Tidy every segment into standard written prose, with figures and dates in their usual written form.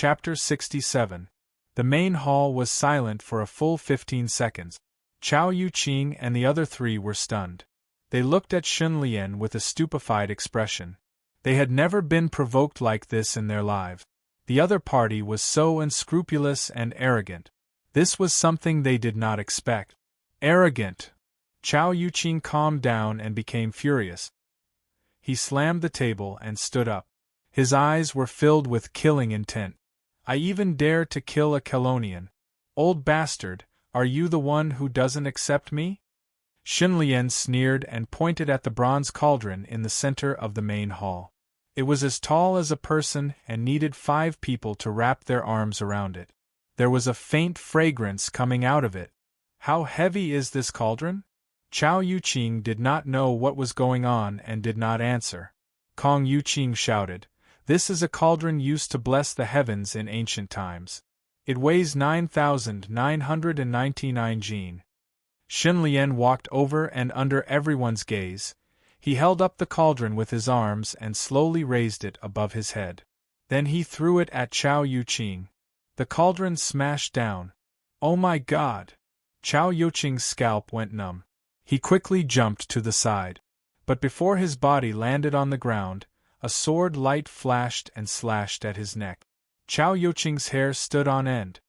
Chapter 67. The main hall was silent for a full 15 seconds. Chao Yuqing and the other three were stunned. They looked at Xun Lian with a stupefied expression. They had never been provoked like this in their lives. The other party was so unscrupulous and arrogant. This was something they did not expect. Arrogant! Chao Yuqing calmed down and became furious. He slammed the table and stood up. His eyes were filled with killing intent. I even dare to kill a Kelonian. Old bastard, are you the one who doesn't accept me? Xun Lian sneered and pointed at the bronze cauldron in the center of the main hall. It was as tall as a person and needed 5 people to wrap their arms around it. There was a faint fragrance coming out of it. How heavy is this cauldron? Chao Yuqing did not know what was going on and did not answer. Kong Yuqing shouted, "This is a cauldron used to bless the heavens in ancient times. It weighs 9,999 jin." Xun Lian walked over and under everyone's gaze. He held up the cauldron with his arms and slowly raised it above his head. Then he threw it at Chao Yuqing. The cauldron smashed down. Oh my God! Chao Yuqing's scalp went numb. He quickly jumped to the side. But before his body landed on the ground, a sword light flashed and slashed at his neck. Chao Yuqing's hair stood on end.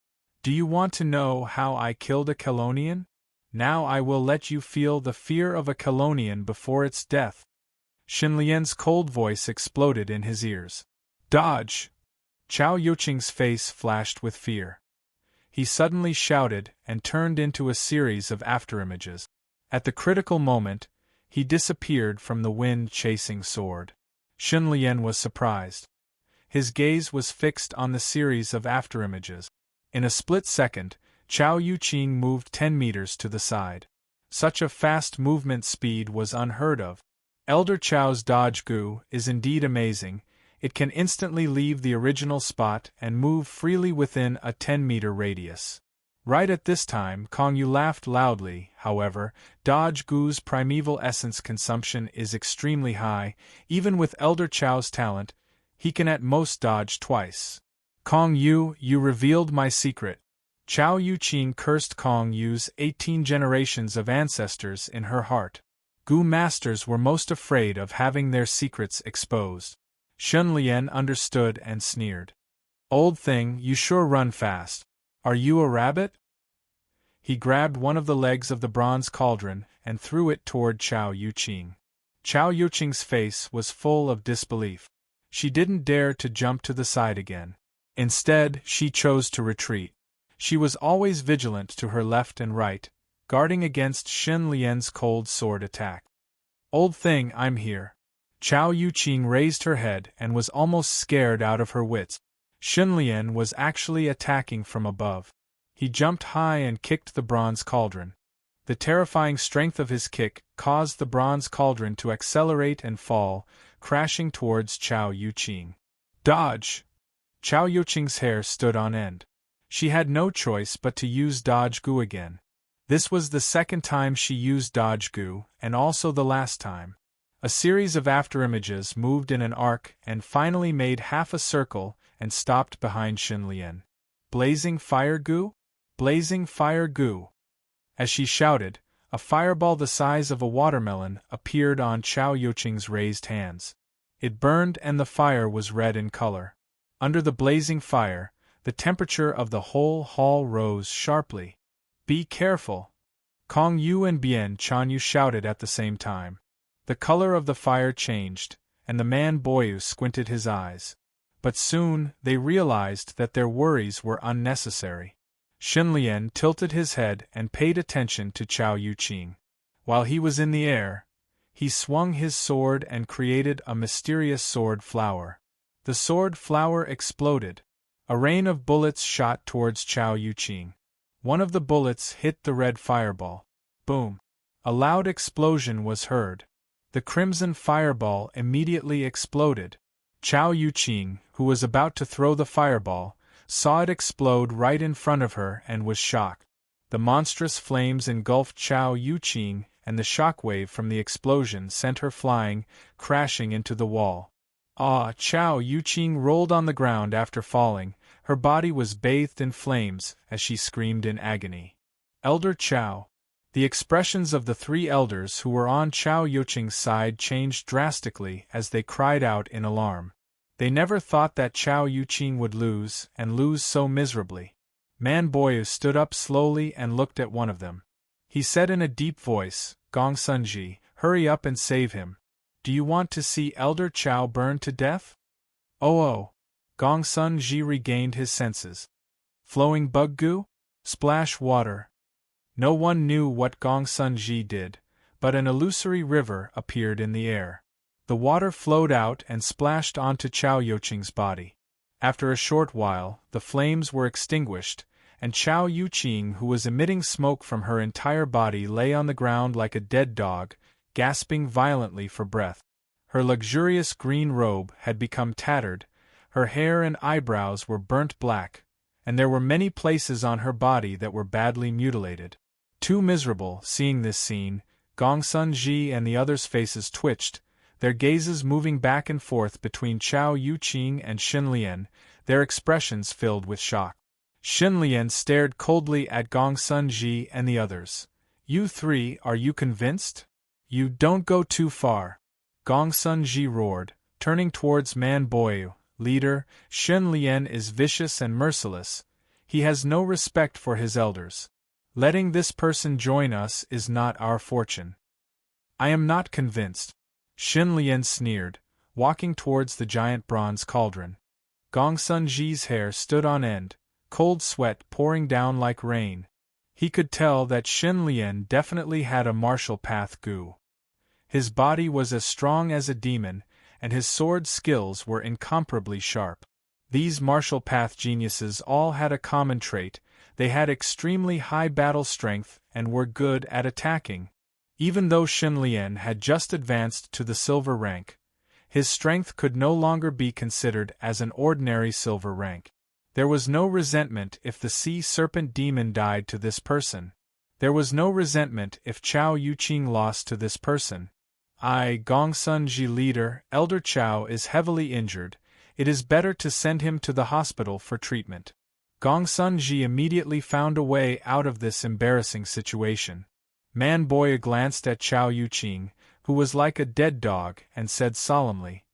Do you want to know how I killed a Kelonian? Now I will let you feel the fear of a Kelonian before its death. Xun Lian's cold voice exploded in his ears. Dodge! Chao Yuqing's face flashed with fear. He suddenly shouted and turned into a series of afterimages. At the critical moment, he disappeared from the wind-chasing sword. Xun Lian was surprised. His gaze was fixed on the series of afterimages. In a split second, Chao Yuqing moved 10 meters to the side. Such a fast movement speed was unheard of. Elder Chao's dodge gu is indeed amazing. It can instantly leave the original spot and move freely within a 10-meter radius. Right at this time, Kong Yu laughed loudly. However, dodge gu's primeval essence consumption is extremely high. Even with Elder Chao's talent, he can at most dodge twice. Kong Yu, you revealed my secret. Chao Yuqing cursed Kong Yu's 18 generations of ancestors in her heart. Gu masters were most afraid of having their secrets exposed. Xun Lian understood and sneered. Old thing, you sure run fast. Are you a rabbit? He grabbed one of the legs of the bronze cauldron and threw it toward Chao Yuqing. Chao Yuqing's face was full of disbelief. She didn't dare to jump to the side again. Instead, she chose to retreat. She was always vigilant to her left and right, guarding against Xun Lian's cold sword attack. Old thing, I'm here. Chao Yuqing raised her head and was almost scared out of her wits. Xun Lian was actually attacking from above. He jumped high and kicked the bronze cauldron. The terrifying strength of his kick caused the bronze cauldron to accelerate and fall, crashing towards Chao Yuqing. Dodge! Chao Yuqing's hair stood on end. She had no choice but to use dodge gu again. This was the second time she used dodge gu, and also the last time. A series of afterimages moved in an arc and finally made half a circle and stopped behind Xun Lian. Blazing fire gu? Blazing fire gu! As she shouted, a fireball the size of a watermelon appeared on Chao Yuqing's raised hands. It burned and the fire was red in color. Under the blazing fire, the temperature of the whole hall rose sharply. Be careful! Kong Yu and Bian Chanyu shouted at the same time. The color of the fire changed, and the man Boyu squinted his eyes. But soon, they realized that their worries were unnecessary. Xun Lian tilted his head and paid attention to Chao Yuqing. While he was in the air, he swung his sword and created a mysterious sword flower. The sword flower exploded. A rain of bullets shot towards Chao Yuqing. One of the bullets hit the red fireball. Boom! A loud explosion was heard. The crimson fireball immediately exploded. Chao Yuqing, who was about to throw the fireball, saw it explode right in front of her and was shocked. The monstrous flames engulfed Chao Yuqing, and the shockwave from the explosion sent her flying, crashing into the wall. Ah! Chao Yuqing rolled on the ground after falling. Her body was bathed in flames as she screamed in agony. Elder Chao. The expressions of the three elders who were on Chao Yuqing's side changed drastically as they cried out in alarm. They never thought that Chao Yuqing would lose, and lose so miserably. Man Boyu stood up slowly and looked at one of them. He said in a deep voice, "Gong Sunji, hurry up and save him. Do you want to see Elder Chao burn to death?" Oh! Gong Sunji regained his senses. Flowing bug goo? Splash water. No one knew what Gong Sunji did, but an illusory river appeared in the air. The water flowed out and splashed onto Chao Yuqing's body. After a short while, the flames were extinguished, and Chao Yuqing, who was emitting smoke from her entire body, lay on the ground like a dead dog, gasping violently for breath. Her luxurious green robe had become tattered, her hair and eyebrows were burnt black, and there were many places on her body that were badly mutilated. Too miserable, seeing this scene, Gong Sunji and the others' faces twitched, their gazes moving back and forth between Chao Yuqing and Xinlian, their expressions filled with shock. Xinlian stared coldly at Gong Sunji and the others. "You three, are you convinced? You don't go too far," Gong Sunji roared, turning towards Man Boyu. "Leader, Xinlian is vicious and merciless. He has no respect for his elders. Letting this person join us is not our fortune." "I am not convinced," Xinlian sneered, walking towards the giant bronze cauldron. Gong Sunji's hair stood on end, cold sweat pouring down like rain. He could tell that Xinlian definitely had a martial path gu. His body was as strong as a demon, and his sword skills were incomparably sharp. These martial path geniuses all had a common trait: they had extremely high battle strength and were good at attacking. Even though Xinlian had just advanced to the silver rank, his strength could no longer be considered as an ordinary silver rank. There was no resentment if the sea serpent demon died to this person. There was no resentment if Chao Yuqing lost to this person. Gong Sunji leader, Elder Chao is heavily injured. It is better to send him to the hospital for treatment. Gong Sunji immediately found a way out of this embarrassing situation. Man Boyu glanced at Chao Yuqing, who was like a dead dog, and said solemnly,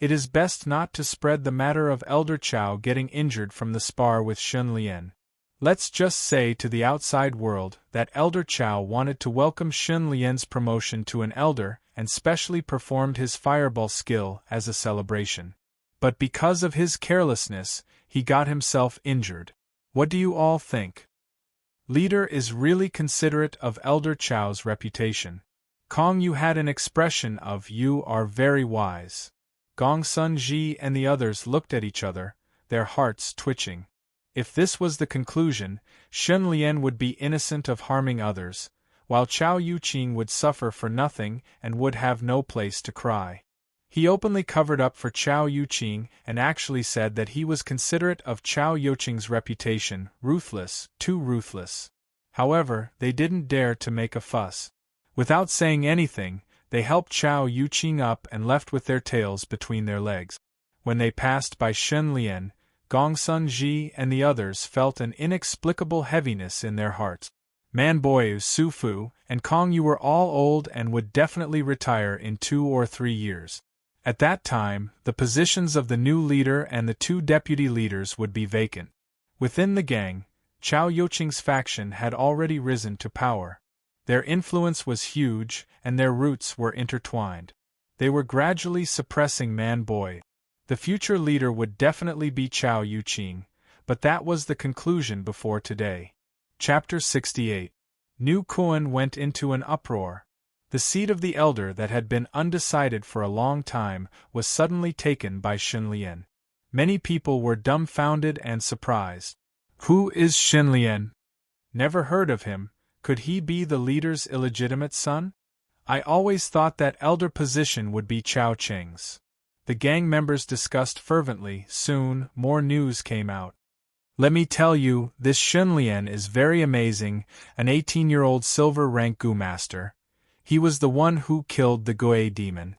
"It is best not to spread the matter of Elder Chao getting injured from the spar with Xinlian. Let's just say to the outside world that Elder Chao wanted to welcome Xinlian's promotion to an elder and specially performed his fireball skill as a celebration. But because of his carelessness, he got himself injured. What do you all think? Leader is really considerate of Elder Chao's reputation." Kong Yu had an expression of "You are very wise." Gong Sunji and the others looked at each other, their hearts twitching. If this was the conclusion, Xinlian would be innocent of harming others, while Chao Yuqing would suffer for nothing and would have no place to cry. He openly covered up for Chao Yuqing and actually said that he was considerate of Chao Yuqing's reputation, ruthless, too ruthless. However, they didn't dare to make a fuss. Without saying anything, they helped Chao Yuqing up and left with their tails between their legs. When they passed by Xinlian, Gong Sunji and the others felt an inexplicable heaviness in their hearts. Man Boyu, Su Fu, and Kong Yu were all old and would definitely retire in 2 or 3 years. At that time, the positions of the new leader and the 2 deputy leaders would be vacant. Within the gang, Chao Yuqing's faction had already risen to power. Their influence was huge, and their roots were intertwined. They were gradually suppressing Man Boyu. The future leader would definitely be Chao Yuqing, but that was the conclusion before today. Chapter 68. New Kuan went into an uproar. The seat of the elder that had been undecided for a long time was suddenly taken by Xinlian. Many people were dumbfounded and surprised. Who is Xinlian? Never heard of him. Could he be the leader's illegitimate son? I always thought that elder position would be Chao Cheng's. The gang members discussed fervently. Soon, more news came out. Let me tell you, this Xinlian is very amazing, an 18-year-old silver rank Gu master. He was the one who killed the Gui demon.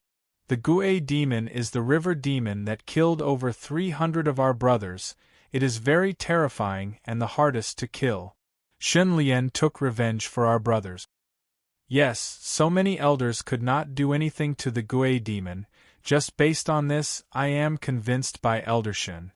The Gue demon is the river demon that killed over 300 of our brothers. It is very terrifying and the hardest to kill. Shen Lian took revenge for our brothers. Yes, so many elders could not do anything to the Gue demon. Just based on this, I am convinced by Elder Shen.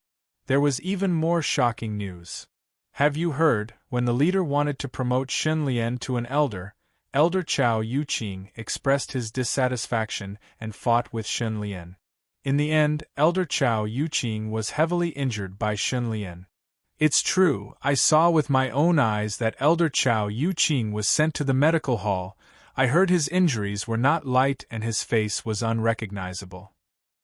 There was even more shocking news. Have you heard, when the leader wanted to promote Shen Lian to an elder, Elder Chao Yuqing expressed his dissatisfaction and fought with Shen Lian. In the end, Elder Chao Yuqing was heavily injured by Shen Lian. It's true, I saw with my own eyes that Elder Chao Yuqing was sent to the medical hall. I heard his injuries were not light and his face was unrecognizable.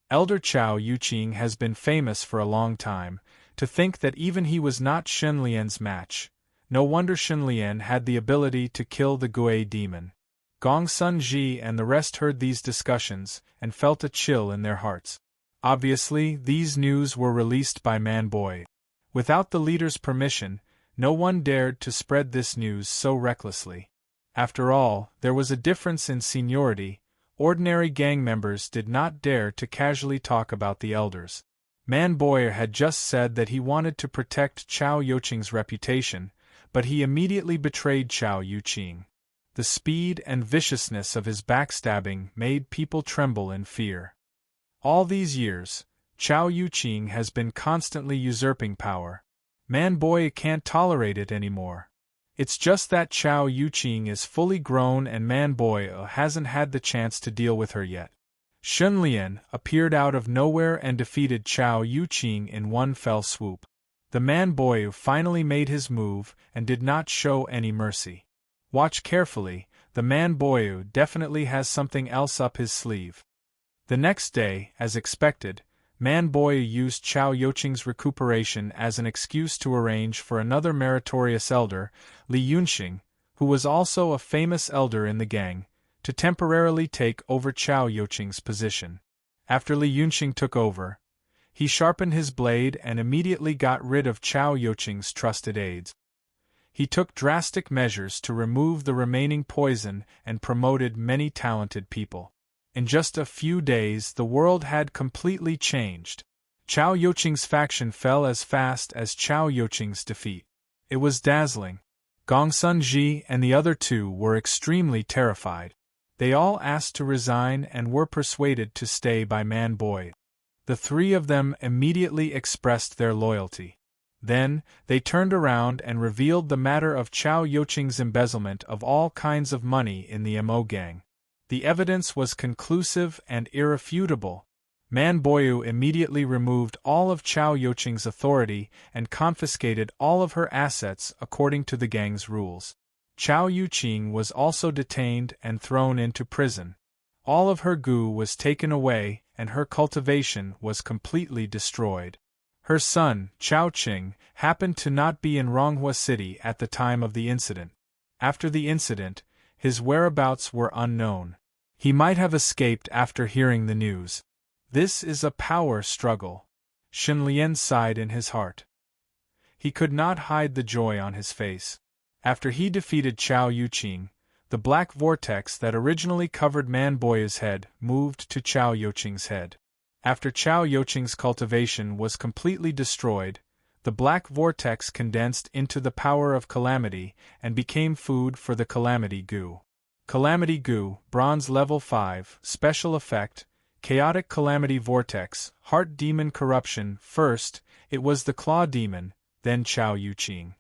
Elder Chao Yuqing has been famous for a long time. To think that even he was not Shen Lian's match. No wonder Shen Lian had the ability to kill the Gue demon. Gong Sun Ji and the rest heard these discussions and felt a chill in their hearts. Obviously, these news were released by Man Boy. Without the leader's permission, no one dared to spread this news so recklessly. After all, there was a difference in seniority. Ordinary gang members did not dare to casually talk about the elders. Man Boy had just said that he wanted to protect Chao Yuqing's reputation, but he immediately betrayed Chao Yuqing. The speed and viciousness of his backstabbing made people tremble in fear. All these years, Chao Yuqing has been constantly usurping power. Man Boy can't tolerate it anymore. It's just that Chao Yuqing is fully grown and Man Boy hasn't had the chance to deal with her yet. Shen Lian appeared out of nowhere and defeated Chao Yuqing in one fell swoop. The Man Boy finally made his move and did not show any mercy. Watch carefully, the Man Boy definitely has something else up his sleeve. The next day, as expected, Man Boy used Chao Yuqing's recuperation as an excuse to arrange for another meritorious elder, Li Yunxing, who was also a famous elder in the gang, to temporarily take over Chao Yuqing's position. After Li Yunxing took over, he sharpened his blade and immediately got rid of Chao Yuqing's trusted aides. He took drastic measures to remove the remaining poison and promoted many talented people. In just a few days the world had completely changed. Chao Yuqing's faction fell as fast as Chao Yuqing's defeat. It was dazzling. Gong Sun Ji and the other two were extremely terrified. They all asked to resign and were persuaded to stay by Man Boy. The three of them immediately expressed their loyalty. Then, they turned around and revealed the matter of Chao Yuqing's embezzlement of all kinds of money in the MO gang. The evidence was conclusive and irrefutable. Man Boyu immediately removed all of Chao Yuqing's authority and confiscated all of her assets according to the gang's rules. Chao Yuqing was also detained and thrown into prison. All of her gu was taken away and her cultivation was completely destroyed. Her son, Chao Qing, happened to not be in Ronghua City at the time of the incident. After the incident, his whereabouts were unknown. He might have escaped after hearing the news. This is a power struggle. Shen Lian sighed in his heart. He could not hide the joy on his face. After he defeated Chao Yuqing, the black vortex that originally covered Man Boy's head moved to Chao Yuqing's head. After Chao Yuqing's cultivation was completely destroyed, the black vortex condensed into the power of Calamity and became food for the Calamity Gu. Calamity Gu, Bronze Level 5, Special Effect, Chaotic Calamity Vortex, Heart Demon Corruption. First, it was the Claw Demon, then Chao Yuqing.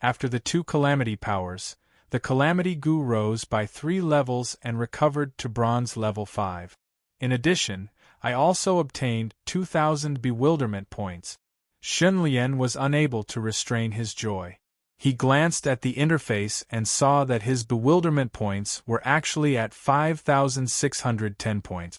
After the two Calamity powers, the Calamity Gu rose by 3 levels and recovered to Bronze Level 5. In addition, I also obtained 2,000 bewilderment points. Shen Lian was unable to restrain his joy. He glanced at the interface and saw that his bewilderment points were actually at 5,610 points.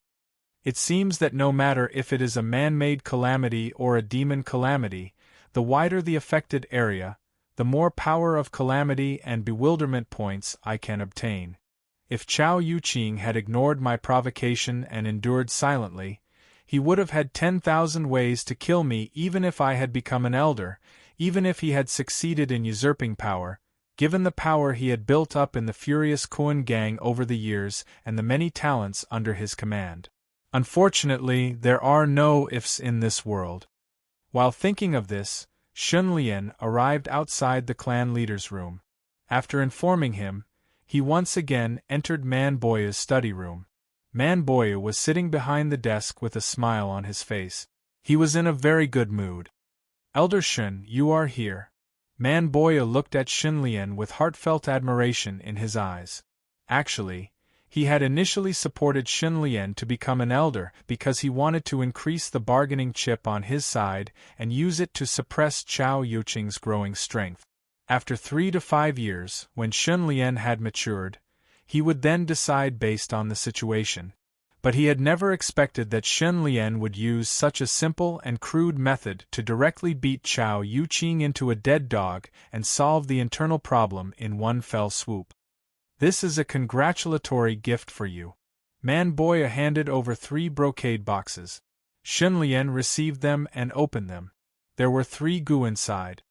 It seems that no matter if it is a man-made calamity or a demon calamity, the wider the affected area, the more power of calamity and bewilderment points I can obtain. If Chao Yuqing had ignored my provocation and endured silently, he would have had 10,000 ways to kill me even if I had become an elder, even if he had succeeded in usurping power, given the power he had built up in the furious Kuan gang over the years and the many talents under his command. Unfortunately, there are no ifs in this world. While thinking of this, Shunlian arrived outside the clan leader's room. After informing him, he once again entered Manboya's study room. Manboya was sitting behind the desk with a smile on his face. He was in a very good mood. Elder Shun, you are here. Manboya looked at Shunlian with heartfelt admiration in his eyes. Actually, he had initially supported Shunlian to become an elder because he wanted to increase the bargaining chip on his side and use it to suppress Chao Yuqing's growing strength. After 3 to 5 years, when Shunlian had matured, he would then decide based on the situation. But he had never expected that Shunlian would use such a simple and crude method to directly beat Chao Yuqing into a dead dog and solve the internal problem in one fell swoop. This is a congratulatory gift for you. Manboya handed over 3 brocade boxes. Shunlian received them and opened them. There were 3 gu inside.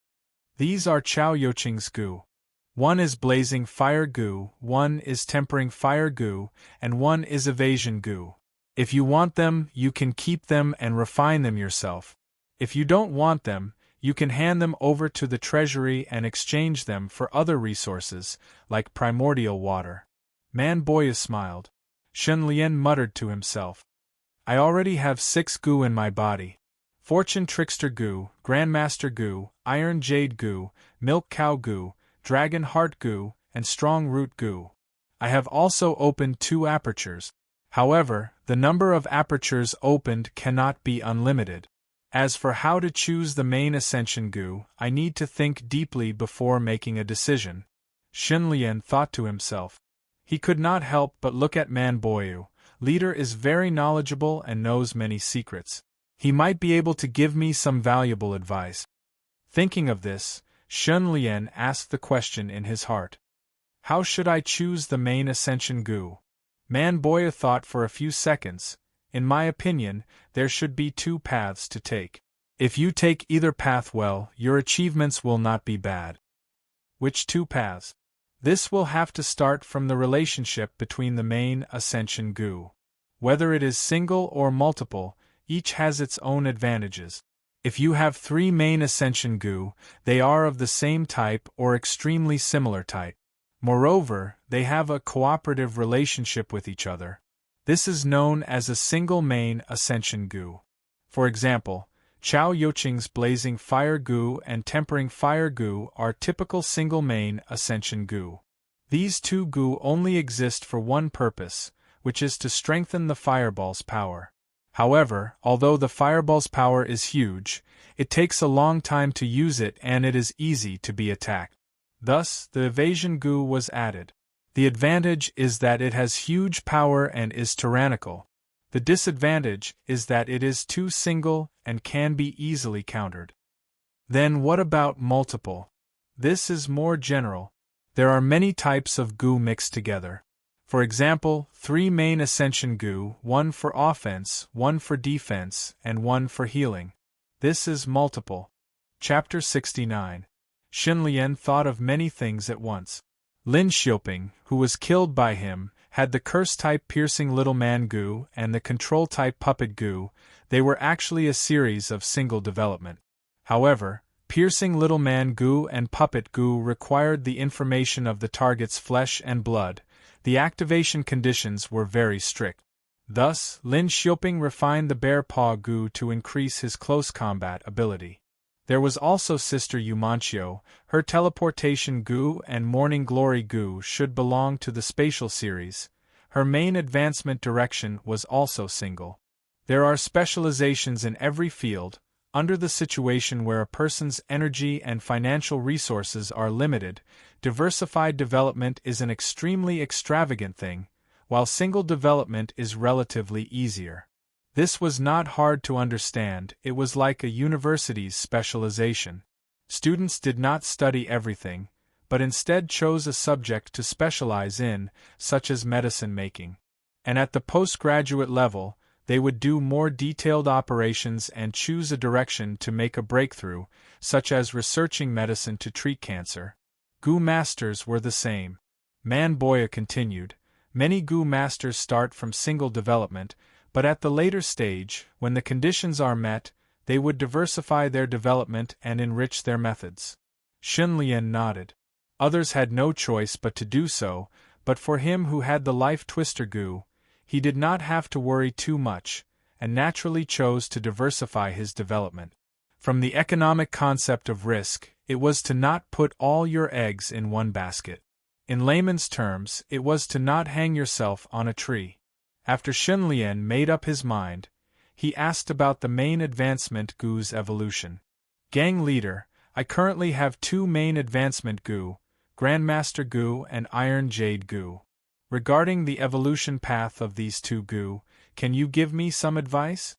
These are Chao Yuqing's gu. One is blazing fire gu, one is tempering fire gu, and one is evasion gu. If you want them, you can keep them and refine them yourself. If you don't want them, you can hand them over to the treasury and exchange them for other resources, like primordial water. Manboya smiled. Shunlian muttered to himself. I already have 6 gu in my body. Fortune Trickster gu, Grandmaster gu, Iron Jade gu, Milk Cow gu, Dragon Heart gu, and Strong Root gu. I have also opened 2 apertures. However, the number of apertures opened cannot be unlimited. As for how to choose the main ascension gu, I need to think deeply before making a decision. Shunlian thought to himself. He could not help but look at Manboya. Leader is very knowledgeable and knows many secrets. He might be able to give me some valuable advice. Thinking of this, Shunlian asked the question in his heart. How should I choose the main ascension gu? Manboya thought for a few seconds. In my opinion, there should be 2 paths to take. If you take either path well, your achievements will not be bad. Which 2 paths? This will have to start from the relationship between the main ascension gu. Whether it is single or multiple, each has its own advantages. If you have 3 main ascension gu, they are of the same type or extremely similar type. Moreover, they have a cooperative relationship with each other. This is known as a single main ascension gu. For example, Chao Yuqing's blazing fire gu and tempering fire gu are typical single main ascension gu. These 2 gu only exist for one purpose, which is to strengthen the fireball's power. However, although the fireball's power is huge, it takes a long time to use it and it is easy to be attacked. Thus, the evasion gu was added. The advantage is that it has huge power and is tyrannical. The disadvantage is that it is too single and can be easily countered. Then what about multiple? This is more general. There are many types of gu mixed together. For example, 3 main ascension gu, 1 for offense, 1 for defense, and 1 for healing. This is multiple. Chapter 69. Shunlian thought of many things at once. Lin Xiaoping, who was killed by him, had the curse-type piercing little man gu and the control-type puppet gu. They were actually a series of single development. However, piercing little man gu and puppet gu required the information of the target's flesh and blood. The activation conditions were very strict. Thus, Lin Xiaoping refined the bear paw gu to increase his close combat ability. There was also Sister Yumanchio. Her teleportation gu and morning glory gu should belong to the spatial series. Her main advancement direction was also single. There are specializations in every field. Under the situation where a person's energy and financial resources are limited, diversified development is an extremely extravagant thing, while single development is relatively easier. This was not hard to understand, it was like a university's specialization. Students did not study everything, but instead chose a subject to specialize in, such as medicine making. And at the postgraduate level, they would do more detailed operations and choose a direction to make a breakthrough, such as researching medicine to treat cancer. Gu masters were the same. Manboya continued. Many gu masters start from single development, But at the later stage, when the conditions are met, they would diversify their development and enrich their methods. Xunlian nodded. Others had no choice but to do so, but for him who had the life twister goo, he did not have to worry too much, and naturally chose to diversify his development. From the economic concept of risk, it was to not put all your eggs in one basket. In layman's terms, it was to not hang yourself on a tree. After Xunlian made up his mind, he asked about the main advancement goo's evolution. Gang leader, I currently have 2 main advancement goo, Grandmaster goo and Iron Jade goo. Regarding the evolution path of these 2 goo, can you give me some advice?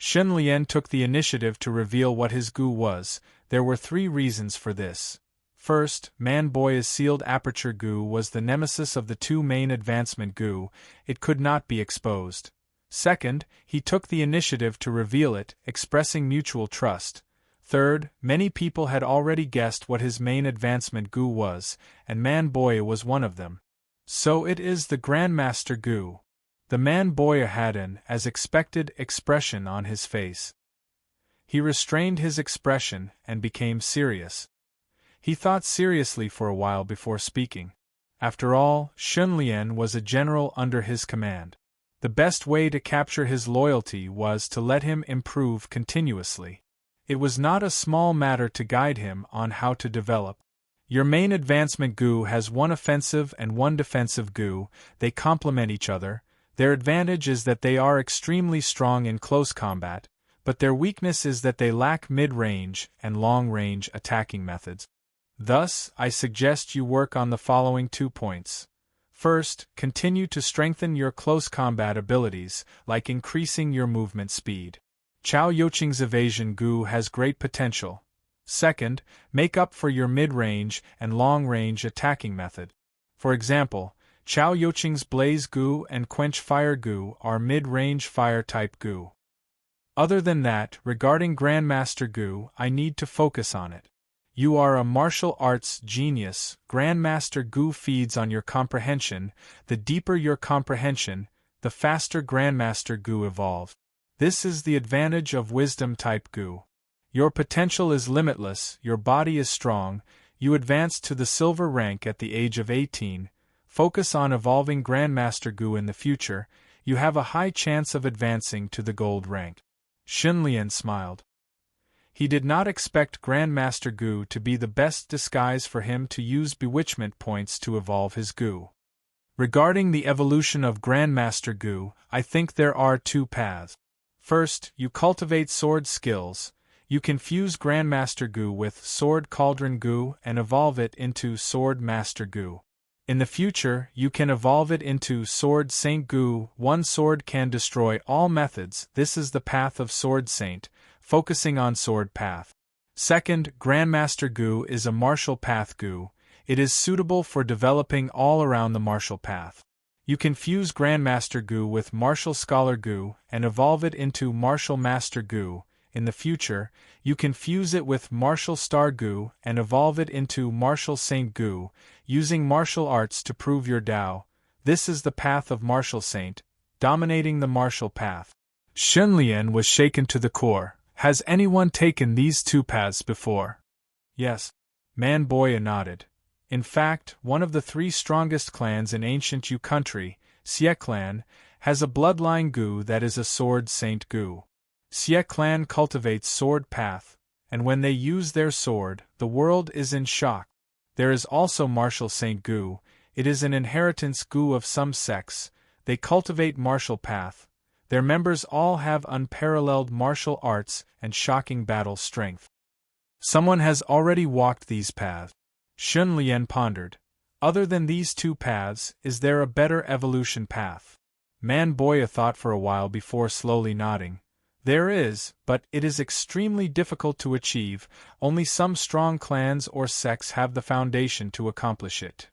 Xunlian took the initiative to reveal what his goo was. There were 3 reasons for this. First, Man-Boy's sealed aperture goo was the nemesis of the 2 main advancement goo, it could not be exposed. Second, he took the initiative to reveal it, expressing mutual trust. Third, many people had already guessed what his main advancement goo was, and Man-Boy was one of them. So it is the Grandmaster goo. The Man-Boy had an, as expected, expression on his face. He restrained his expression and became serious. He thought seriously for a while before speaking. After all, Xunlian was a general under his command. The best way to capture his loyalty was to let him improve continuously. It was not a small matter to guide him on how to develop. Your main advancement goo has 1 offensive and 1 defensive goo, they complement each other. Their advantage is that they are extremely strong in close combat, but their weakness is that they lack mid-range and long-range attacking methods. Thus, I suggest you work on the following 2 points. First, continue to strengthen your close combat abilities, like increasing your movement speed. Chao Yoqing's evasion goo has great potential. Second, make up for your mid-range and long-range attacking method. For example, Chao Yoqing's blaze goo and quench fire goo are mid-range fire-type goo. Other than that, regarding Grandmaster goo, I need to focus on it. You are a martial arts genius. Grandmaster goo feeds on your comprehension. The deeper your comprehension, the faster Grandmaster goo evolves. This is the advantage of wisdom-type goo. Your potential is limitless, your body is strong, you advance to the silver rank at the age of 18, focus on evolving Grandmaster goo in the future, you have a high chance of advancing to the gold rank. Xunlian smiled. He did not expect Grandmaster goo to be the best disguise for him to use bewitchment points to evolve his goo. Regarding the evolution of Grandmaster goo, I think there are 2 paths. First, you cultivate sword skills. You can fuse Grandmaster goo with Sword Cauldron goo and evolve it into Sword Master goo. In the future, you can evolve it into Sword Saint goo. 1 sword can destroy all methods. This is the path of Sword Saint, focusing on sword path. Second, Grandmaster goo is a martial path goo. It is suitable for developing all around the martial path. You can fuse Grandmaster goo with Martial Scholar goo and evolve it into Martial Master goo. In the future, you can fuse it with Martial Star goo and evolve it into Martial Saint goo, using martial arts to prove your Tao. This is the path of Martial Saint, dominating the martial path. Xunlian was shaken to the core. Has anyone taken these 2 paths before? Yes. Man-Boy nodded. In fact, one of the 3 strongest clans in ancient Yu country, Xie clan, has a bloodline goo that is a Sword Saint goo. Xie clan cultivates sword path, and when they use their sword, the world is in shock. There is also Martial Saint goo. It is an inheritance goo of some sects. They cultivate martial path. Their members all have unparalleled martial arts and shocking battle strength. Someone has already walked these paths. Xunlian pondered. Other than these 2 paths, is there a better evolution path? Man-Boy thought for a while before slowly nodding. There is, but it is extremely difficult to achieve. Only some strong clans or sects have the foundation to accomplish it.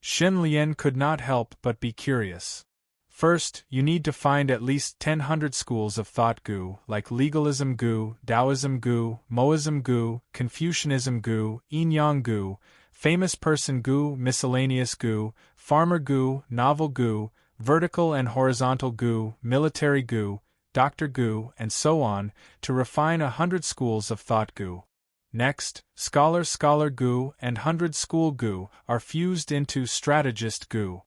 Xunlian could not help but be curious. First, you need to find at least 100 schools of thought goo, like Legalism goo, Taoism goo, Moism goo, Confucianism goo, Yin-Yang goo, Famous Person goo, Miscellaneous goo, Farmer goo, Novel goo, vertical and horizontal gu, military gu, doctor gu, and so on, to refine 100 schools of thought gu. Next, scholar gu and 100 school gu are fused into strategist gu.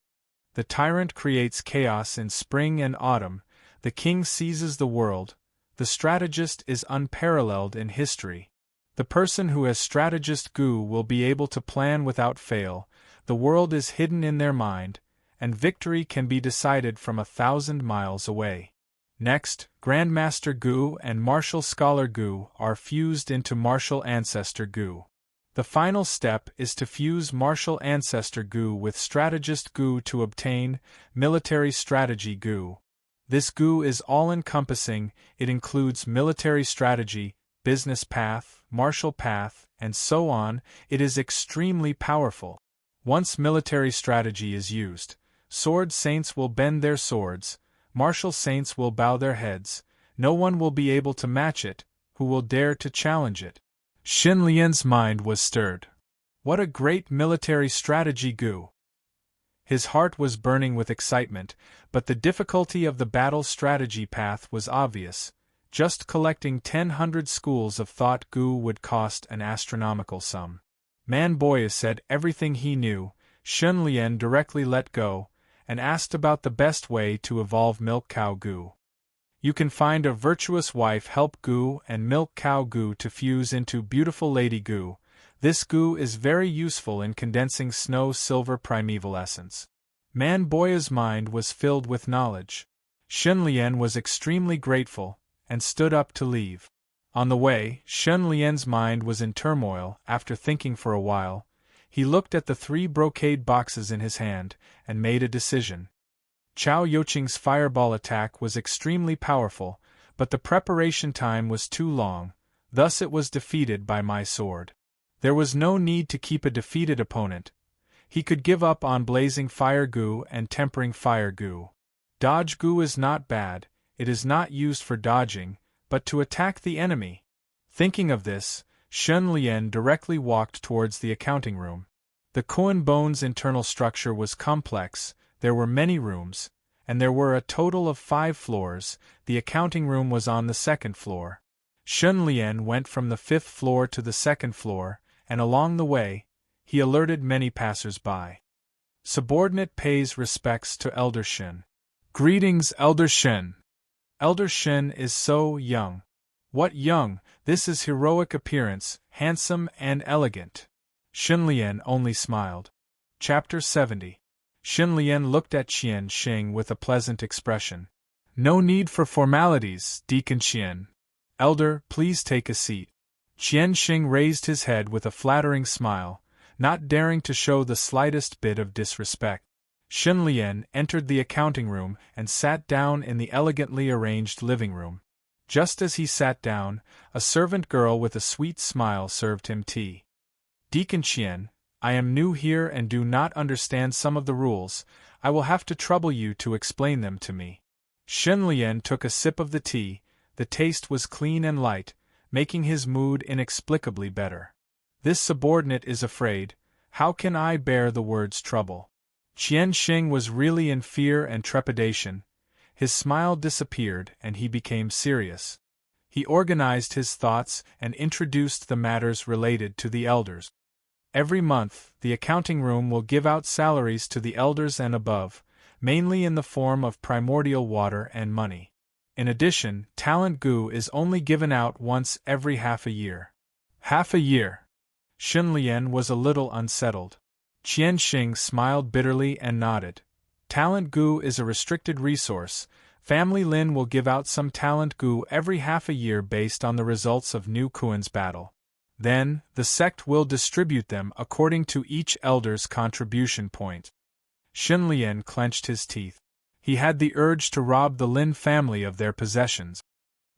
The tyrant creates chaos in spring and autumn, the king seizes the world, the strategist is unparalleled in history. The person who has strategist gu will be able to plan without fail, the world is hidden in their mind, and victory can be decided from 1,000 miles away. Next, Grandmaster gu and Martial Scholar gu are fused into Martial Ancestor gu. The final step is to fuse Martial Ancestor gu with Strategist gu to obtain Military Strategy gu. This gu is all-encompassing, it includes military strategy, business path, martial path, and so on. It is extremely powerful. Once military strategy is used, sword saints will bend their swords, martial saints will bow their heads, no one will be able to match it, who will dare to challenge it. Xin Lian's mind was stirred. What a great military strategy gu! His heart was burning with excitement, but the difficulty of the battle strategy path was obvious. Just collecting 1,000 schools of thought gu would cost an astronomical sum. Man Boya said everything he knew. Xin Lian directly let go, and asked about the best way to evolve milk cow gu. You can find a virtuous wife help gu and milk cow gu to fuse into beautiful lady gu. This gu is very useful in condensing snow silver primeval essence. Man Boya's mind was filled with knowledge. Xin Lian was extremely grateful, and stood up to leave. On the way, Xin Lian's mind was in turmoil. After thinking for a while, he looked at the 3 brocade boxes in his hand, and made a decision. Chao Yoqing's fireball attack was extremely powerful, but the preparation time was too long, thus it was defeated by my sword. There was no need to keep a defeated opponent. He could give up on blazing fire gu and tempering fire gu. Dodge gu is not bad, it is not used for dodging, but to attack the enemy. Thinking of this, Xin Lian directly walked towards the accounting room. The Kuan bone's internal structure was complex, there were many rooms, and there were a total of 5 floors. The accounting room was on the 2nd floor. Xin Lian went from the 5th floor to the 2nd floor, and along the way, he alerted many passers-by. Subordinate pays respects to Elder Xin. Greetings, Elder Xin. Elder Xin is so young. What young, this is heroic appearance, handsome and elegant. Xin Lian only smiled. Chapter 70. Xin Lian looked at Qian Xing with a pleasant expression. No need for formalities, Deacon Qian. Elder, please take a seat. Qian Xing raised his head with a flattering smile, not daring to show the slightest bit of disrespect. Xin Lian entered the accounting room and sat down in the elegantly arranged living room. Just as he sat down, a servant girl with a sweet smile served him tea. Deacon Qian, I am new here and do not understand some of the rules. I will have to trouble you to explain them to me. Xin Lian took a sip of the tea. The taste was clean and light, making his mood inexplicably better. This subordinate is afraid. How can I bear the words trouble? Qian Xing was really in fear and trepidation. His smile disappeared and he became serious. He organized his thoughts and introduced the matters related to the elders. Every month, the accounting room will give out salaries to the elders and above, mainly in the form of primordial water and money. In addition, talent gu is only given out once every half a year. Half a year? Xin Lian was a little unsettled. Qian Xing smiled bitterly and nodded. Talent gu is a restricted resource. Family Lin will give out some talent gu every half a year based on the results of New Kuan's battle. Then, the sect will distribute them according to each elder's contribution point. Xin Lian clenched his teeth. He had the urge to rob the Lin family of their possessions.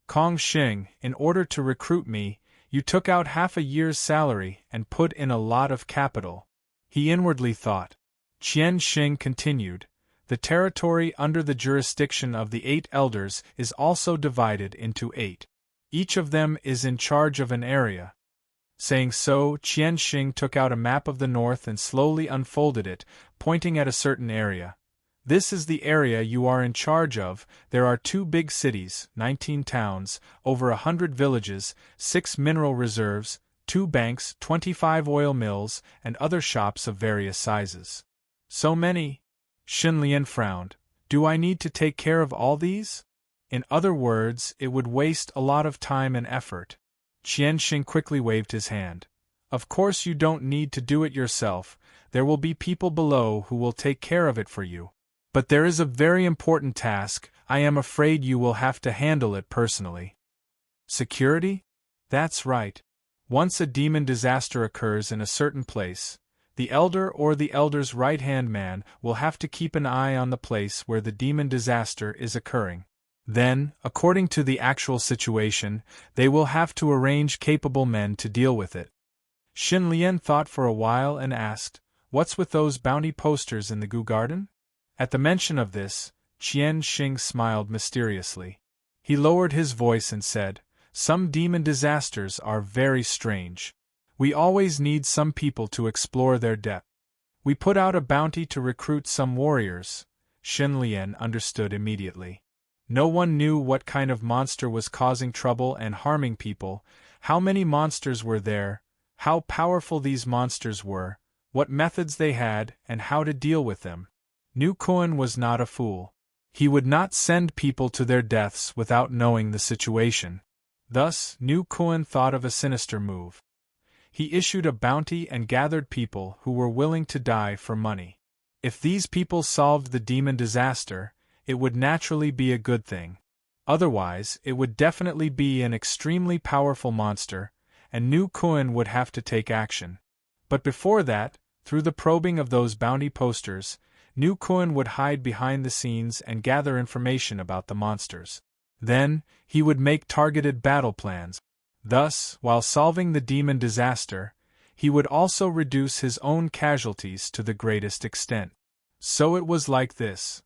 Kong Xing, in order to recruit me, you took out half a year's salary and put in a lot of capital. He inwardly thought. Qian Xing continued. The territory under the jurisdiction of the 8 elders is also divided into 8. Each of them is in charge of an area. Saying so, Qian Xing took out a map of the north and slowly unfolded it, pointing at a certain area. This is the area you are in charge of. There are 2 big cities, 19 towns, over 100 villages, 6 mineral reserves, 2 banks, 25 oil mills, and other shops of various sizes. So many? Shenlian frowned. Do I need to take care of all these? In other words, it would waste a lot of time and effort. Qianxing quickly waved his hand. Of course you don't need to do it yourself, there will be people below who will take care of it for you. But there is a very important task, I am afraid you will have to handle it personally. Security? That's right. Once a demon disaster occurs in a certain place, the elder or the elder's right-hand man will have to keep an eye on the place where the demon disaster is occurring. Then, according to the actual situation, they will have to arrange capable men to deal with it. Shenlian thought for a while and asked, "What's with those bounty posters in the Gu Garden?" At the mention of this, Qianxing smiled mysteriously. He lowered his voice and said, "Some demon disasters are very strange. We always need some people to explore their depth. We put out a bounty to recruit some warriors." Shenlian understood immediately. No one knew what kind of monster was causing trouble and harming people, how many monsters were there, how powerful these monsters were, what methods they had, and how to deal with them. Nu Kuan was not a fool. He would not send people to their deaths without knowing the situation. Thus, Nu Kuan thought of a sinister move. He issued a bounty and gathered people who were willing to die for money. If these people solved the demon disaster, it would naturally be a good thing. Otherwise, it would definitely be an extremely powerful monster, and Nu Kuan would have to take action. But before that, through the probing of those bounty posters, Nu Kuan would hide behind the scenes and gather information about the monsters. Then, he would make targeted battle plans. Thus, while solving the demon disaster, he would also reduce his own casualties to the greatest extent. So it was like this.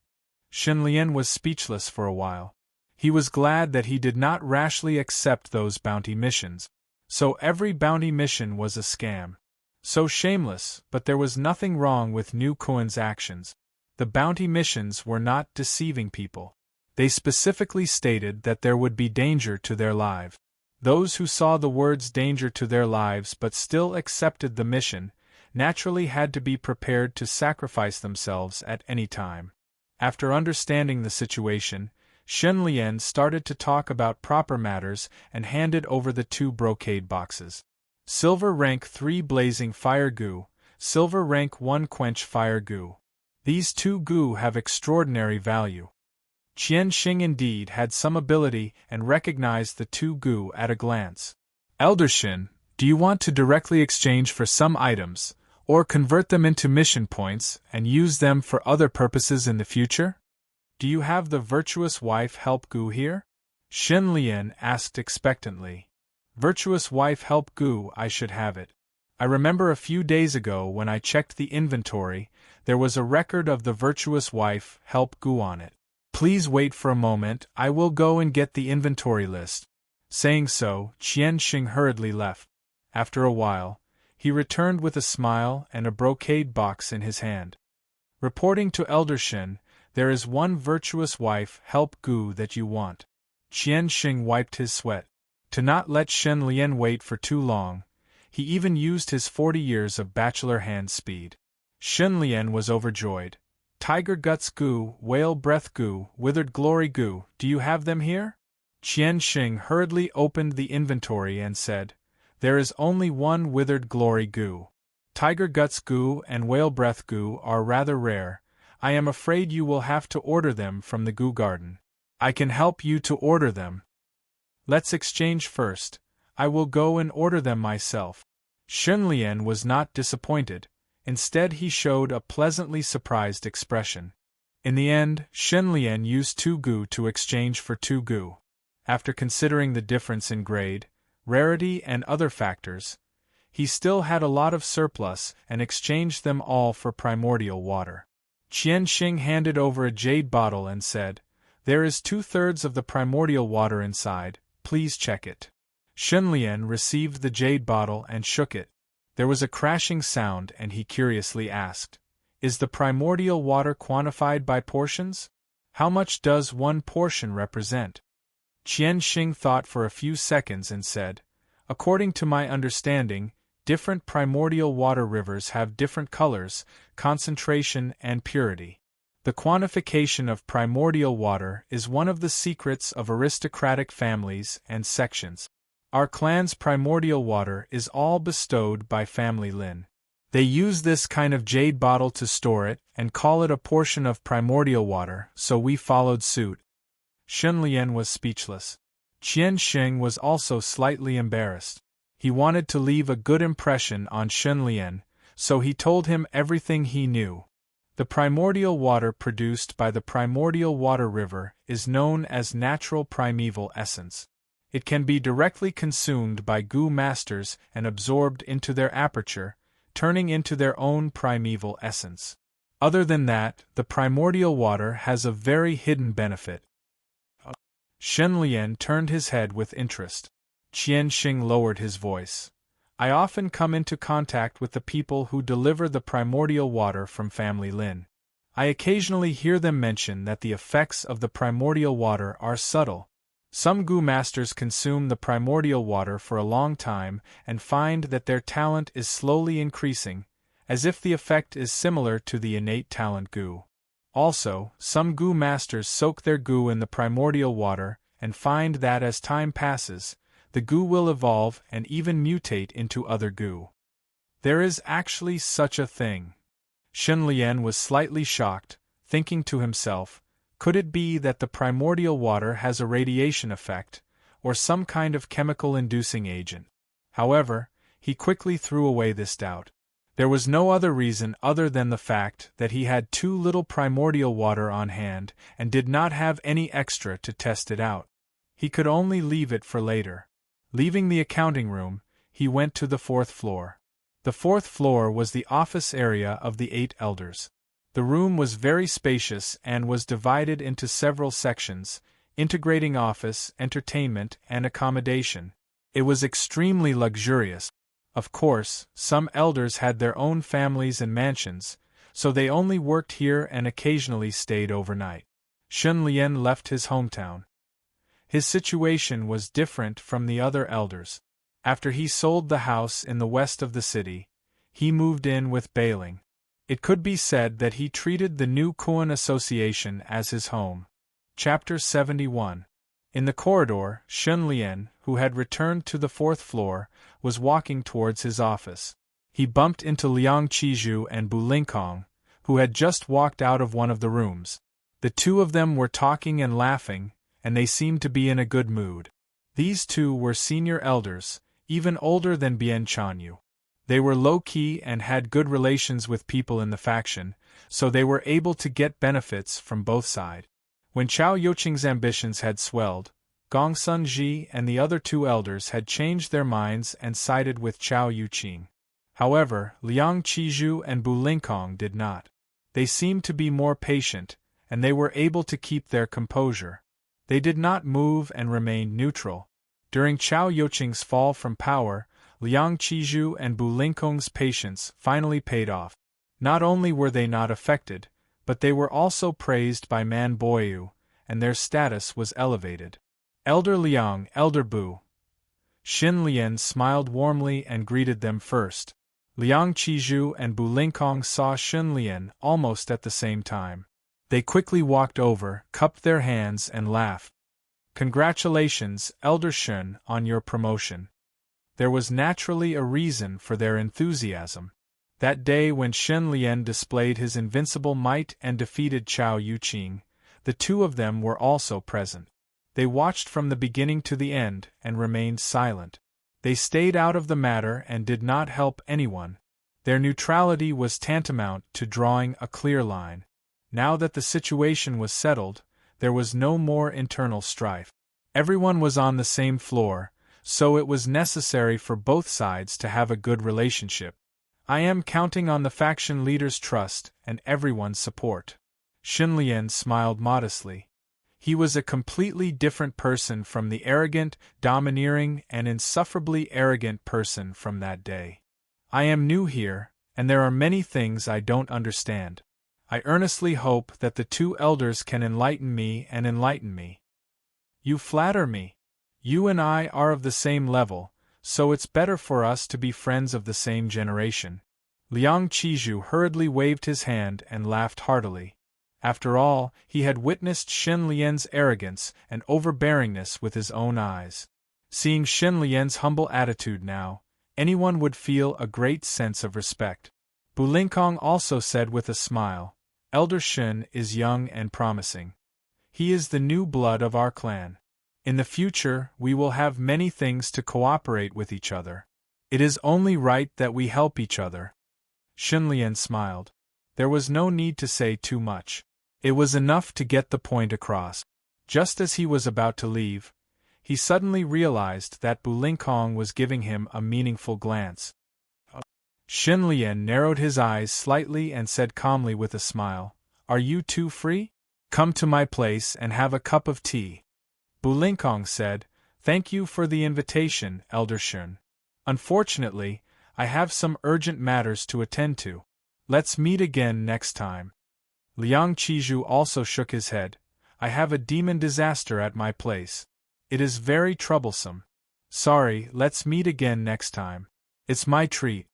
Shenlian was speechless for a while. He was glad that he did not rashly accept those bounty missions. So every bounty mission was a scam. So shameless, but there was nothing wrong with Nu Kuan's actions. The bounty missions were not deceiving people. They specifically stated that there would be danger to their lives. Those who saw the words danger to their lives but still accepted the mission, naturally had to be prepared to sacrifice themselves at any time. After understanding the situation, Shenlian started to talk about proper matters and handed over the 2 brocade boxes. Silver rank 3 blazing fire goo, silver rank 1 quench fire goo. These 2 goo have extraordinary value. Qianxing indeed had some ability and recognized the 2 goo at a glance. Elder Shin, do you want to directly exchange for some items, or convert them into mission points and use them for other purposes in the future? Do you have the virtuous wife help goo here? Shenlian asked expectantly. Virtuous wife help goo, I should have it. I remember a few days ago when I checked the inventory, there was a record of the virtuous wife help goo on it. Please wait for a moment, I will go and get the inventory list. Saying so, Qianxing hurriedly left. After a while, he returned with a smile and a brocade box in his hand. Reporting to Elder Shin, there is 1 virtuous wife help goo that you want. Qianxing wiped his sweat. To not let Shenlian wait for too long, he even used his 40 years of bachelor hand speed. Shenlian was overjoyed. Tiger guts goo, whale breath goo, withered glory goo, do you have them here? Qianxing hurriedly opened the inventory and said, there is only 1 withered glory goo. Tiger guts goo and whale breath goo are rather rare. I am afraid you will have to order them from the Goo Garden. I can help you to order them. Let's exchange first. I will go and order them myself. Shenlian was not disappointed. Instead, he showed a pleasantly surprised expression. In the end, Shenlian used 2 goo to exchange for 2 goo. After considering the difference in grade, rarity and other factors, he still had a lot of surplus and exchanged them all for primordial water. Qianxing handed over a jade bottle and said, there is 2/3 of the primordial water inside, please check it. Shenlian received the jade bottle and shook it. There was a crashing sound and he curiously asked, Is the primordial water quantified by portions? How much does one portion represent? Qian Xing thought for a few seconds and said, according to my understanding, different primordial water rivers have different colors, concentration, and purity. The quantification of primordial water is one of the secrets of aristocratic families and sections. Our clan's primordial water is all bestowed by family Lin. They use this kind of jade bottle to store it and call it a portion of primordial water, so we followed suit. Shun Lian was speechless. Qian Xing was also slightly embarrassed. He wanted to leave a good impression on Shun Lian, so he told him everything he knew. The primordial water produced by the primordial water river is known as natural primeval essence. It can be directly consumed by Gu masters and absorbed into their aperture, turning into their own primeval essence. Other than that, the primordial water has a very hidden benefit. Shen Lian turned his head with interest. Qian Xing lowered his voice. I often come into contact with the people who deliver the primordial water from family Lin. I occasionally hear them mention that the effects of the primordial water are subtle. Some Gu masters consume the primordial water for a long time and find that their talent is slowly increasing, as if the effect is similar to the innate talent Gu. Also, some Gu masters soak their Gu in the primordial water and find that as time passes, the Gu will evolve and even mutate into other Gu. There is actually such a thing. Shen Lian was slightly shocked, thinking to himself, could it be that the primordial water has a radiation effect, or some kind of chemical-inducing agent? However, he quickly threw away this doubt. There was no other reason other than the fact that he had too little primordial water on hand and did not have any extra to test it out. He could only leave it for later. Leaving the accounting room, he went to the 4th floor. The 4th floor was the office area of the 8 elders. The room was very spacious and was divided into several sections, integrating office, entertainment, and accommodation. It was extremely luxurious. Of course, some elders had their own families and mansions, so they only worked here and occasionally stayed overnight. Shun Lian left his hometown. His situation was different from the other elders. After he sold the house in the west of the city, he moved in with Bailing. It could be said that he treated the new Kuan Association as his home. Chapter 71. In the corridor, Shun Lian, who had returned to the 4th floor, was walking towards his office. He bumped into Liang Qizhu and Bu Lingkong, who had just walked out of one of the rooms. The two of them were talking and laughing, and they seemed to be in a good mood. These two were senior elders, even older than Bian Chanyu. They were low-key and had good relations with people in the faction, so they were able to get benefits from both sides. When Chao Youqing's ambitions had swelled, Gong Sun Ji and the other 2 elders had changed their minds and sided with Chao Youqing. However, Liang Qizhu and Bu Lingkong did not. They seemed to be more patient, and they were able to keep their composure. They did not move and remained neutral. During Chao Youqing's fall from power, Liang Qizhu and Bu Lingkong's patience finally paid off. Not only were they not affected, but they were also praised by Man Boyu, and their status was elevated. Elder Liang, Elder Bu. Shin Lian smiled warmly and greeted them first. Liang Qizhu and Bu Lingkong saw Shin Lian almost at the same time. They quickly walked over, cupped their hands and laughed. Congratulations, Elder Shun, on your promotion. There was naturally a reason for their enthusiasm. That day when Shen Lian displayed his invincible might and defeated Chao Youqing, the two of them were also present. They watched from the beginning to the end and remained silent. They stayed out of the matter and did not help anyone. Their neutrality was tantamount to drawing a clear line. Now that the situation was settled, there was no more internal strife. Everyone was on the same floor, so it was necessary for both sides to have a good relationship. I am counting on the faction leader's trust and everyone's support. Shin Lian smiled modestly. He was a completely different person from the arrogant, domineering, and insufferably arrogant person from that day. I am new here, and there are many things I don't understand. I earnestly hope that the two elders can enlighten me and enlighten me. You flatter me. You and I are of the same level, so it's better for us to be friends of the same generation. Liang Qizhu hurriedly waved his hand and laughed heartily. After all, he had witnessed Shen Lian's arrogance and overbearingness with his own eyes. Seeing Shen Lian's humble attitude now, anyone would feel a great sense of respect. Bu Lingkong also said with a smile, Elder Shen is young and promising. He is the new blood of our clan. In the future, we will have many things to cooperate with each other. It is only right that we help each other. Shen Lian smiled. There was no need to say too much. It was enough to get the point across. Just as he was about to leave, he suddenly realized that Bu Lingkong was giving him a meaningful glance. Shen Lian narrowed his eyes slightly and said calmly with a smile, Are you two free? Come to my place and have a cup of tea. Bu Lingkong said, Thank you for the invitation, Elder Shen. Unfortunately, I have some urgent matters to attend to. Let's meet again next time. Liang Qizhu also shook his head. I have a demon disaster at my place. It is very troublesome. Sorry, let's meet again next time. It's my treat.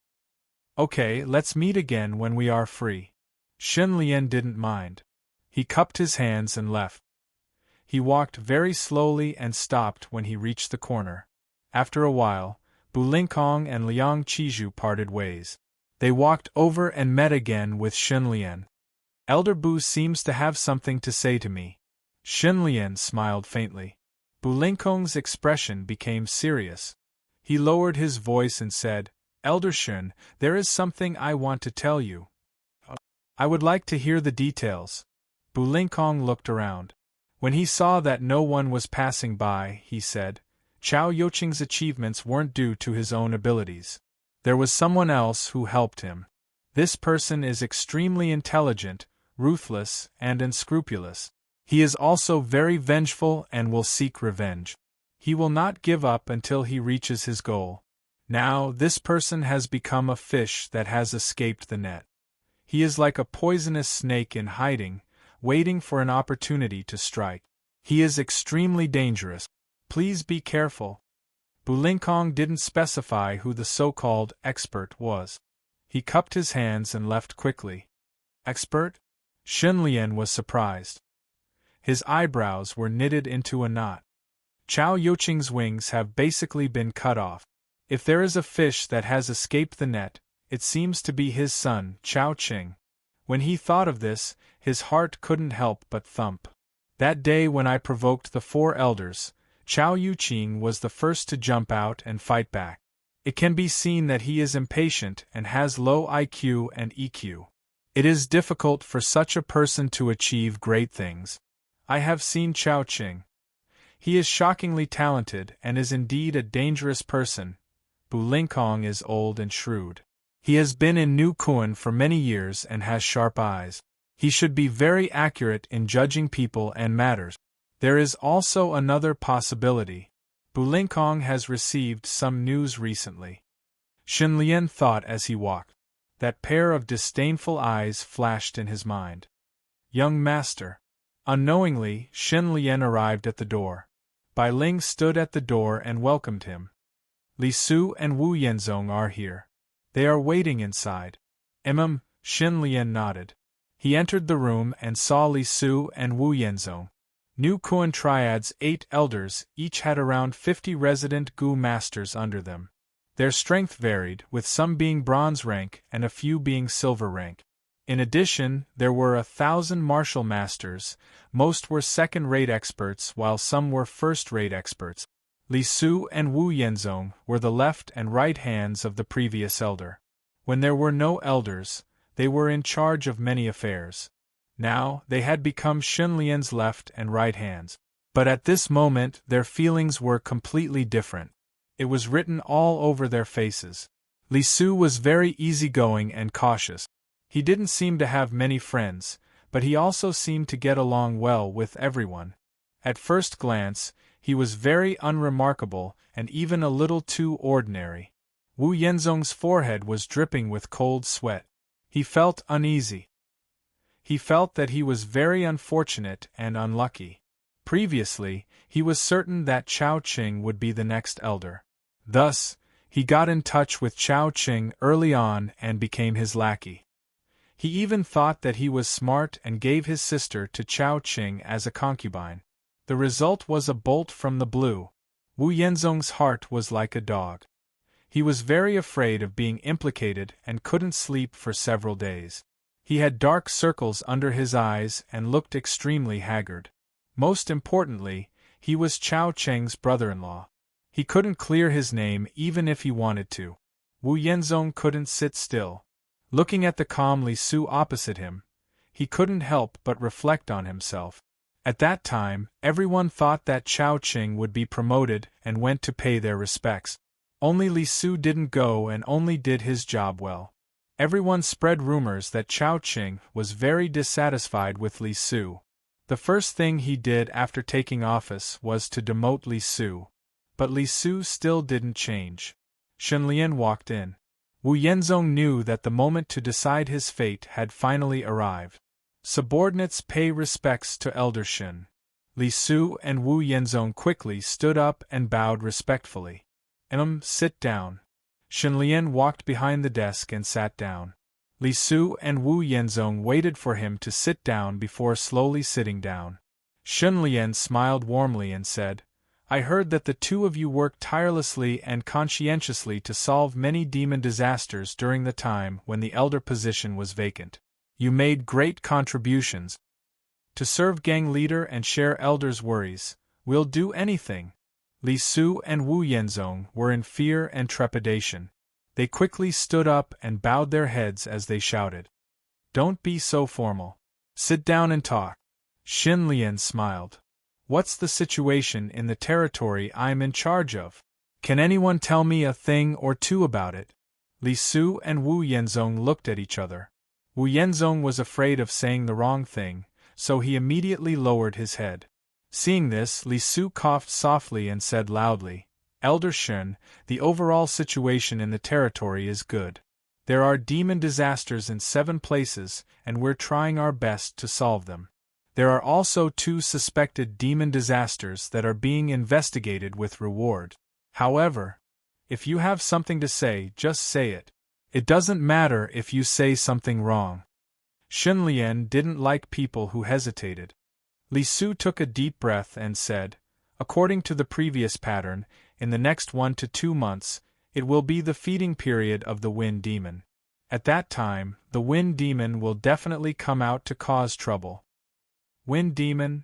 Okay, let's meet again when we are free. Shen Lian didn't mind. He cupped his hands and left. He walked very slowly and stopped when he reached the corner. After a while, Bu Lingkong and Liang Qizhu parted ways. They walked over and met again with Shen Lian. Elder Bu seems to have something to say to me. Shen Lian smiled faintly. Bu Lingkong's expression became serious. He lowered his voice and said, Elder Shen, there is something I want to tell you. I would like to hear the details. Bu Lingkong looked around. When he saw that no one was passing by, he said, Chao Youqing's achievements weren't due to his own abilities. There was someone else who helped him. This person is extremely intelligent, ruthless, and unscrupulous. He is also very vengeful and will seek revenge. He will not give up until he reaches his goal. Now, this person has become a fish that has escaped the net. He is like a poisonous snake in hiding, waiting for an opportunity to strike. He is extremely dangerous. Please be careful. Bu Lingkong didn't specify who the so-called expert was. He cupped his hands and left quickly. Expert? Shen Lian was surprised. His eyebrows were knitted into a knot. Chao Youqing's wings have basically been cut off. If there is a fish that has escaped the net, it seems to be his son, Chao Qing. When he thought of this, his heart couldn't help but thump. That day when I provoked the four elders, Chao Youqing was the first to jump out and fight back. It can be seen that he is impatient and has low IQ and EQ. It is difficult for such a person to achieve great things. I have seen Chao Qing. He is shockingly talented and is indeed a dangerous person. Bu Lingkong is old and shrewd. He has been in New Kuan for many years and has sharp eyes. He should be very accurate in judging people and matters. There is also another possibility. Bu Lingkong has received some news recently. Shen Lian thought as he walked. That pair of disdainful eyes flashed in his mind. Young master. Unknowingly, Shen Lian arrived at the door. Bai Ling stood at the door and welcomed him. Li Su and Wu Yenzong are here. They are waiting inside. Shen Lian nodded. He entered the room and saw Li Su and Wu Yenzong. New Kuan Triad's 8 elders each had around 50 resident Gu masters under them. Their strength varied, with some being bronze rank and a few being silver rank. In addition, there were 1,000 martial masters. Most were second-rate experts while some were first-rate experts. Li Su and Wu Yenzong were the left and right hands of the previous elder. When there were no elders, they were in charge of many affairs. Now, they had become Shen Lian's left and right hands. But at this moment, their feelings were completely different. It was written all over their faces. Li Su was very easygoing and cautious. He didn't seem to have many friends, but he also seemed to get along well with everyone. At first glance, he was very unremarkable and even a little too ordinary. Wu Yenzong's forehead was dripping with cold sweat. He felt uneasy. He felt that he was very unfortunate and unlucky. Previously, he was certain that Chao Qing would be the next elder. Thus, he got in touch with Chao Qing early on and became his lackey. He even thought that he was smart and gave his sister to Chao Qing as a concubine. The result was a bolt from the blue. Wu Yenzong's heart was like a dog. He was very afraid of being implicated and couldn't sleep for several days. He had dark circles under his eyes and looked extremely haggard. Most importantly, he was Chao Qing's brother-in-law. He couldn't clear his name even if he wanted to. Wu Yenzong couldn't sit still. Looking at the calm Li Su opposite him, he couldn't help but reflect on himself. At that time, everyone thought that Chao Qing would be promoted and went to pay their respects. Only Li Su didn't go and only did his job well. Everyone spread rumors that Chao Qing was very dissatisfied with Li Su. The first thing he did after taking office was to demote Li Su. But Li Su still didn't change. Shenlian walked in. Wu Yenzong knew that the moment to decide his fate had finally arrived. Subordinates pay respects to Elder Shen. Li Su and Wu Yenzong quickly stood up and bowed respectfully. Sit down. Shenlian walked behind the desk and sat down. Li Su and Wu Yenzong waited for him to sit down before slowly sitting down. Shenlian smiled warmly and said, I heard that the two of you worked tirelessly and conscientiously to solve many demon disasters during the time when the elder position was vacant. You made great contributions. To serve gang leader and share elders' worries, we'll do anything. Li Su and Wu Yenzong were in fear and trepidation. They quickly stood up and bowed their heads as they shouted. Don't be so formal. Sit down and talk. Xin Lian smiled. What's the situation in the territory I'm in charge of? Can anyone tell me a thing or two about it? Li Su and Wu Yenzong looked at each other. Wu Yenzong was afraid of saying the wrong thing, so he immediately lowered his head. Seeing this, Li Su coughed softly and said loudly, Elder Shen, the overall situation in the territory is good. There are demon disasters in 7 places, and we're trying our best to solve them. There are also 2 suspected demon disasters that are being investigated with reward. However, if you have something to say, just say it. It doesn't matter if you say something wrong. Shenlian didn't like people who hesitated. Li Su took a deep breath and said, according to the previous pattern, in the next 1 to 2 months, it will be the feeding period of the Wind Demon. At that time, the Wind Demon will definitely come out to cause trouble. Wind Demon?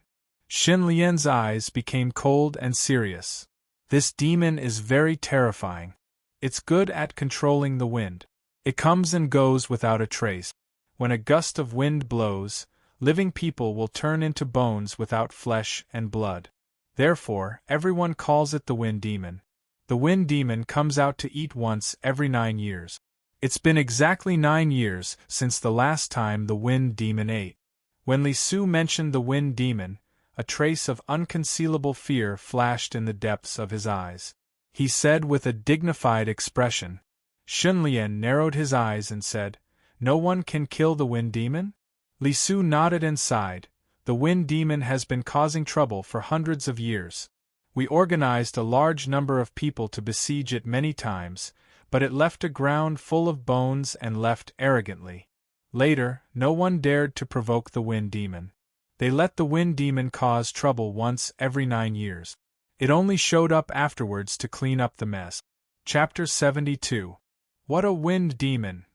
Shenlian's eyes became cold and serious. This demon is very terrifying. It's good at controlling the wind. It comes and goes without a trace. When a gust of wind blows, living people will turn into bones without flesh and blood. Therefore, everyone calls it the Wind Demon. The Wind Demon comes out to eat once every 9 years. It's been exactly 9 years since the last time the Wind Demon ate. When Li Su mentioned the Wind Demon, a trace of unconcealable fear flashed in the depths of his eyes. He said with a dignified expression. Shenlian narrowed his eyes and said, No one can kill the Wind Demon? Li Su nodded and sighed. The Wind Demon has been causing trouble for hundreds of years. We organized a large number of people to besiege it many times, but it left a ground full of bones and left arrogantly. Later, no one dared to provoke the Wind Demon. They let the Wind Demon cause trouble once every 9 years. It only showed up afterwards to clean up the mess. Chapter 72. What a Wind Demon!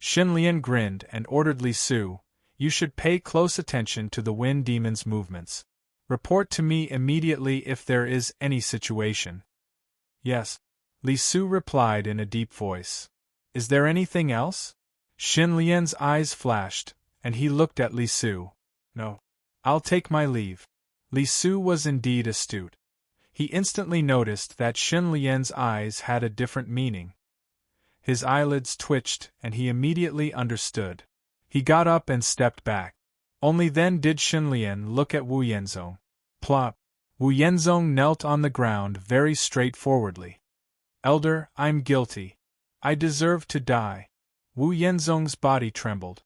Shenlian grinned and ordered Li Su, You should pay close attention to the Wind Demon's movements. Report to me immediately if there is any situation. Yes. Li Su replied in a deep voice. Is there anything else? Shenlian's eyes flashed, and he looked at Li Su. No. I'll take my leave. Li Su was indeed astute. He instantly noticed that Shenlian's eyes had a different meaning. His eyelids twitched, and he immediately understood. He got up and stepped back. Only then did Shenlian look at Wu Yenzong. Plop! Wu Yenzong knelt on the ground very straightforwardly. Elder, I'm guilty. I deserve to die. Wu Yenzong's body trembled.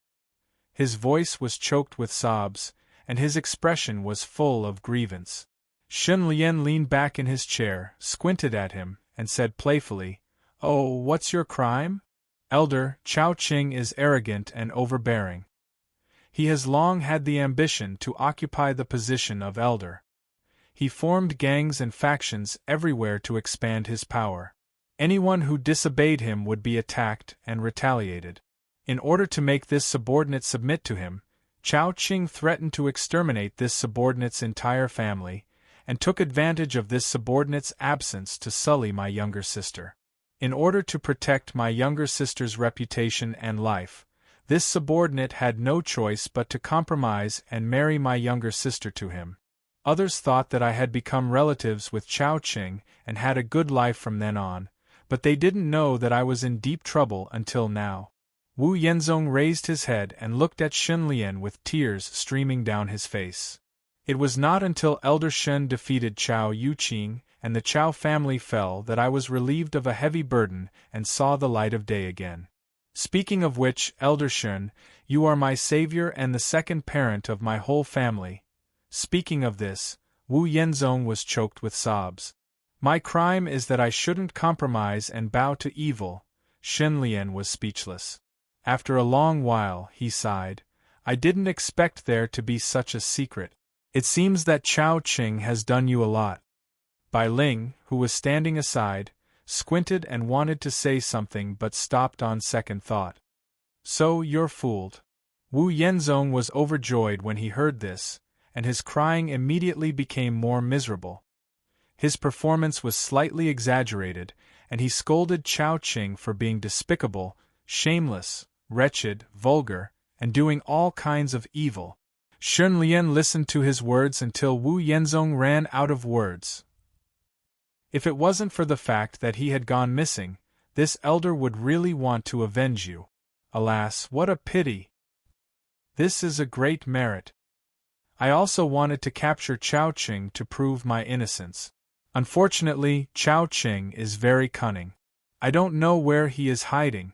His voice was choked with sobs, and his expression was full of grievance. Shen Lian leaned back in his chair, squinted at him, and said playfully, "Oh, what's your crime?" "Elder, Chao Qing is arrogant and overbearing. He has long had the ambition to occupy the position of elder. He formed gangs and factions everywhere to expand his power. Anyone who disobeyed him would be attacked and retaliated. In order to make this subordinate submit to him, Chao Qing threatened to exterminate this subordinate's entire family, and took advantage of this subordinate's absence to sully my younger sister. In order to protect my younger sister's reputation and life, this subordinate had no choice but to compromise and marry my younger sister to him. Others thought that I had become relatives with Chao Qing and had a good life from then on, but they didn't know that I was in deep trouble until now." Wu Yenzong raised his head and looked at Shen Lian with tears streaming down his face. "It was not until Elder Shen defeated Chao Yuqing and the Chao family fell that I was relieved of a heavy burden and saw the light of day again. Speaking of which, Elder Shen, you are my savior and the second parent of my whole family." Speaking of this, Wu Yenzong was choked with sobs. "My crime is that I shouldn't compromise and bow to evil." Shen Lian was speechless. After a long while, he sighed. "I didn't expect there to be such a secret. It seems that Chao Qing has done you a lot." Bai Ling, who was standing aside, squinted and wanted to say something but stopped on second thought. "So you're fooled." Wu Yenzong was overjoyed when he heard this, and his crying immediately became more miserable. His performance was slightly exaggerated, and he scolded Chao Qing for being despicable, shameless, wretched, vulgar, and doing all kinds of evil. Shen Lian listened to his words until Wu Yenzong ran out of words. If it wasn't for the fact that he had gone missing, this elder would really want to avenge you. Alas, what a pity! This is a great merit. I also wanted to capture Chao Qing to prove my innocence. Unfortunately, Chao Qing is very cunning. I don't know where he is hiding."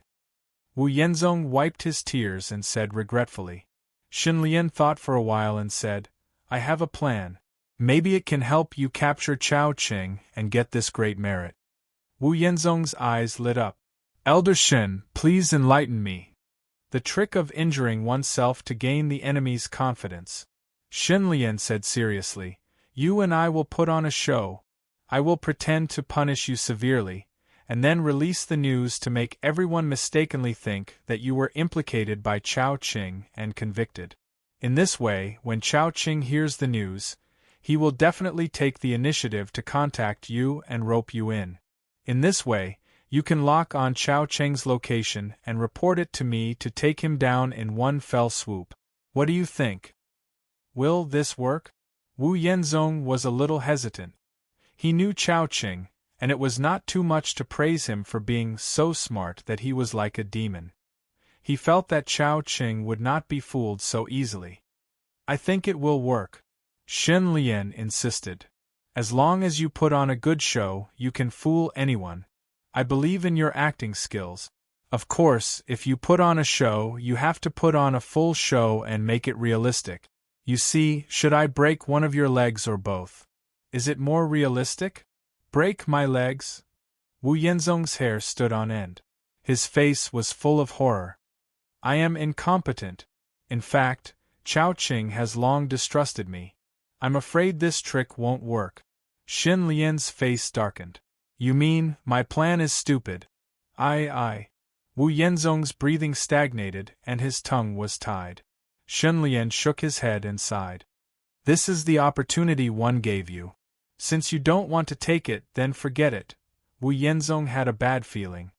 Wu Yenzong wiped his tears and said regretfully. Shen Lian thought for a while and said, "I have a plan. Maybe it can help you capture Chao Qing and get this great merit." Wu Yenzong's eyes lit up. "Elder Shen, please enlighten me." "The trick of injuring oneself to gain the enemy's confidence." Shen Lian said seriously, "You and I will put on a show. I will pretend to punish you severely, and then release the news to make everyone mistakenly think that you were implicated by Chao Qing and convicted. In this way, when Chao Qing hears the news, he will definitely take the initiative to contact you and rope you in. In this way, you can lock on Chao Qing's location and report it to me to take him down in one fell swoop. What do you think? Will this work?" Wu Yenzong was a little hesitant. He knew Chao Qing, and it was not too much to praise him for being so smart that he was like a demon. He felt that Chao Qing would not be fooled so easily. "I think it will work," Shen Lian insisted. "As long as you put on a good show, you can fool anyone. I believe in your acting skills. Of course, if you put on a show, you have to put on a full show and make it realistic. You see, should I break one of your legs or both? Is it more realistic? Break my legs?" Wu Yenzong's hair stood on end. His face was full of horror. "I am incompetent. In fact, Chao Qing has long distrusted me. I'm afraid this trick won't work." Shen Lian's face darkened. "You mean, my plan is stupid?" I. Wu Yenzong's breathing stagnated and his tongue was tied. Shen Lian shook his head and sighed. "This is the opportunity one gave you. Since you don't want to take it, then forget it." Wu Yenzong had a bad feeling.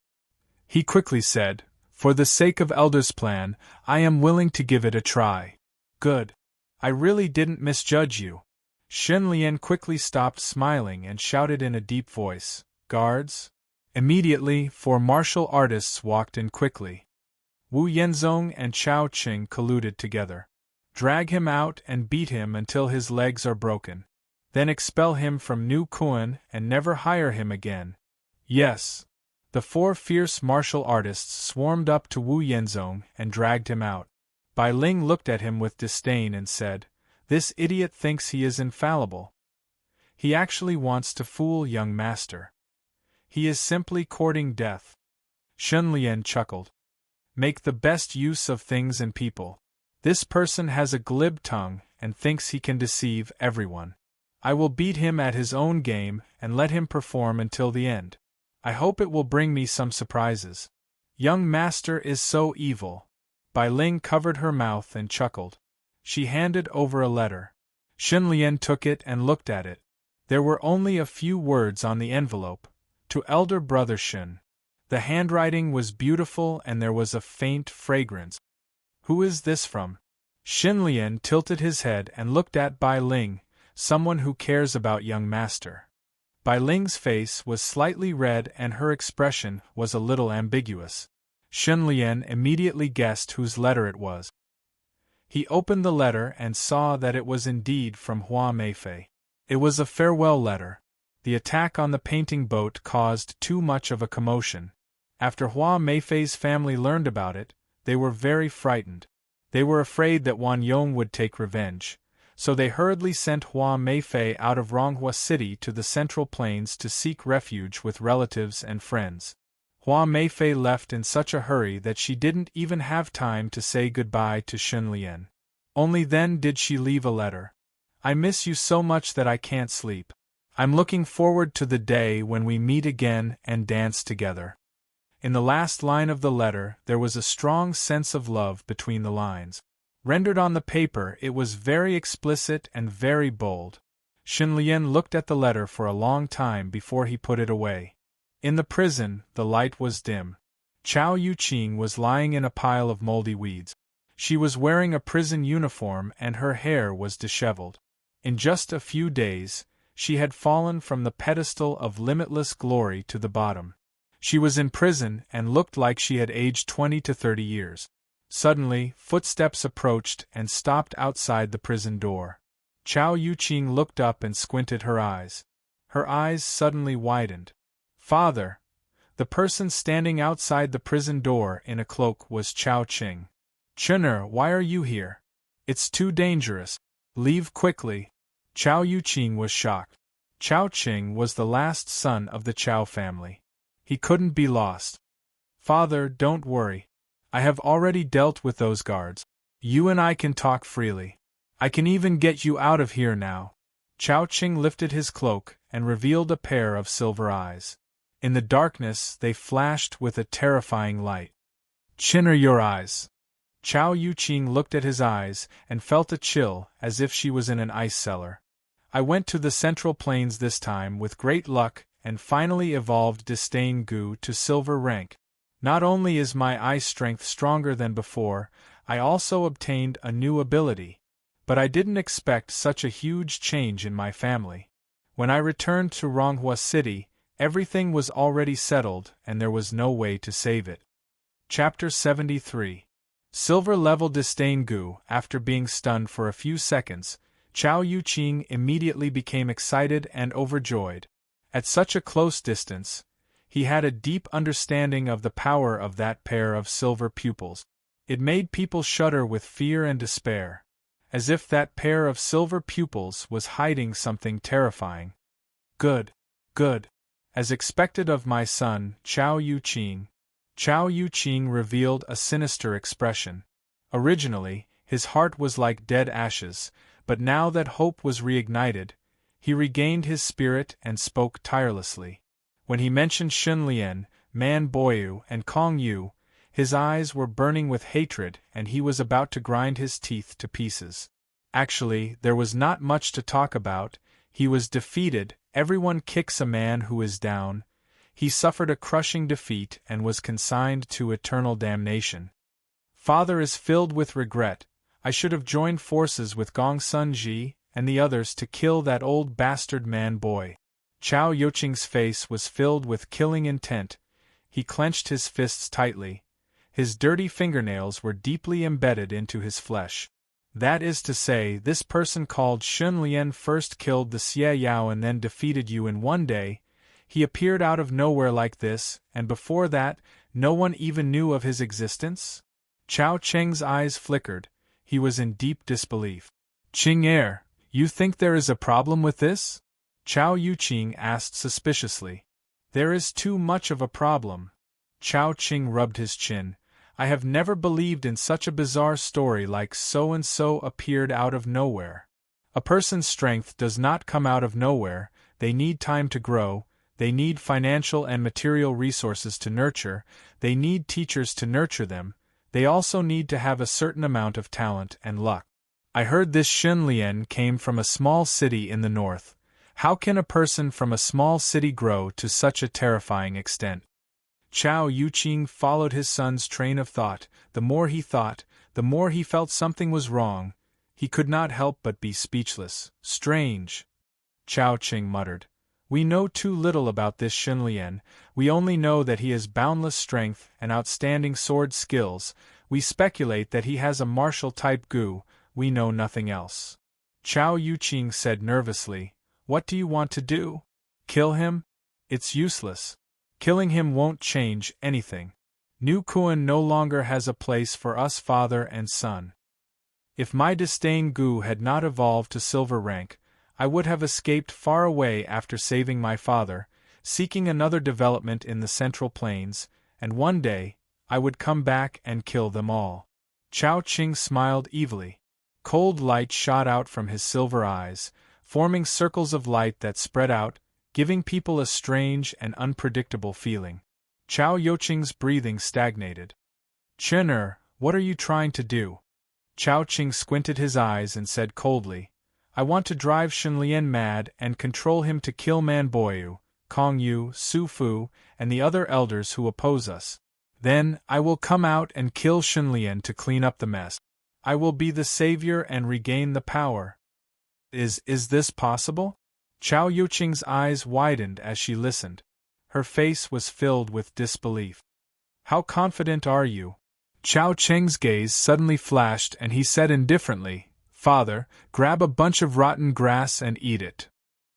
He quickly said, "For the sake of Elder's plan, I am willing to give it a try." "Good. I really didn't misjudge you." Shen Lian quickly stopped smiling and shouted in a deep voice, "Guards!" Immediately, 4 martial artists walked in quickly. Wu Yenzong and Chao Qing colluded together. "Drag him out and beat him until his legs are broken. Then expel him from New Kuan and never hire him again." "Yes." The 4 fierce martial artists swarmed up to Wu Yenzong and dragged him out. Bai Ling looked at him with disdain and said, "This idiot thinks he is infallible. He actually wants to fool young master. He is simply courting death." Shen Lian chuckled. "Make the best use of things and people. This person has a glib tongue and thinks he can deceive everyone. I will beat him at his own game and let him perform until the end. I hope it will bring me some surprises. Young master is so evil." Bai Ling covered her mouth and chuckled. She handed over a letter. Shen Lian took it and looked at it. There were only a few words on the envelope. To elder brother Shen. The handwriting was beautiful and there was a faint fragrance. "Who is this from?" Shen Lian tilted his head and looked at Bai Ling. "Someone who cares about young master." Bai Ling's face was slightly red and her expression was a little ambiguous. Shen Lian immediately guessed whose letter it was. He opened the letter and saw that it was indeed from Hua Meifei. It was a farewell letter. The attack on the painting boat caused too much of a commotion. After Hua Meifei's family learned about it, they were very frightened. They were afraid that Wan Yong would take revenge, so they hurriedly sent Hua Meifei out of Ronghua City to the Central Plains to seek refuge with relatives and friends. Hua Meifei left in such a hurry that she didn't even have time to say goodbye to Shen Lian. Only then did she leave a letter. "I miss you so much that I can't sleep. I'm looking forward to the day when we meet again and dance together." In the last line of the letter there was a strong sense of love between the lines. Rendered on the paper it was very explicit and very bold. Shen Lian looked at the letter for a long time before he put it away. In the prison, the light was dim. Chao Yuqing was lying in a pile of moldy weeds. She was wearing a prison uniform and her hair was disheveled. In just a few days, she had fallen from the pedestal of limitless glory to the bottom. She was in prison and looked like she had aged 20 to 30 years. Suddenly, footsteps approached and stopped outside the prison door. Chao Yuqing looked up and squinted her eyes. Her eyes suddenly widened. "Father!" The person standing outside the prison door in a cloak was Chao Qing. "Chener, why are you here? It's too dangerous. Leave quickly." Chao Yuqing was shocked. Chao Qing was the last son of the Chao family. He couldn't be lost. "Father, don't worry. I have already dealt with those guards. You and I can talk freely. I can even get you out of here now." Chao Qing lifted his cloak and revealed a pair of silver eyes. In the darkness they flashed with a terrifying light. "Chener, your eyes." Chao Yuqing looked at his eyes and felt a chill as if she was in an ice cellar. "I went to the Central Plains this time with great luck and finally evolved Disdain Gu to silver rank. Not only is my eye strength stronger than before, I also obtained a new ability. But I didn't expect such a huge change in my family. When I returned to Ronghua City, everything was already settled and there was no way to save it." Chapter 73. Silver Level Disdain Gu. After being stunned for a few seconds, Chao Yuqing immediately became excited and overjoyed. At such a close distance, he had a deep understanding of the power of that pair of silver pupils. It made people shudder with fear and despair, as if that pair of silver pupils was hiding something terrifying. "Good, good. As expected of my son, Chao Yuqing." Chao Yuqing revealed a sinister expression. Originally, his heart was like dead ashes, but now that hope was reignited, he regained his spirit and spoke tirelessly. When he mentioned Shen Lian, Man Boyu, and Kong Yu, his eyes were burning with hatred and he was about to grind his teeth to pieces. Actually, there was not much to talk about. He was defeated. Everyone kicks a man who is down. He suffered a crushing defeat and was consigned to eternal damnation. Father is filled with regret. I should have joined forces with Gong Sun Ji and the others to kill that old bastard Man Boy. Chao Yuqing's face was filled with killing intent. He clenched his fists tightly. His dirty fingernails were deeply embedded into his flesh. "That is to say, this person called Shen Lian first killed the Xie Yao and then defeated you in one day. He appeared out of nowhere like this, and before that, no one even knew of his existence? Chao Cheng's eyes flickered. He was in deep disbelief. Qing, you think there is a problem with this? Chao Yuqing asked suspiciously. There is too much of a problem. Chao Qing rubbed his chin. I have never believed in such a bizarre story like so-and-so appeared out of nowhere. A person's strength does not come out of nowhere, they need time to grow, they need financial and material resources to nurture, they need teachers to nurture them, they also need to have a certain amount of talent and luck. I heard this Xun Lian came from a small city in the north. How can a person from a small city grow to such a terrifying extent? Chao Yuqing followed his son's train of thought. The more he thought, the more he felt something was wrong. He could not help but be speechless. Strange. Chao Qing muttered. We know too little about this Xun Lian. We only know that he has boundless strength and outstanding sword skills. We speculate that he has a martial-type gu. We know nothing else. Chao Yuqing said nervously. What do you want to do? Kill him? It's useless. Killing him won't change anything. New Kuan no longer has a place for us father and son. If my disdain gu had not evolved to silver rank, I would have escaped far away after saving my father, seeking another development in the Central Plains, and one day, I would come back and kill them all. Chao Qing smiled evilly. Cold light shot out from his silver eyes, forming circles of light that spread out, giving people a strange and unpredictable feeling. Chao Yuqing's breathing stagnated. Chen, what are you trying to do? Chao Qing squinted his eyes and said coldly, I want to drive Xun Lian mad and control him to kill Man Boyu, Kong Yu, Su Fu, and the other elders who oppose us. Then, I will come out and kill Xun Lian to clean up the mess. I will be the savior and regain the power. Is this possible? Chao Yuqing's eyes widened as she listened. Her face was filled with disbelief. How confident are you? Chao Cheng's gaze suddenly flashed and he said indifferently, Father, grab a bunch of rotten grass and eat it.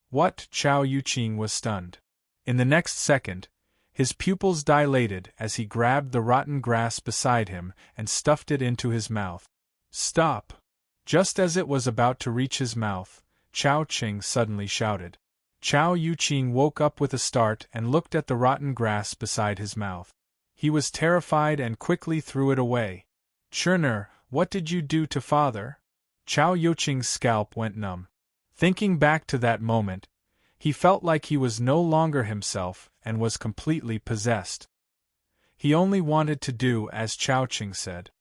What? Chao Yuqing was stunned. In the next second, his pupils dilated as he grabbed the rotten grass beside him and stuffed it into his mouth. Stop! Just as it was about to reach his mouth, Chao Qing suddenly shouted. Chao Yuqing woke up with a start and looked at the rotten grass beside his mouth. He was terrified and quickly threw it away. Chen, what did you do to father? Chao Yuqing's scalp went numb. Thinking back to that moment, he felt like he was no longer himself and was completely possessed. He only wanted to do as Chao Qing said.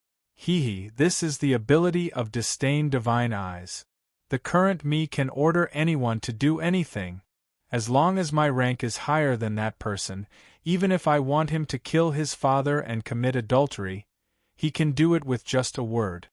This is the ability of disdain divine eyes. The current me can order anyone to do anything. As long as my rank is higher than that person, even if I want him to kill his father and commit adultery, he can do it with just a word.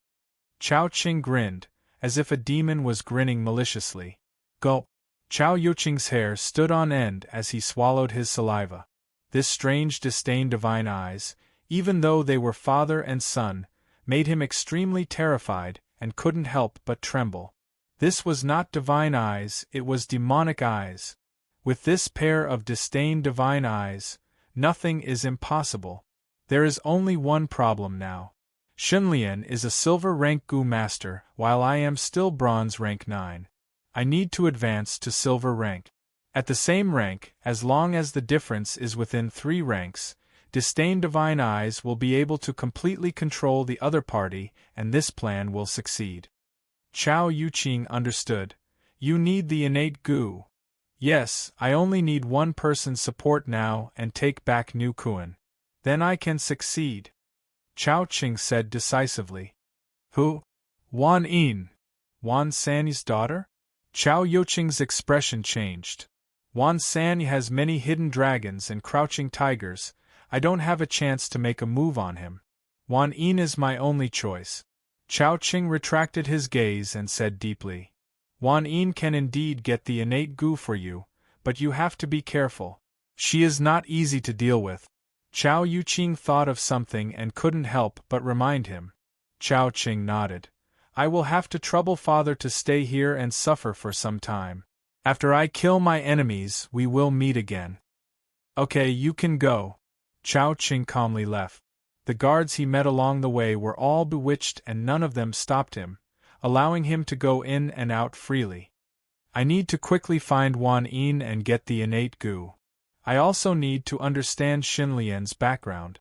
Chao Qing grinned, as if a demon was grinning maliciously. Gulp! Chao Yuqing's hair stood on end as he swallowed his saliva. This strange disdain divine eyes, even though they were father and son, made him extremely terrified and couldn't help but tremble. This was not divine eyes, it was demonic eyes. With this pair of disdain divine eyes, nothing is impossible. There is only one problem now. Xun Lian is a silver rank gu master, while I am still bronze rank 9. I need to advance to silver rank. At the same rank, as long as the difference is within 3 ranks, disdain divine eyes will be able to completely control the other party, and this plan will succeed. Chao Yuqing understood. You need the innate gu. Yes, I only need one person's support now and take back New Kuan. Then I can succeed. Chao Qing said decisively. Who? Wan Yin. Wan San's daughter? Chao Yuqing's expression changed. Wan San has many hidden dragons and crouching tigers. I don't have a chance to make a move on him. Wan Yin is my only choice. Chao Qing retracted his gaze and said deeply. Wan Yin can indeed get the innate gu for you, but you have to be careful. She is not easy to deal with. Chao Yuqing thought of something and couldn't help but remind him. Chao Qing nodded. I will have to trouble father to stay here and suffer for some time. After I kill my enemies, we will meet again. Okay, you can go. Chao Qing calmly left. The guards he met along the way were all bewitched and none of them stopped him, allowing him to go in and out freely. I need to quickly find Wan Yin and get the innate goo. I also need to understand Xin Lian's background.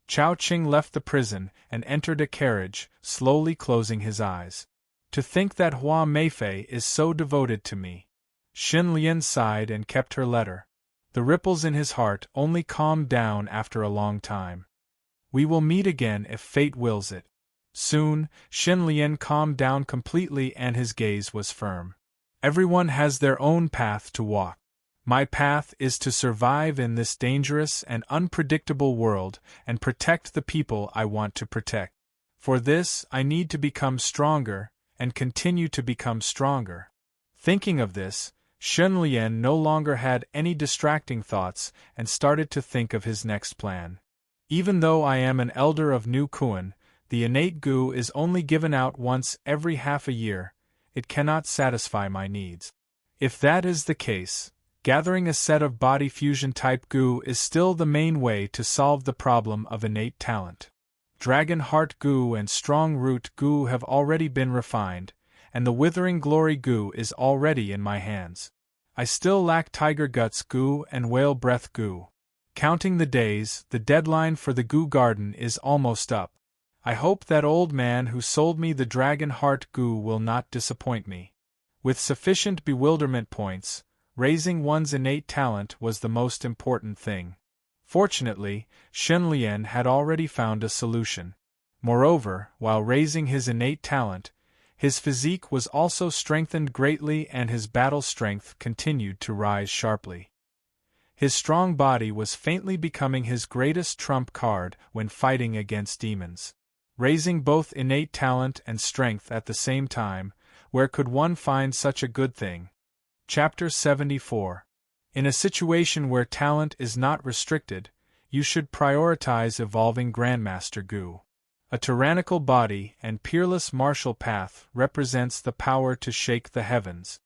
Chao Qing left the prison and entered a carriage, slowly closing his eyes. To think that Hua Meifei is so devoted to me. Xin Lian sighed and kept her letter. The ripples in his heart only calmed down after a long time. We will meet again if fate wills it. Soon, Xin Lian calmed down completely and his gaze was firm. Everyone has their own path to walk. My path is to survive in this dangerous and unpredictable world and protect the people I want to protect. For this, I need to become stronger and continue to become stronger. Thinking of this, Xin Lian no longer had any distracting thoughts and started to think of his next plan. Even though I am an elder of New Kuan, the innate goo is only given out once every half a year. It cannot satisfy my needs. If that is the case, gathering a set of body fusion type goo is still the main way to solve the problem of innate talent. Dragon Heart Goo and Strong Root Goo have already been refined, and the Withering Glory Goo is already in my hands. I still lack Tiger Guts Goo and Whale Breath Goo. Counting the days, the deadline for the Goo Garden is almost up. I hope that old man who sold me the Dragon Heart Goo will not disappoint me. With sufficient bewilderment points, raising one's innate talent was the most important thing. Fortunately, Xin Lian had already found a solution. Moreover, while raising his innate talent, his physique was also strengthened greatly and his battle strength continued to rise sharply. His strong body was faintly becoming his greatest trump card when fighting against demons. Raising both innate talent and strength at the same time, where could one find such a good thing? Chapter 74. In a situation where talent is not restricted, you should prioritize evolving Grandmaster Goo. A tyrannical body and peerless martial path represents the power to shake the heavens.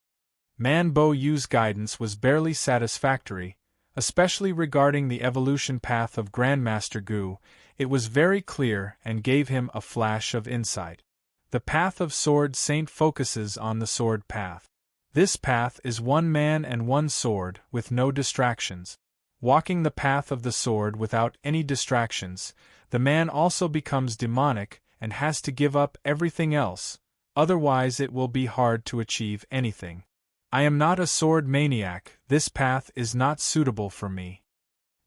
Man Bo Yu's guidance was barely satisfactory, especially regarding the evolution path of Grandmaster Goo. It was very clear and gave him a flash of insight. The path of Sword Saint focuses on the sword path. This path is one man and one sword, with no distractions. Walking the path of the sword without any distractions, the man also becomes demonic and has to give up everything else, otherwise it will be hard to achieve anything. I am not a sword maniac, this path is not suitable for me.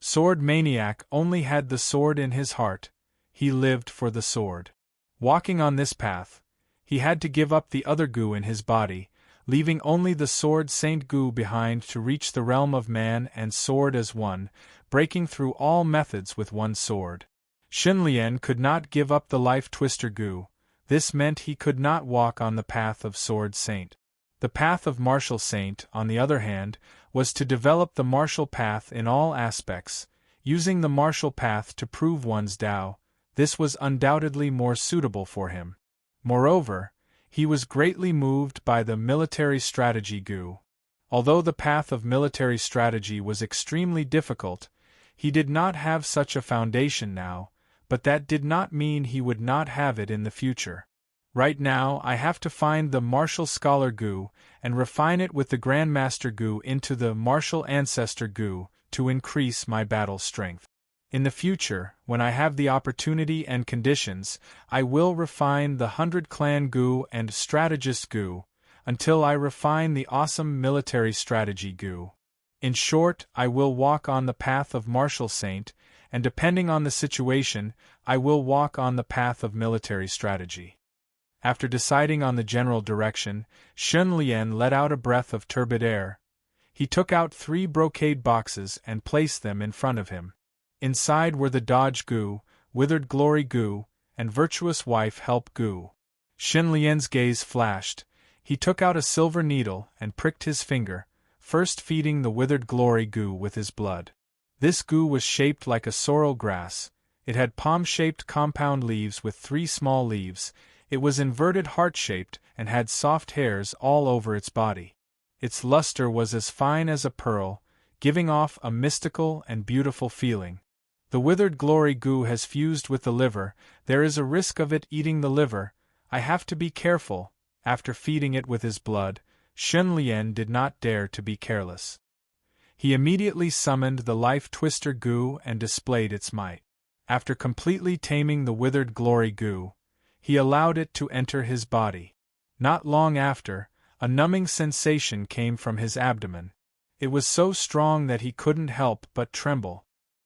Sword maniac only had the sword in his heart, he lived for the sword. Walking on this path, he had to give up the other goo in his body, leaving only the Sword Saint Goo behind to reach the realm of man and sword as one, breaking through all methods with one sword. Xin Lian could not give up the Life Twister Goo, this meant he could not walk on the path of Sword Saint. The path of Martial Saint, on the other hand, was to develop the martial path in all aspects, using the martial path to prove one's Tao. This was undoubtedly more suitable for him. Moreover, he was greatly moved by the military strategy Goo. Although the path of military strategy was extremely difficult, he did not have such a foundation now, but that did not mean he would not have it in the future. Right now I have to find the Martial Scholar Goo and refine it with the Grandmaster Goo into the Martial Ancestor Goo to increase my battle strength. In the future, when I have the opportunity and conditions, I will refine the 100 Clan Goo and Strategist Goo, until I refine the awesome military strategy Goo. In short, I will walk on the path of Martial Saint, and depending on the situation, I will walk on the path of military strategy. After deciding on the general direction, Xin Lian let out a breath of turbid air. He took out 3 brocade boxes and placed them in front of him. Inside were the Dodge Goo, Withered Glory Goo, and Virtuous Wife Help Goo. Xin Lian's gaze flashed. He took out a silver needle and pricked his finger, first feeding the Withered Glory Goo with his blood. This goo was shaped like a sorrel grass. It had palm-shaped compound leaves with 3 small leaves. It was inverted heart-shaped and had soft hairs all over its body. Its luster was as fine as a pearl, giving off a mystical and beautiful feeling. The withered glory goo has fused with the liver, there is a risk of it eating the liver, I have to be careful. After feeding it with his blood, Shen Lian did not dare to be careless. He immediately summoned the life twister goo and displayed its might. After completely taming the withered glory goo, he allowed it to enter his body. Not long after, a numbing sensation came from his abdomen. It was so strong that he couldn't help but tremble.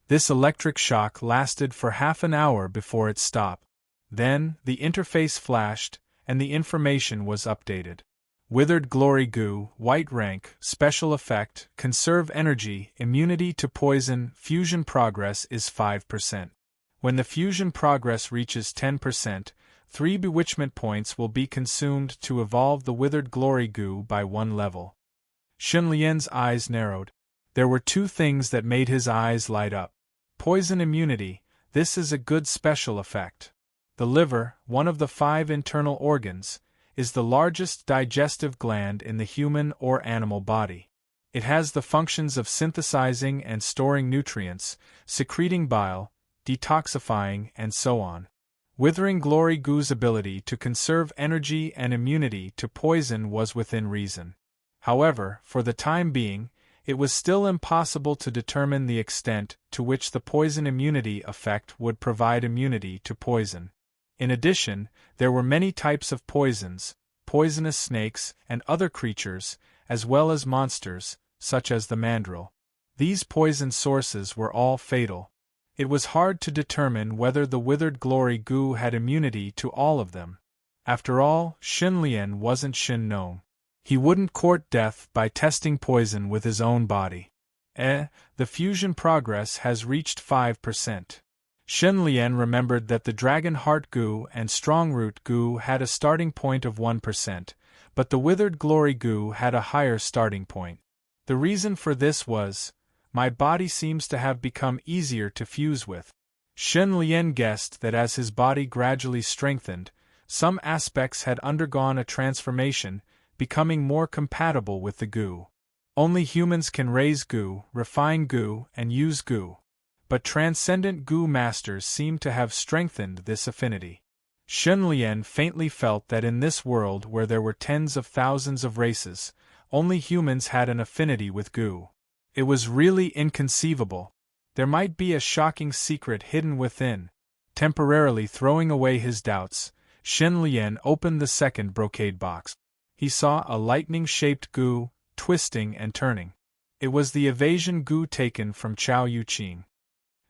This electric shock lasted for half an hour before it stopped. Then, the interface flashed, and the information was updated. Withered glory goo, white rank, special effect, conserve energy, immunity to poison, fusion progress is 5%. When the fusion progress reaches 10%, 3 bewitchment points will be consumed to evolve the withered glory goo by 1 level. Shen Lian's eyes narrowed. There were 2 things that made his eyes light up. Poison immunity, this is a good special effect. The liver, one of the 5 internal organs, is the largest digestive gland in the human or animal body. It has the functions of synthesizing and storing nutrients, secreting bile, detoxifying, and so on. Withering glory goo's ability to conserve energy and immunity to poison was within reason. However, for the time being, it was still impossible to determine the extent to which the poison immunity effect would provide immunity to poison. In addition, there were many types of poisons, poisonous snakes and other creatures, as well as monsters, such as the mandrill. These poison sources were all fatal. It was hard to determine whether the withered glory goo had immunity to all of them. After all, Shen Lian wasn't Shen Nong. He wouldn't court death by testing poison with his own body. The fusion progress has reached 5%. Shen Lian remembered that the dragon heart goo and strong root goo had a starting point of 1%, but the withered glory goo had a higher starting point. The reason for this was, my body seems to have become easier to fuse with. Shen Lian guessed that as his body gradually strengthened, some aspects had undergone a transformation, becoming more compatible with the goo. Only humans can raise goo, refine goo, and use goo. But transcendent goo masters seem to have strengthened this affinity. Shen Lian faintly felt that in this world where there were tens of thousands of races, only humans had an affinity with goo. It was really inconceivable. There might be a shocking secret hidden within. Temporarily throwing away his doubts, Shen Lian opened the second brocade box. He saw a lightning-shaped goo, twisting and turning. It was the evasion goo taken from Chao Yuqing.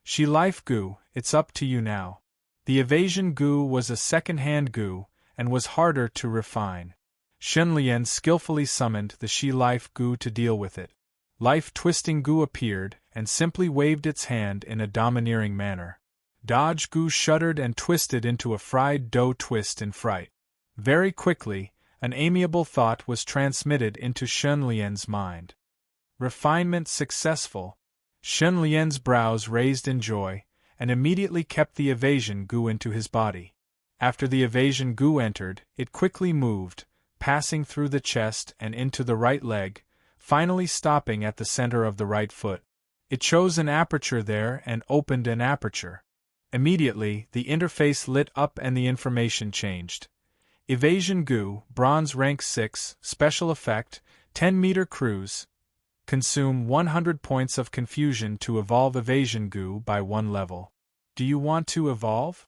She life goo, it's up to you now. The evasion goo was a second-hand goo, and was harder to refine. Shen Lian skillfully summoned the she life goo to deal with it. Life-twisting goo appeared, and simply waved its hand in a domineering manner. Dodge goo shuddered and twisted into a fried dough twist in fright. Very quickly, an amiable thought was transmitted into Shen Lian's mind. Refinement successful. Shen Lian's brows raised in joy, and immediately kept the evasion goo into his body. After the evasion goo entered, it quickly moved, passing through the chest and into the right leg, finally stopping at the center of the right foot. It chose an aperture there and opened an aperture. Immediately, the interface lit up and the information changed. Evasion goo, bronze rank 6, special effect, 10-meter cruise. Consume 100 points of confusion to evolve evasion goo by 1 level. Do you want to evolve?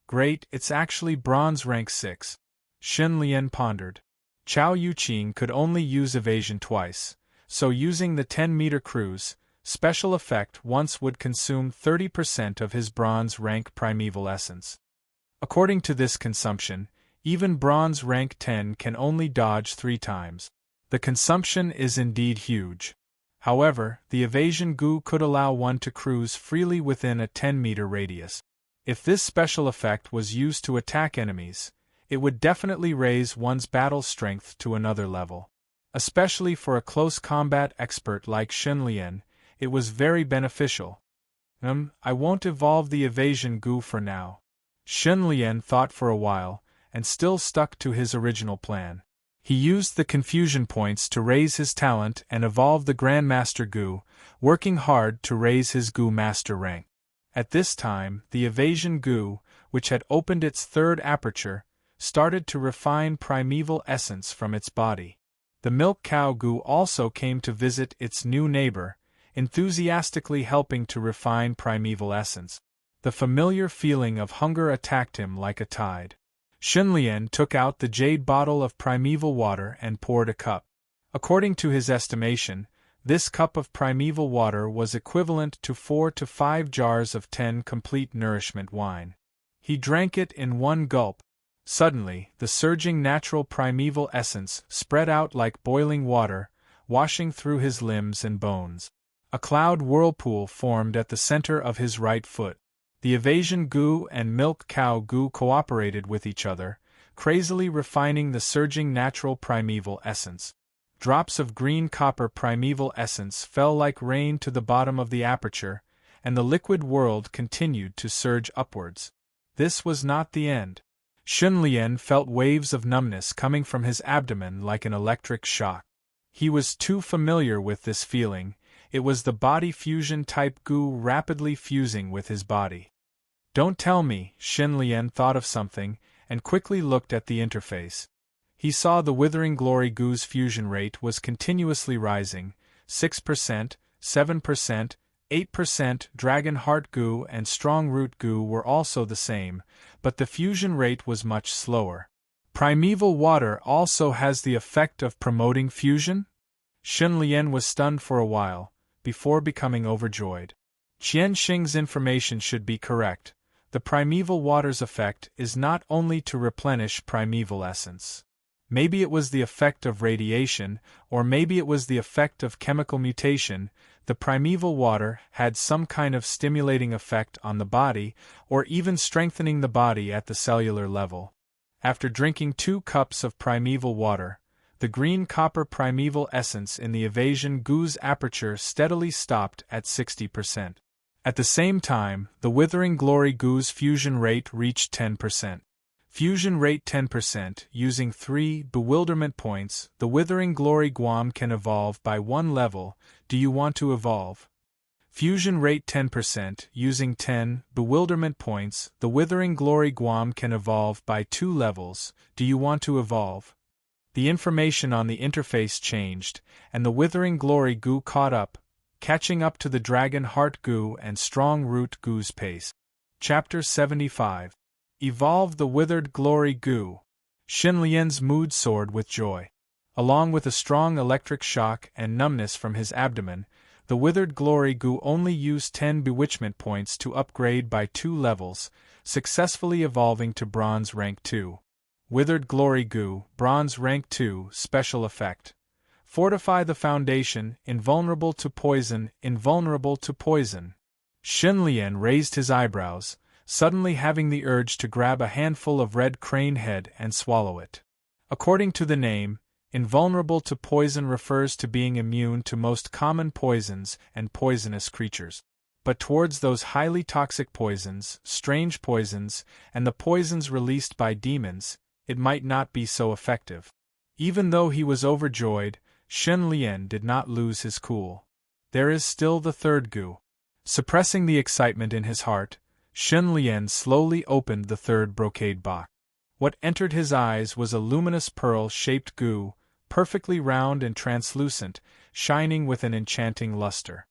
Great, it's actually bronze rank 6. Shen Lian pondered. Chao Yuqing could only use evasion twice, so using the 10-meter cruise, special effect once would consume 30% of his bronze rank primeval essence. According to this consumption, even bronze rank 10 can only dodge 3 times. The consumption is indeed huge. However, the evasion goo could allow one to cruise freely within a 10-meter radius. If this special effect was used to attack enemies, it would definitely raise one's battle strength to another level. Especially for a close combat expert like Shen Lian, it was very beneficial. I won't evolve the evasion goo for now. Shen Lian thought for a while, and still stuck to his original plan. He used the confusion points to raise his talent and evolve the Grandmaster Goo, working hard to raise his Goo Master rank. At this time, the evasion Goo, which had opened its third aperture, started to refine primeval essence from its body. The milk cow Goo also came to visit its new neighbor, enthusiastically helping to refine primeval essence. The familiar feeling of hunger attacked him like a tide. Xunlian took out the jade bottle of primeval water and poured a cup. According to his estimation, this cup of primeval water was equivalent to 4 to 5 jars of 10 complete nourishment wine. He drank it in one gulp. Suddenly, the surging natural primeval essence spread out like boiling water, washing through his limbs and bones. A cloud whirlpool formed at the center of his right foot. The evasion Goo and milk cow Goo cooperated with each other, crazily refining the surging natural primeval essence. Drops of green copper primeval essence fell like rain to the bottom of the aperture, and the liquid world continued to surge upwards. This was not the end. Xunlian felt waves of numbness coming from his abdomen like an electric shock. He was too familiar with this feeling. It was the body fusion type Goo rapidly fusing with his body. Don't tell me, Xunlian thought of something, and quickly looked at the interface. He saw the Withering Glory Goo's fusion rate was continuously rising, 6%, 7%, 8%. Dragon Heart Goo and Strong Root Goo were also the same, but the fusion rate was much slower. Primeval water also has the effect of promoting fusion? Xunlian was stunned for a while, before becoming overjoyed. Qian Xing's information should be correct. The primeval water's effect is not only to replenish primeval essence. Maybe it was the effect of radiation, or maybe it was the effect of chemical mutation. The primeval water had some kind of stimulating effect on the body, or even strengthening the body at the cellular level. After drinking 2 cups of primeval water, the green copper primeval essence in the evasion Goo's aperture steadily stopped at 60%. At the same time, the Withering Glory Goo's fusion rate reached 10%. Fusion rate 10%. Using 3 bewilderment points, the Withering Glory Guam can evolve by 1 level. Do you want to evolve? Fusion rate 10%. Using 10 bewilderment points, the Withering Glory Guam can evolve by 2 levels. Do you want to evolve? The information on the interface changed, and the Withering Glory Goo caught up, catching up to the Dragon Heart Goo and Strong Root Goo's pace. Chapter 75. Evolve the Withered Glory Goo. Xunlian's mood soared with joy. Along with a strong electric shock and numbness from his abdomen, the Withered Glory Goo only used 10 bewitchment points to upgrade by 2 levels, successfully evolving to Bronze Rank 2. Withered Glory Goo, Bronze Rank 2, Special Effect. Fortify the foundation, invulnerable to poison, invulnerable to poison. Xunlian raised his eyebrows, suddenly having the urge to grab a handful of red crane head and swallow it. According to the name, invulnerable to poison refers to being immune to most common poisons and poisonous creatures. But towards those highly toxic poisons, strange poisons, and the poisons released by demons, it might not be so effective. Even though he was overjoyed, Xunlian did not lose his cool. There is still the third Goo. Suppressing the excitement in his heart, Xunlian slowly opened the third brocade box. What entered his eyes was a luminous pearl-shaped Goo, perfectly round and translucent, shining with an enchanting luster.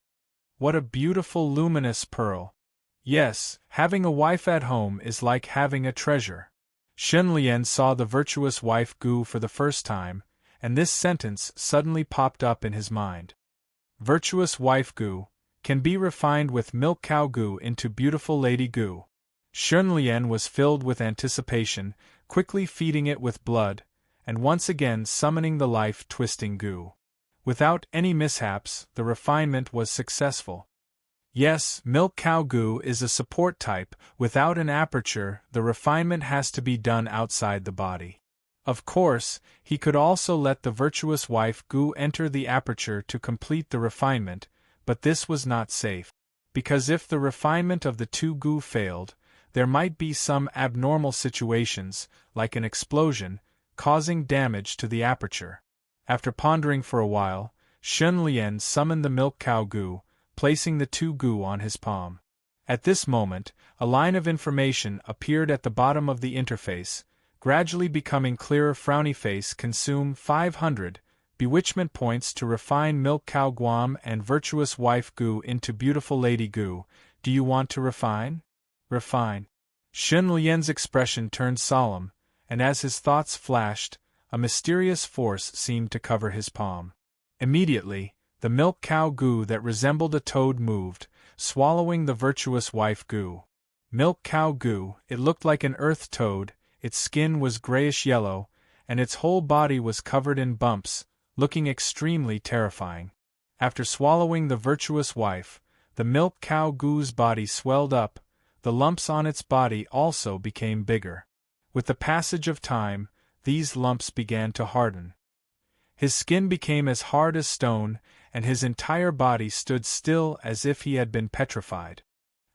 What a beautiful luminous pearl! Yes, having a wife at home is like having a treasure. Xunlian saw the virtuous wife Goo for the first time, and this sentence suddenly popped up in his mind. Virtuous wife Goo can be refined with milk cow Goo into beautiful lady Goo. Xunlian was filled with anticipation, quickly feeding it with blood, and once again summoning the life-twisting Goo. Without any mishaps, the refinement was successful. Yes, milk cow Goo is a support type. Without an aperture, the refinement has to be done outside the body. Of course, he could also let the virtuous wife Goo enter the aperture to complete the refinement, but this was not safe. Because if the refinement of the 2 Goo failed, there might be some abnormal situations, like an explosion, causing damage to the aperture. After pondering for a while, Shen Lian summoned the milk cow Gu, placing the two Gu on his palm. At this moment, a line of information appeared at the bottom of the interface, gradually becoming clearer. Frowny face consume 500 bewitchment points to refine milk cow Guam and virtuous wife Gu into beautiful lady Gu. Do you want to refine? Refine. Shen Lian's expression turned solemn, and as his thoughts flashed, a mysterious force seemed to cover his palm. Immediately, the milk cow Gu that resembled a toad moved, swallowing the virtuous wife Gu. Milk cow Gu, it looked like an earth toad, its skin was grayish-yellow, and its whole body was covered in bumps, looking extremely terrifying. After swallowing the virtuous wife, the milk cow Gu's body swelled up, the lumps on its body also became bigger. With the passage of time, these lumps began to harden. His skin became as hard as stone, and his entire body stood still as if he had been petrified.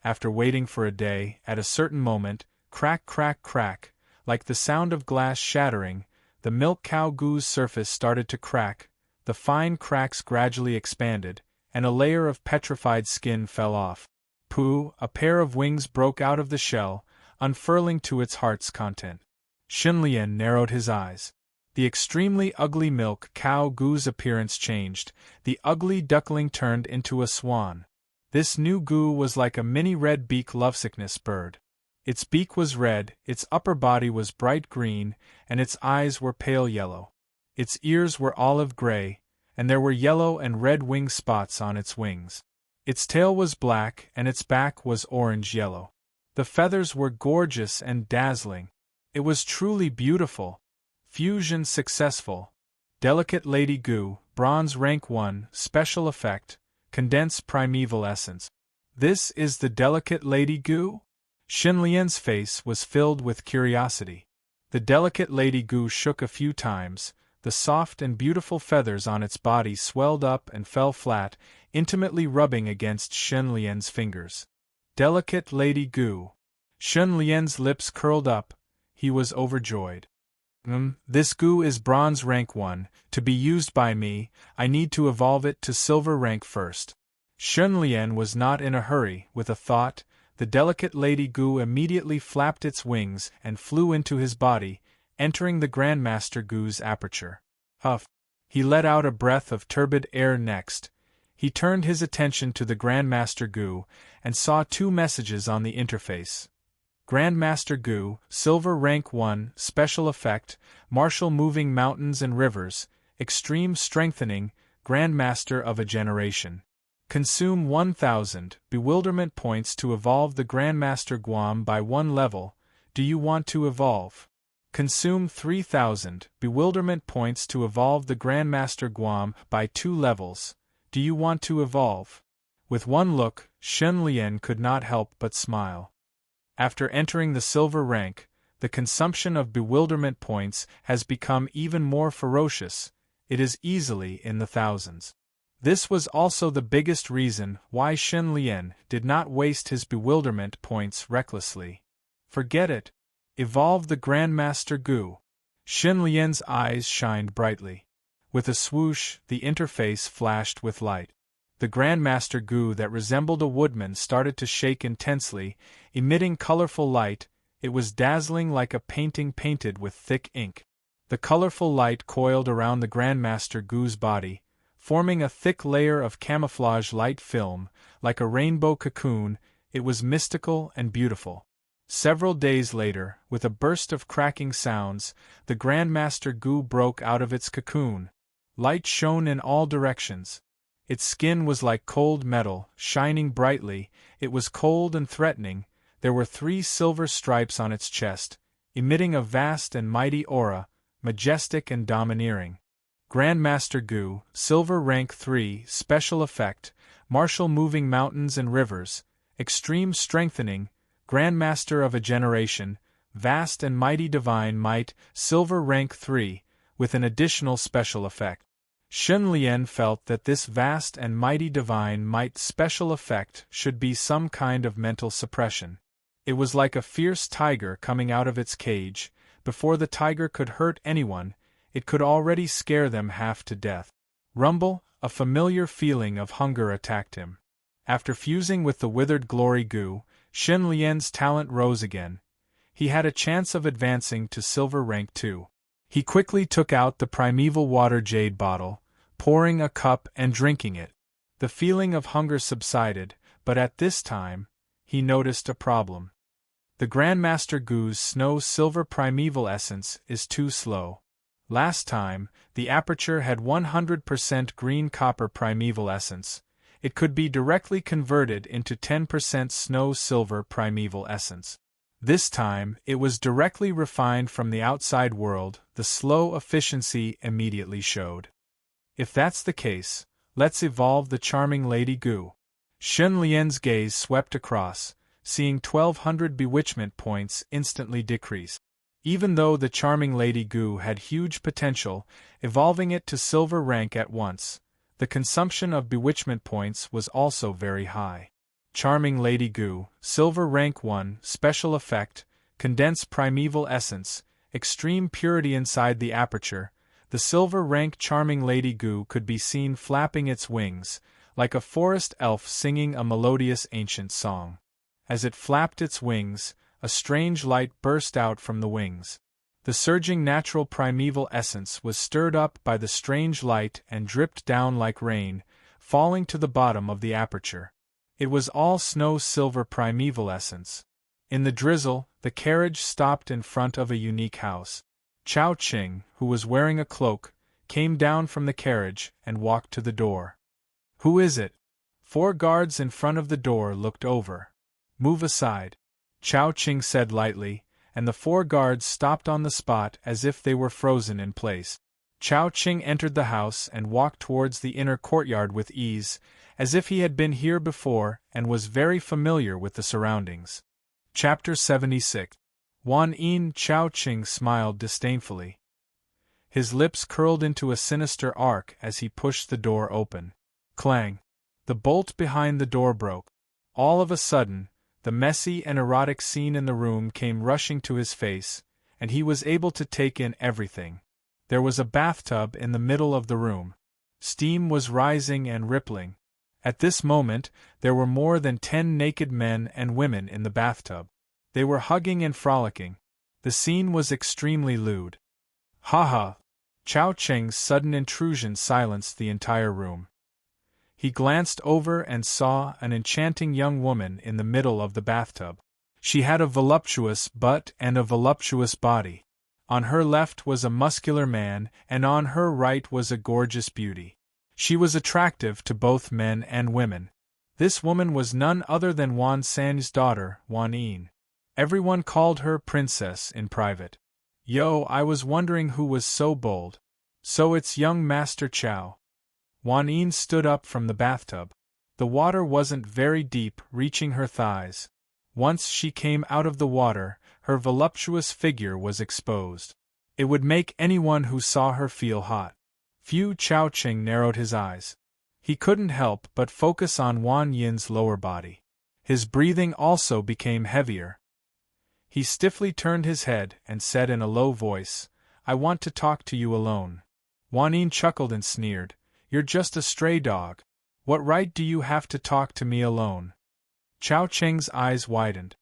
After waiting for a day, at a certain moment, crack crack crack, like the sound of glass shattering, the milk cow Gu's surface started to crack, the fine cracks gradually expanded, and a layer of petrified skin fell off. Pooh, a pair of wings broke out of the shell, unfurling to its heart's content. Shen Lian narrowed his eyes. The extremely ugly milk cow Gu's appearance changed, the ugly duckling turned into a swan. This new Gu was like a mini red-beak lovesickness bird. Its beak was red, its upper body was bright green, and its eyes were pale yellow. Its ears were olive gray, and there were yellow and red wing spots on its wings. Its tail was black, and its back was orange-yellow. The feathers were gorgeous and dazzling. It was truly beautiful. Fusion successful. Delicate Lady Gu, Bronze Rank 1, Special Effect, Condensed Primeval Essence. This is the Delicate Lady Gu? Shen Lian's face was filled with curiosity. The delicate Lady Gu shook a few times, the soft and beautiful feathers on its body swelled up and fell flat, intimately rubbing against Shen Lian's fingers. Delicate Lady Gu. Shen Lian's lips curled up, he was overjoyed. This Gu is Bronze Rank 1, to be used by me, I need to evolve it to Silver Rank first. Shen Lian was not in a hurry. With a thought, the delicate Lady Gu immediately flapped its wings and flew into his body, entering the Grandmaster Gu's aperture. Huff! He let out a breath of turbid air next. He turned his attention to the Grandmaster Gu, and saw two messages on the interface. Grandmaster Gu, Silver Rank 1, Special Effect, Martial Moving Mountains and Rivers, Extreme Strengthening, Grandmaster of a Generation. Consume 1,000 bewilderment points to evolve the Grandmaster Guam by 1 level. Do you want to evolve? Consume 3,000 bewilderment points to evolve the Grandmaster Guam by 2 levels. Do you want to evolve? With one look, Shen Lian could not help but smile. After entering the silver rank, the consumption of bewilderment points has become even more ferocious. It is easily in the thousands. This was also the biggest reason why Shen Lian did not waste his bewilderment points recklessly. Forget it. Evolve the Grandmaster Gu. Shen Lian's eyes shined brightly. With a swoosh, the interface flashed with light. The Grandmaster Gu that resembled a woodman started to shake intensely, emitting colorful light. It was dazzling like a painting painted with thick ink. The colorful light coiled around the Grandmaster Gu's body, forming a thick layer of camouflage light film, like a rainbow cocoon. It was mystical and beautiful. Several days later, with a burst of cracking sounds, the Grandmaster Gu broke out of its cocoon. Light shone in all directions. Its skin was like cold metal, shining brightly. It was cold and threatening. There were 3 silver stripes on its chest, emitting a vast and mighty aura, majestic and domineering. Grandmaster Gu, Silver Rank 3, Special Effect, Martial Moving Mountains and Rivers, Extreme Strengthening, Grandmaster of a Generation, Vast and Mighty Divine Might, Silver Rank 3, with an additional special effect. Shen Lian felt that this vast and mighty divine might special effect should be some kind of mental suppression. It was like a fierce tiger coming out of its cage. before the tiger could hurt anyone, it could already scare them half to death. Rumble, a familiar feeling of hunger attacked him. After fusing with the withered glory goo, Shen Lian's talent rose again. He had a chance of advancing to silver rank 2. He quickly took out the primeval water jade bottle, pouring a cup and drinking it. The feeling of hunger subsided, but at this time, he noticed a problem. The Grandmaster Goo's snow silver primeval essence is too slow. Last time, the aperture had 100% green copper primeval essence. It could be directly converted into 10% snow silver primeval essence. This time, it was directly refined from the outside world. The slow efficiency immediately showed. If that's the case, let's evolve the charming Lady Goo. Shen Lian's gaze swept across, seeing 1200 bewitchment points instantly decrease. Even though the charming Lady Goo had huge potential, evolving it to silver rank at once, the consumption of bewitchment points was also very high. Charming Lady Goo, silver rank 1, special effect, condense primeval essence, extreme purity inside the aperture. The silver rank charming Lady Goo could be seen flapping its wings, like a forest elf singing a melodious ancient song. As it flapped its wings, a strange light burst out from the wings. The surging natural primeval essence was stirred up by the strange light and dripped down like rain, falling to the bottom of the aperture. It was all snow silver primeval essence. In the drizzle, the carriage stopped in front of a unique house. Chao Qing, who was wearing a cloak, came down from the carriage and walked to the door. "Who is it?" 4 guards in front of the door looked over. "Move aside," Chao Qing said lightly, and the 4 guards stopped on the spot as if they were frozen in place. Chao Qing entered the house and walked towards the inner courtyard with ease, as if he had been here before and was very familiar with the surroundings. Chapter 76. Wan Yin. Chao Qing smiled disdainfully. His lips curled into a sinister arc as he pushed the door open. Clang! The bolt behind the door broke. All of a sudden, the messy and erotic scene in the room came rushing to his face, and he was able to take in everything. There was a bathtub in the middle of the room. Steam was rising and rippling. At this moment, there were more than 10 naked men and women in the bathtub. They were hugging and frolicking. The scene was extremely lewd. "Ha!" Chao Qing's sudden intrusion silenced the entire room. He glanced over and saw an enchanting young woman in the middle of the bathtub. She had a voluptuous butt and a voluptuous body. On her left was a muscular man, and on her right was a gorgeous beauty. She was attractive to both men and women. This woman was none other than Wan San's daughter, Wan Yin. Everyone called her princess in private. "Yo, I was wondering who was so bold. So it's young Master Chao." Wan Yin stood up from the bathtub. The water wasn't very deep, reaching her thighs. Once she came out of the water, her voluptuous figure was exposed. It would make anyone who saw her feel hot. Chao Qing narrowed his eyes. He couldn't help but focus on Wan Yin's lower body. His breathing also became heavier. He stiffly turned his head and said in a low voice, "I want to talk to you alone." Wan Yin chuckled and sneered, "You're just a stray dog. What right do you have to talk to me alone?" Chao Qing's eyes widened.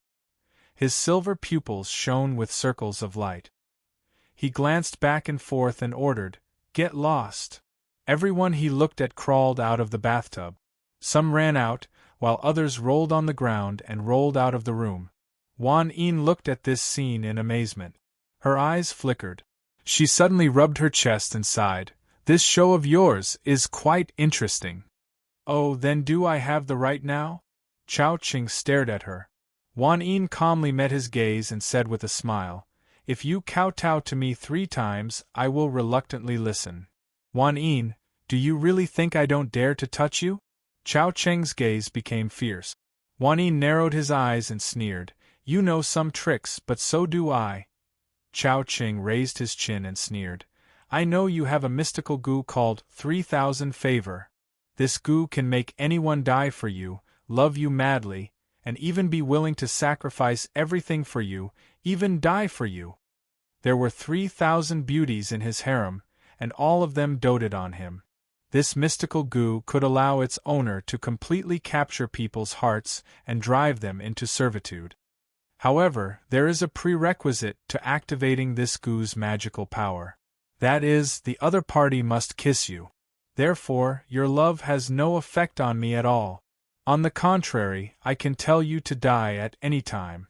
His silver pupils shone with circles of light. He glanced back and forth and ordered, "Get lost." Everyone he looked at crawled out of the bathtub. Some ran out, while others rolled on the ground and rolled out of the room. Wan Yin looked at this scene in amazement. Her eyes flickered. She suddenly rubbed her chest and sighed. "This show of yours is quite interesting." "Oh, then do I have the right now?" Chao Qing stared at her. Wan Yin calmly met his gaze and said with a smile, "If you kowtow to me 3 times, I will reluctantly listen." "Wan Yin, do you really think I don't dare to touch you?" Chao Qing's gaze became fierce. Wan Yin narrowed his eyes and sneered, "You know some tricks, but so do I." Chao Qing raised his chin and sneered, "I know you have a mystical goo called 3000 Favor. This goo can make anyone die for you, love you madly, and even be willing to sacrifice everything for you, even die for you." There were 3,000 beauties in his harem, and all of them doted on him. This mystical goo could allow its owner to completely capture people's hearts and drive them into servitude. However, there is a prerequisite to activating this goo's magical power. That is, the other party must kiss you. Therefore, your love has no effect on me at all. On the contrary, I can tell you to die at any time.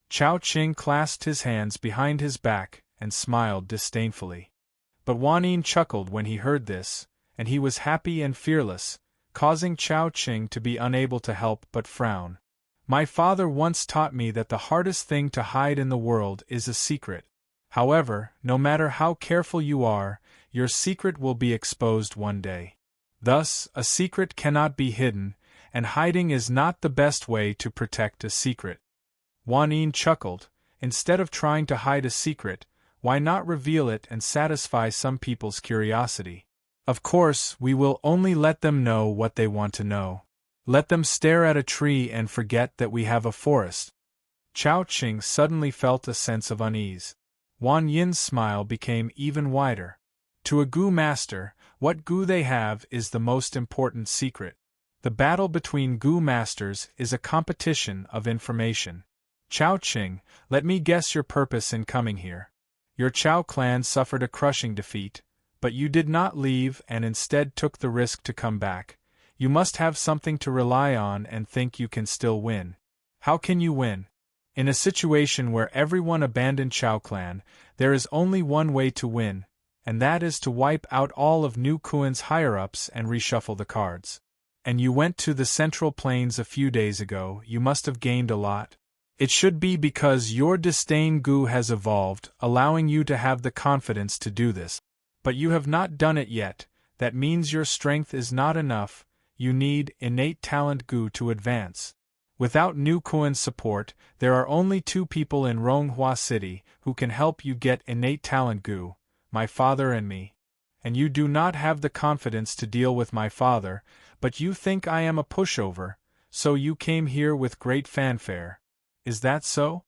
Chao Qing clasped his hands behind his back and smiled disdainfully. But Wan Yin chuckled when he heard this, and he was happy and fearless, causing Chao Qing to be unable to help but frown. My father once taught me that the hardest thing to hide in the world is a secret. However, no matter how careful you are, your secret will be exposed one day. Thus, a secret cannot be hidden, and hiding is not the best way to protect a secret. Wan Yin chuckled. Instead of trying to hide a secret, why not reveal it and satisfy some people's curiosity? Of course, we will only let them know what they want to know. Let them stare at a tree and forget that we have a forest. Chao Qing suddenly felt a sense of unease. Wan Yin's smile became even wider. To a goo master, what goo they have is the most important secret. The battle between goo masters is a competition of information. Chao Qing, let me guess your purpose in coming here. Your Chao clan suffered a crushing defeat, but you did not leave and instead took the risk to come back. You must have something to rely on and think you can still win. How can you win? In a situation where everyone abandoned Chao clan, there is only one way to win, and that is to wipe out all of Nu Kuan's higher-ups and reshuffle the cards. And you went to the Central Plains a few days ago. You must have gained a lot. It should be because your disdain goo has evolved, allowing you to have the confidence to do this. But you have not done it yet. That means your strength is not enough. You need innate talent goo to advance. Without Nu Kuan's support, there are only two people in Ronghua City who can help you get innate talent goo, my father and me. And you do not have the confidence to deal with my father, but you think I am a pushover, so you came here with great fanfare. Is that so?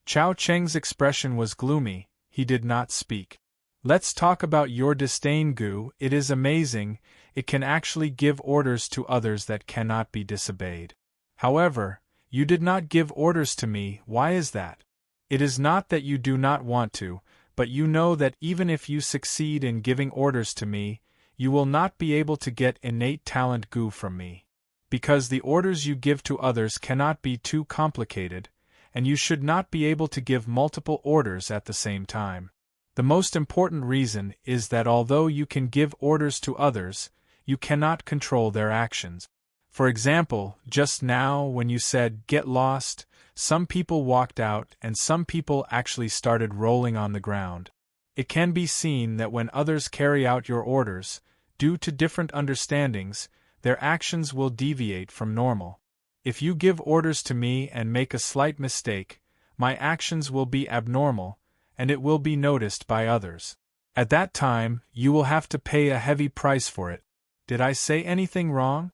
Chao Cheng's expression was gloomy. He did not speak. Let's talk about your disdain goo. It is amazing. It can actually give orders to others that cannot be disobeyed. However, you did not give orders to me. Why is that? It is not that you do not want to, but you know that even if you succeed in giving orders to me, you will not be able to get innate talent goo from me. Because the orders you give to others cannot be too complicated, and you should not be able to give multiple orders at the same time. The most important reason is that although you can give orders to others, you cannot control their actions. For example, just now when you said, "Get lost," some people walked out and some people actually started rolling on the ground. It can be seen that when others carry out your orders, due to different understandings, their actions will deviate from normal. If you give orders to me and make a slight mistake, my actions will be abnormal, and it will be noticed by others. At that time, you will have to pay a heavy price for it. Did I say anything wrong?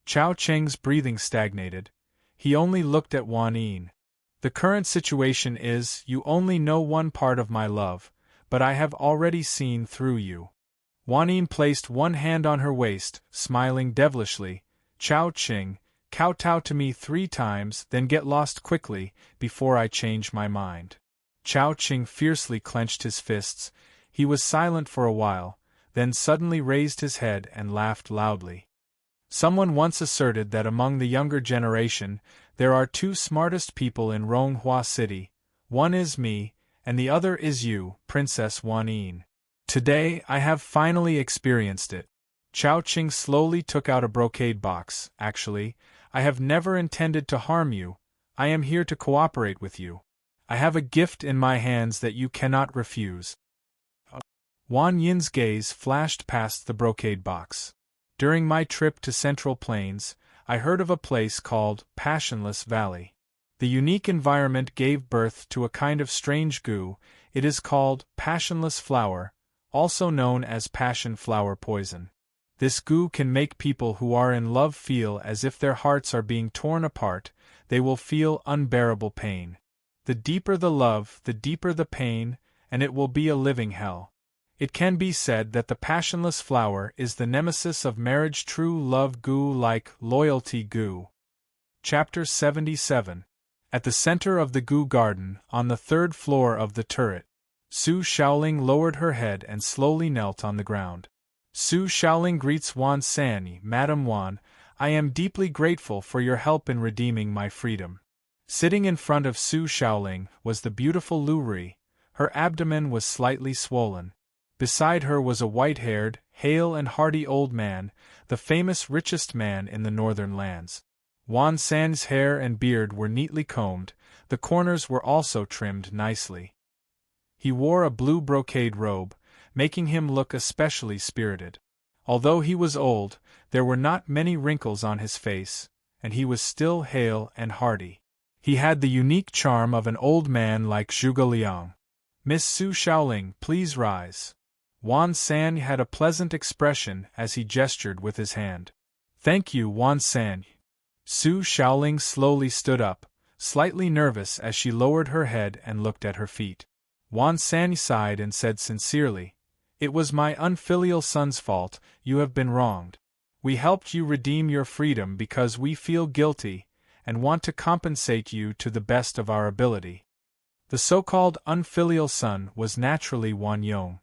Chao Cheng's breathing stagnated. He only looked at Wan Yin. The current situation is, you only know one part of my love, but I have already seen through you. Wan Yin placed one hand on her waist, smiling devilishly. Chao Qing, kowtow to me 3 times, then get lost quickly, before I change my mind. Chao Qing fiercely clenched his fists. He was silent for a while, then suddenly raised his head and laughed loudly. Someone once asserted that among the younger generation, there are 2 smartest people in Ronghua City. One is me, and the other is you, Princess Wan Yin. Today, I have finally experienced it. Chao Qing slowly took out a brocade box. Actually, I have never intended to harm you. I am here to cooperate with you. I have a gift in my hands that you cannot refuse. Wan Yin's gaze flashed past the brocade box. During my trip to Central Plains, I heard of a place called Passionless Valley. The unique environment gave birth to a kind of strange goo. It is called passionless flower, also known as passion flower poison. This goo can make people who are in love feel as if their hearts are being torn apart. They will feel unbearable pain. The deeper the love, the deeper the pain, and it will be a living hell. It can be said that the passionless flower is the nemesis of marriage. True love goo like loyalty goo. Chapter 77. At the center of the goo garden, on the third floor of the turret, Su Shaoling lowered her head and slowly knelt on the ground. Su Shaoling greets Wan Sanyi. Madam Wan, I am deeply grateful for your help in redeeming my freedom. Sitting in front of Su Shaoling was the beautiful Lu Rui. Her abdomen was slightly swollen. Beside her was a white-haired, hale and hearty old man, the famous richest man in the northern lands. Wan San's hair and beard were neatly combed, the corners were also trimmed nicely. He wore a blue brocade robe, making him look especially spirited. Although he was old, there were not many wrinkles on his face, and he was still hale and hearty. He had the unique charm of an old man like Zhuge Liang. Miss Su Shaoling, please rise. Wan San had a pleasant expression as he gestured with his hand. Thank you, Wan San. Su Shaoling slowly stood up, slightly nervous as she lowered her head and looked at her feet. Wan San sighed and said sincerely, It was my unfilial son's fault, you have been wronged. We helped you redeem your freedom because we feel guilty, and want to compensate you to the best of our ability. The so-called unfilial son was naturally Wan Yong.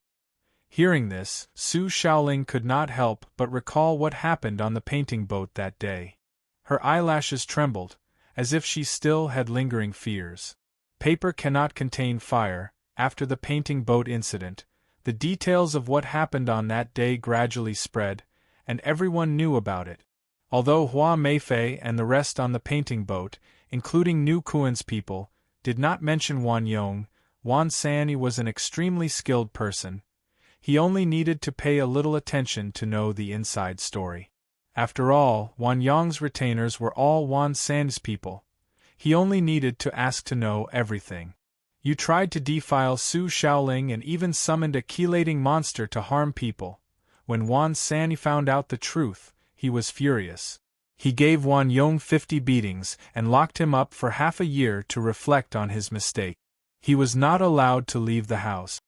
Hearing this, Su Shaoling could not help but recall what happened on the painting boat that day. Her eyelashes trembled, as if she still had lingering fears. Paper cannot contain fire. After the painting boat incident, the details of what happened on that day gradually spread, and everyone knew about it. Although Hua Meifei and the rest on the painting boat, including Nu Kuan's people, did not mention Wan Yong, Wan Sanyi was an extremely skilled person. He only needed to pay a little attention to know the inside story. After all, Wan Yong's retainers were all Wan Sanyi's people. He only needed to ask to know everything. You tried to defile Su Shaoling and even summoned a chelating monster to harm people. When Wan Sanyi found out the truth, he was furious. He gave Wan Yong 50 beatings and locked him up for half a year to reflect on his mistake. He was not allowed to leave the house.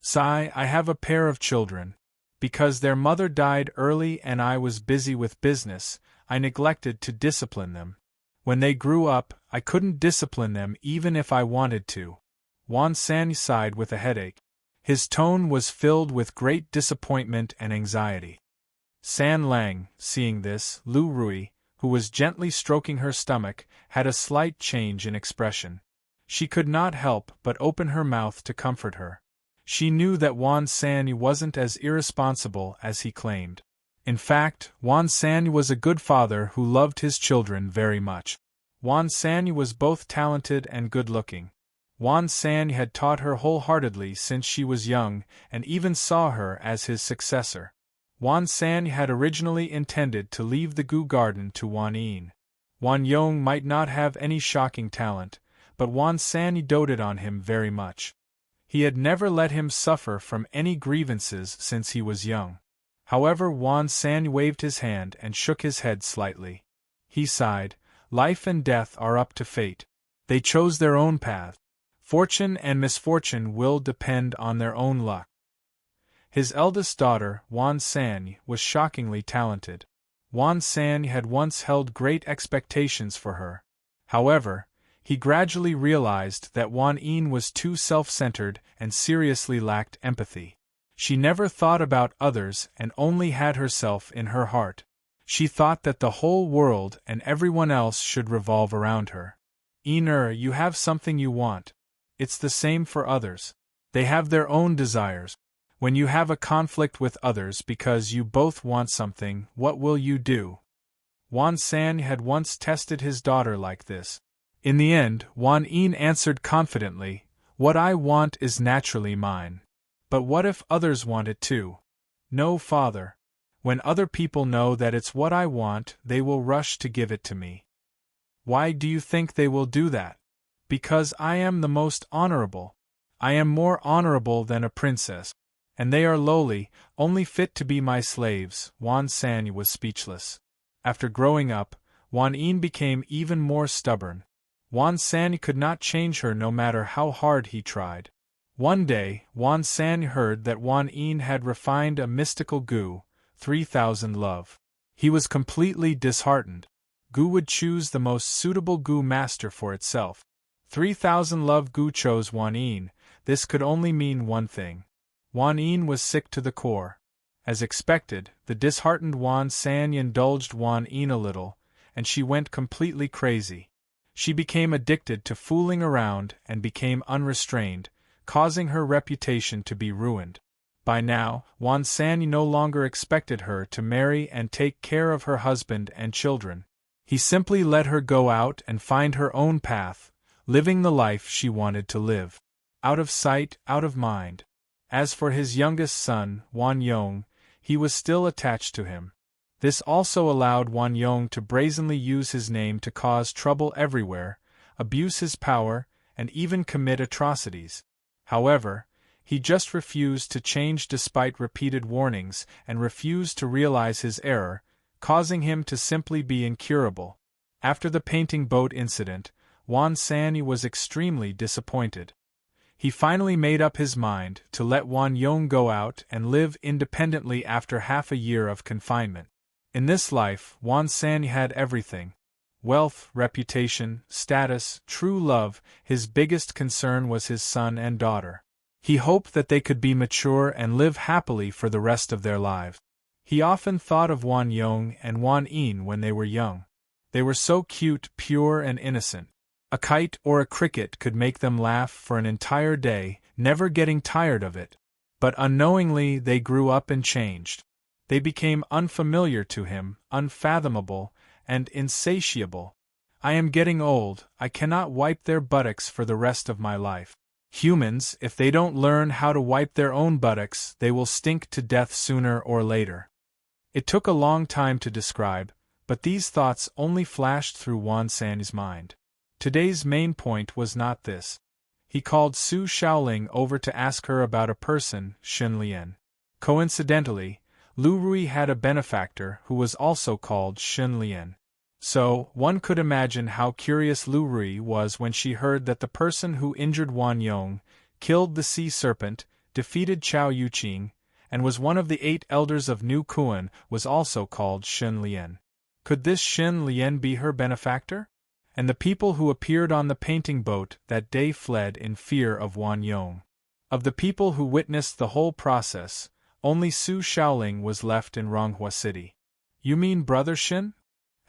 Sai, I have a pair of children. Because their mother died early and I was busy with business, I neglected to discipline them. When they grew up, I couldn't discipline them even if I wanted to. Wan Sanyi sighed with a headache. His tone was filled with great disappointment and anxiety. San Lang, seeing this, Lu Rui, who was gently stroking her stomach, had a slight change in expression. She could not help but open her mouth to comfort her. She knew that Wan Sanyi wasn't as irresponsible as he claimed. In fact, Wan Sanyi was a good father who loved his children very much. Wan Sanyi was both talented and good-looking. Wan Sanyi had taught her wholeheartedly since she was young, and even saw her as his successor. Wan Sanyi had originally intended to leave the Gu Garden to Wan Yin. Wan Yong might not have any shocking talent, but Wan Sanyi doted on him very much. He had never let him suffer from any grievances since he was young. However, Wan Sanyi waved his hand and shook his head slightly. He sighed, Life and death are up to fate. They chose their own path. Fortune and misfortune will depend on their own luck. His eldest daughter, Wan Sanyi, was shockingly talented. Wan Sanyi had once held great expectations for her. However, he gradually realized that Wan Yin was too self-centered and seriously lacked empathy. She never thought about others and only had herself in her heart. She thought that the whole world and everyone else should revolve around her. Yin, you have something you want. It's the same for others. They have their own desires. When you have a conflict with others because you both want something, what will you do? Wan San had once tested his daughter like this. In the end, Wan Yin answered confidently, What I want is naturally mine. But what if others want it too? No, father. When other people know that it's what I want, they will rush to give it to me. Why do you think they will do that? Because I am the most honorable. I am more honorable than a princess. And they are lowly, only fit to be my slaves. Wan San was speechless. After growing up, Wan Yin became even more stubborn. Wan San could not change her no matter how hard he tried. One day, Wan San heard that Wan Yin had refined a mystical gu, 3000 love. He was completely disheartened. Gu would choose the most suitable gu master for itself. 3000 love gu chose Wan Yin. This could only mean one thing. Wan Yin was sick to the core. As expected, the disheartened Wan San indulged Wan Yin a little, and she went completely crazy. She became addicted to fooling around and became unrestrained, causing her reputation to be ruined. By now, Wan San no longer expected her to marry and take care of her husband and children. He simply let her go out and find her own path, living the life she wanted to live. Out of sight, out of mind. As for his youngest son, Wan Yong, he was still attached to him. This also allowed Wan Yong to brazenly use his name to cause trouble everywhere, abuse his power, and even commit atrocities. However, he just refused to change despite repeated warnings and refused to realize his error, causing him to simply be incurable. After the painting boat incident, Wan San was extremely disappointed. He finally made up his mind to let Wan Yong go out and live independently after half a year of confinement. In this life, Wan San had everything: wealth, reputation, status, true love. His biggest concern was his son and daughter. He hoped that they could be mature and live happily for the rest of their lives. He often thought of Wan Yong and Wan Yin when they were young. They were so cute, pure, and innocent. A kite or a cricket could make them laugh for an entire day, never getting tired of it. But unknowingly they grew up and changed. They became unfamiliar to him, unfathomable, and insatiable. I am getting old, I cannot wipe their buttocks for the rest of my life. Humans, if they don't learn how to wipe their own buttocks, they will stink to death sooner or later. It took a long time to describe, but these thoughts only flashed through Wan San's mind. Today's main point was not this. He called Su Shaoling over to ask her about a person, Shen Lian. Coincidentally, Lu Rui had a benefactor who was also called Shen Lian. So, one could imagine how curious Lu Rui was when she heard that the person who injured Wan Yong, killed the sea serpent, defeated Chao Yuqing, and was one of the 8 elders of New Kuan was also called Shen Lian. Could this Shen Lian be her benefactor? And the people who appeared on the painting boat that day fled in fear of Wan Yong. Of the people who witnessed the whole process, only Su Shaoling was left in Ronghua City. You mean Brother Shen?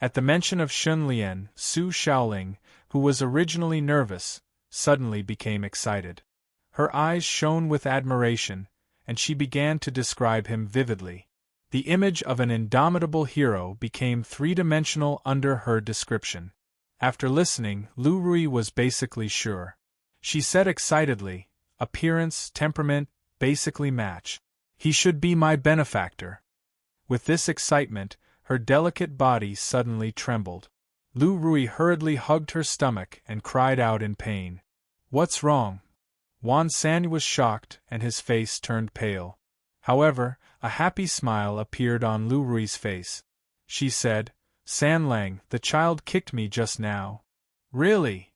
At the mention of Shen Lian, Su Shaoling, who was originally nervous, suddenly became excited. Her eyes shone with admiration, and she began to describe him vividly. The image of an indomitable hero became three-dimensional under her description. After listening, Lu Rui was basically sure. She said excitedly, appearance, temperament, basically match. He should be my benefactor. With this excitement, her delicate body suddenly trembled. Lu Rui hurriedly hugged her stomach and cried out in pain. What's wrong? Wan San was shocked and his face turned pale. However, a happy smile appeared on Lu Rui's face. She said, San Lang, the child kicked me just now. Really?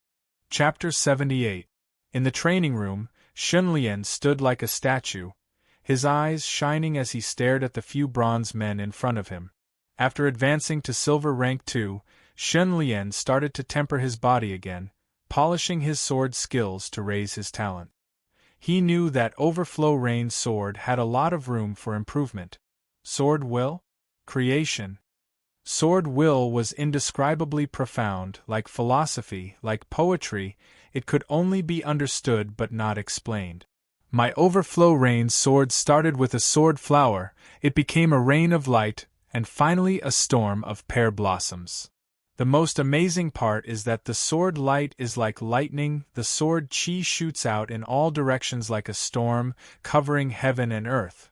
Chapter 78. In the training room, Shen Lian stood like a statue, his eyes shining as he stared at the few bronze men in front of him. After advancing to silver rank 2, Shen Lian started to temper his body again, polishing his sword skills to raise his talent. He knew that Overflow Rain's sword had a lot of room for improvement. Sword will? Creation. Sword will was indescribably profound, like philosophy, like poetry. It could only be understood but not explained. My Overflow Rain's sword started with a sword flower, it became a rain of light, and finally a storm of pear blossoms. The most amazing part is that the sword light is like lightning, the sword chi shoots out in all directions like a storm, covering heaven and earth.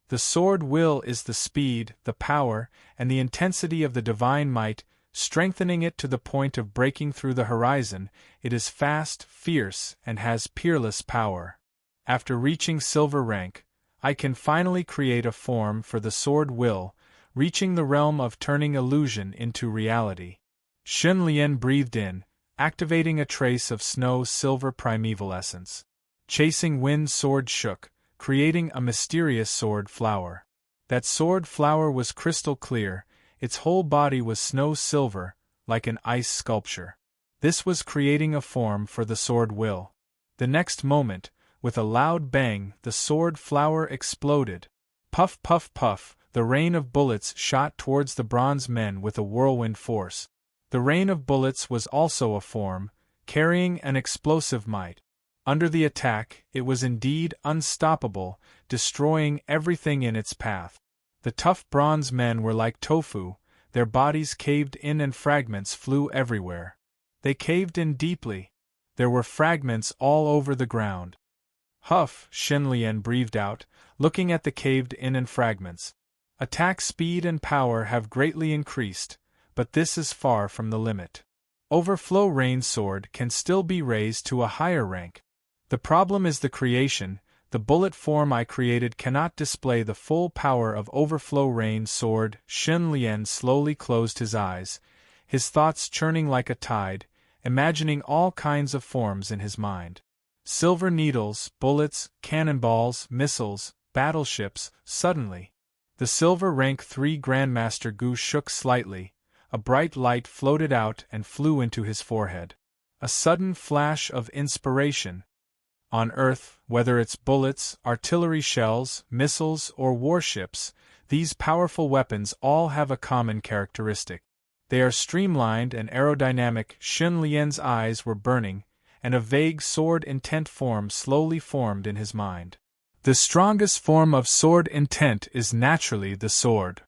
The sword will is the speed, the power, and the intensity of the divine might, strengthening it to the point of breaking through the horizon. It is fast, fierce, and has peerless power. After reaching silver rank, I can finally create a form for the sword will, reaching the realm of turning illusion into reality. Shen Lian breathed in, activating a trace of snow silver primeval essence. Chasing Wind sword shook, creating a mysterious sword flower. That sword flower was crystal clear, its whole body was snow silver, like an ice sculpture. This was creating a form for the sword will. The next moment, with a loud bang, the sword flower exploded. Puff, puff, puff, the rain of bullets shot towards the bronze men with a whirlwind force. The rain of bullets was also a form, carrying an explosive might. Under the attack, it was indeed unstoppable, destroying everything in its path. The tough bronze men were like tofu, their bodies caved in and fragments flew everywhere. They caved in deeply. There were fragments all over the ground. Huff, Shenlian breathed out, looking at the caved-in and fragments. Attack speed and power have greatly increased, but this is far from the limit. Overflow Rain Sword can still be raised to a higher rank. The problem is the creation. The bullet form I created cannot display the full power of Overflow Rain Sword. Shenlian slowly closed his eyes, his thoughts churning like a tide, imagining all kinds of forms in his mind. Silver needles, bullets, cannonballs, missiles, battleships. Suddenly, the silver rank 3 Grandmaster Gu shook slightly, a bright light floated out and flew into his forehead. A sudden flash of inspiration. On Earth, whether it's bullets, artillery shells, missiles, or warships, these powerful weapons all have a common characteristic. They are streamlined and aerodynamic. Shenlian's eyes were burning, and a vague sword intent form slowly formed in his mind. The strongest form of sword intent is naturally the sword.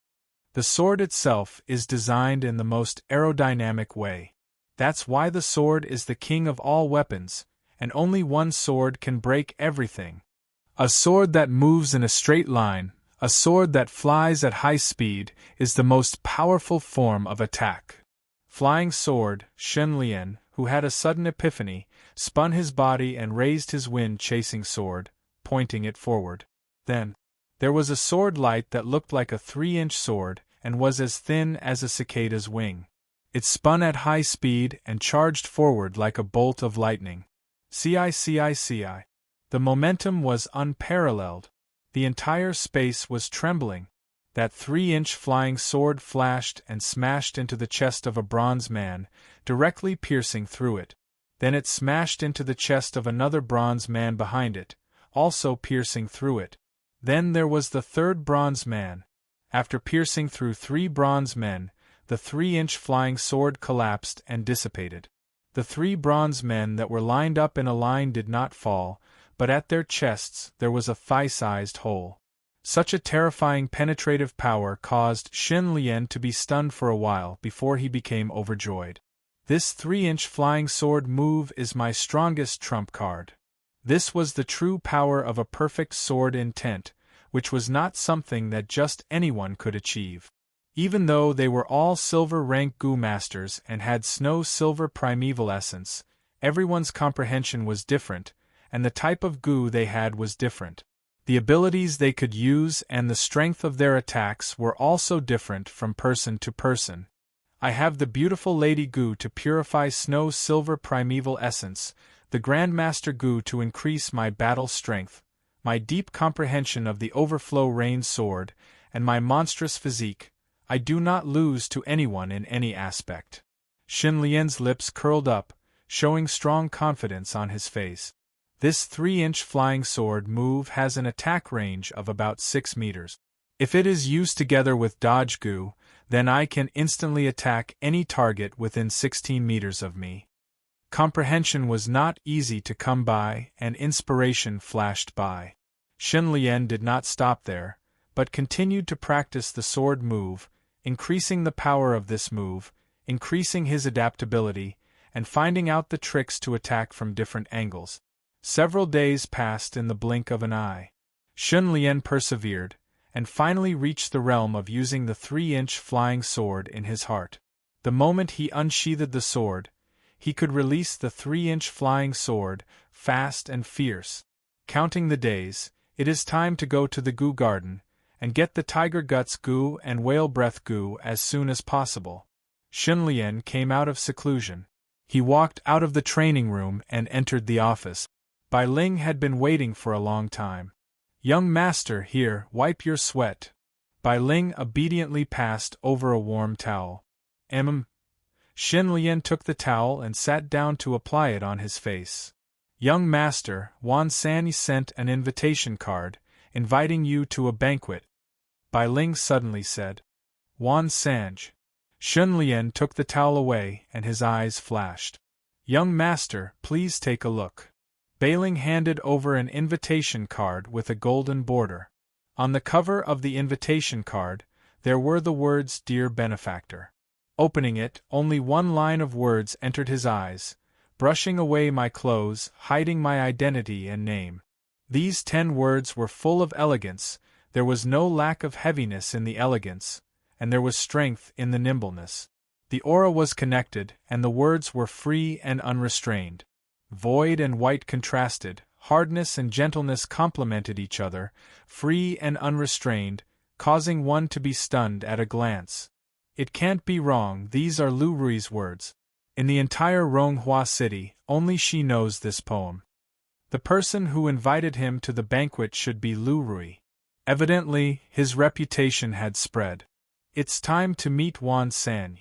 The sword itself is designed in the most aerodynamic way. That's why the sword is the king of all weapons, and only one sword can break everything. A sword that moves in a straight line, a sword that flies at high speed, is the most powerful form of attack. Flying Sword, Shenlian, who had a sudden epiphany, spun his body and raised his wind-chasing sword, pointing it forward. Then, there was a sword light that looked like a 3-inch sword and was as thin as a cicada's wing. It spun at high speed and charged forward like a bolt of lightning. CI. The momentum was unparalleled. The entire space was trembling. That 3-inch flying sword flashed and smashed into the chest of a bronze man, directly piercing through it. Then it smashed into the chest of another bronze man behind it, also piercing through it. Then there was the third bronze man. After piercing through 3 bronze men, the 3-inch flying sword collapsed and dissipated. The 3 bronze men that were lined up in a line did not fall, but at their chests there was a thigh-sized hole. Such a terrifying penetrative power caused Shenlian to be stunned for a while before he became overjoyed. This 3-inch flying sword move is my strongest trump card. This was the true power of a perfect sword intent, which was not something that just anyone could achieve. Even though they were all silver rank Gu masters and had snow silver primeval essence, everyone's comprehension was different, and the type of Gu they had was different. The abilities they could use and the strength of their attacks were also different from person to person. I have the beautiful Lady Gu to purify snow silver primeval essence, the Grandmaster Gu to increase my battle strength, my deep comprehension of the Overflow Rain Sword, and my monstrous physique. I do not lose to anyone in any aspect. Shenlian's lips curled up, showing strong confidence on his face. This 3-inch flying sword move has an attack range of about 6 meters. If it is used together with Dodge Gu, then I can instantly attack any target within 16 meters of me. Comprehension was not easy to come by, and inspiration flashed by. Shenlian did not stop there, but continued to practice the sword move, increasing the power of this move, increasing his adaptability, and finding out the tricks to attack from different angles. Several days passed in the blink of an eye. Shenlian persevered, and finally reached the realm of using the 3-inch flying sword in his heart. The moment he unsheathed the sword, he could release the 3-inch flying sword, fast and fierce. Counting the days, it is time to go to the Gu Garden, and get the Tiger Guts Gu and Whale Breath Gu as soon as possible. Shenlian came out of seclusion. He walked out of the training room and entered the office. Bai Ling had been waiting for a long time. Young master, here, wipe your sweat. Bai Ling obediently passed over a warm towel. Xin Lian took the towel and sat down to apply it on his face. Young master, Wan San sent an invitation card, inviting you to a banquet, Bai Ling suddenly said. Wan Sanj. Xin Lian took the towel away and his eyes flashed. Young master, please take a look. Bai Ling handed over an invitation card with a golden border. On the cover of the invitation card, there were the words Dear Benefactor. Opening it, only one line of words entered his eyes, brushing away my clothes, hiding my identity and name. These 10 words were full of elegance, there was no lack of heaviness in the elegance, and there was strength in the nimbleness. The aura was connected, and the words were free and unrestrained. Void and white contrasted, hardness and gentleness complemented each other, free and unrestrained, causing one to be stunned at a glance. It can't be wrong, these are Lu Rui's words. In the entire Ronghua city, only she knows this poem. The person who invited him to the banquet should be Lu Rui. Evidently, his reputation had spread. It's time to meet Wan San.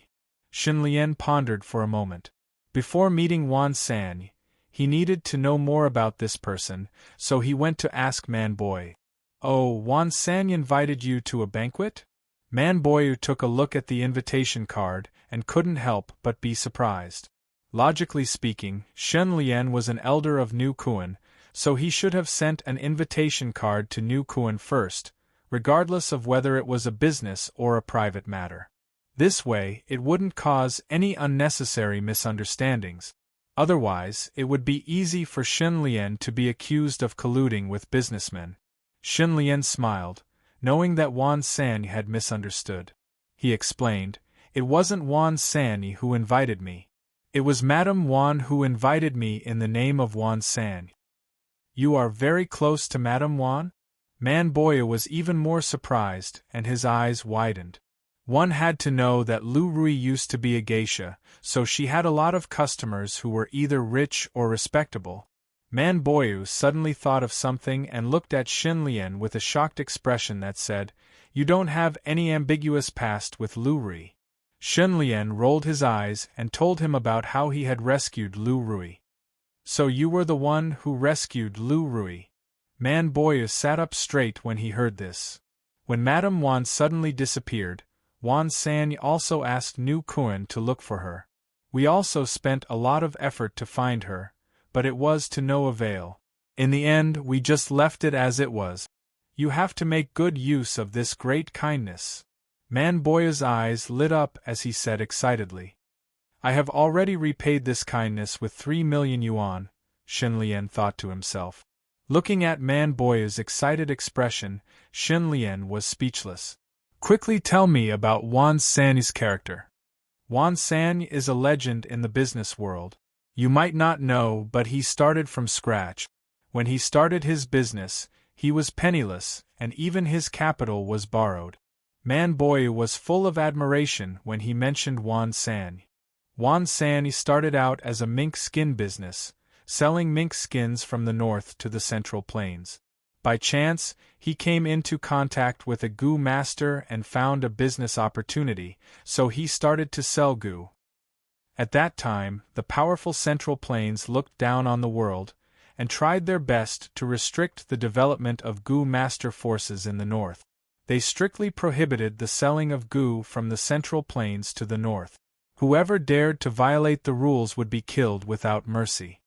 Xin Lian pondered for a moment. Before meeting Wan San, he needed to know more about this person, so he went to ask Man Boy. Oh, Wan San invited you to a banquet? Man Boy took a look at the invitation card and couldn't help but be surprised. Logically speaking, Shen Lian was an elder of New Kuan, so he should have sent an invitation card to New Kuan first, regardless of whether it was a business or a private matter. This way, it wouldn't cause any unnecessary misunderstandings. Otherwise, it would be easy for Shen Lian to be accused of colluding with businessmen. Shen Lian smiled, knowing that Wan San had misunderstood. He explained, It wasn't Wan San who invited me. It was Madame Wan who invited me in the name of Wan San. You are very close to Madame Wan? Man Boya was even more surprised, and his eyes widened. One had to know that Lu Rui used to be a geisha, so she had a lot of customers who were either rich or respectable. Man Boyu suddenly thought of something and looked at Xin Lian with a shocked expression that said, You don't have any ambiguous past with Lu Rui. Xin Lian rolled his eyes and told him about how he had rescued Lu Rui. So you were the one who rescued Lu Rui. Man Boyu sat up straight when he heard this. When Madame Wan suddenly disappeared, Wan San also asked New Kuan to look for her. We also spent a lot of effort to find her, but it was to no avail. In the end, we just left it as it was. You have to make good use of this great kindness. Man Boya's eyes lit up as he said excitedly. I have already repaid this kindness with 3 million yuan, Xin Lian thought to himself. Looking at Man Boya's excited expression, Xin Lian was speechless. Quickly tell me about Wan San's character. Wan San is a legend in the business world. You might not know, but he started from scratch. When he started his business, he was penniless, and even his capital was borrowed. Man Boy was full of admiration when he mentioned Wan San. Wan San started out as a mink skin business, selling mink skins from the north to the Central Plains. By chance, he came into contact with a goo master and found a business opportunity, so he started to sell goo. At that time, the powerful Central Plains looked down on the world, and tried their best to restrict the development of goo master forces in the north. They strictly prohibited the selling of goo from the Central Plains to the north. Whoever dared to violate the rules would be killed without mercy.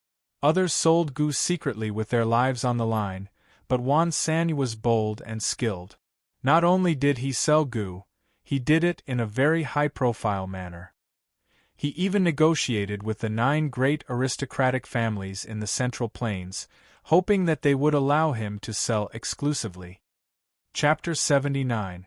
Others sold goo secretly with their lives on the line, but Wan San was bold and skilled. Not only did he sell goo, he did it in a very high-profile manner. He even negotiated with the 9 great aristocratic families in the Central Plains, hoping that they would allow him to sell exclusively. Chapter 79.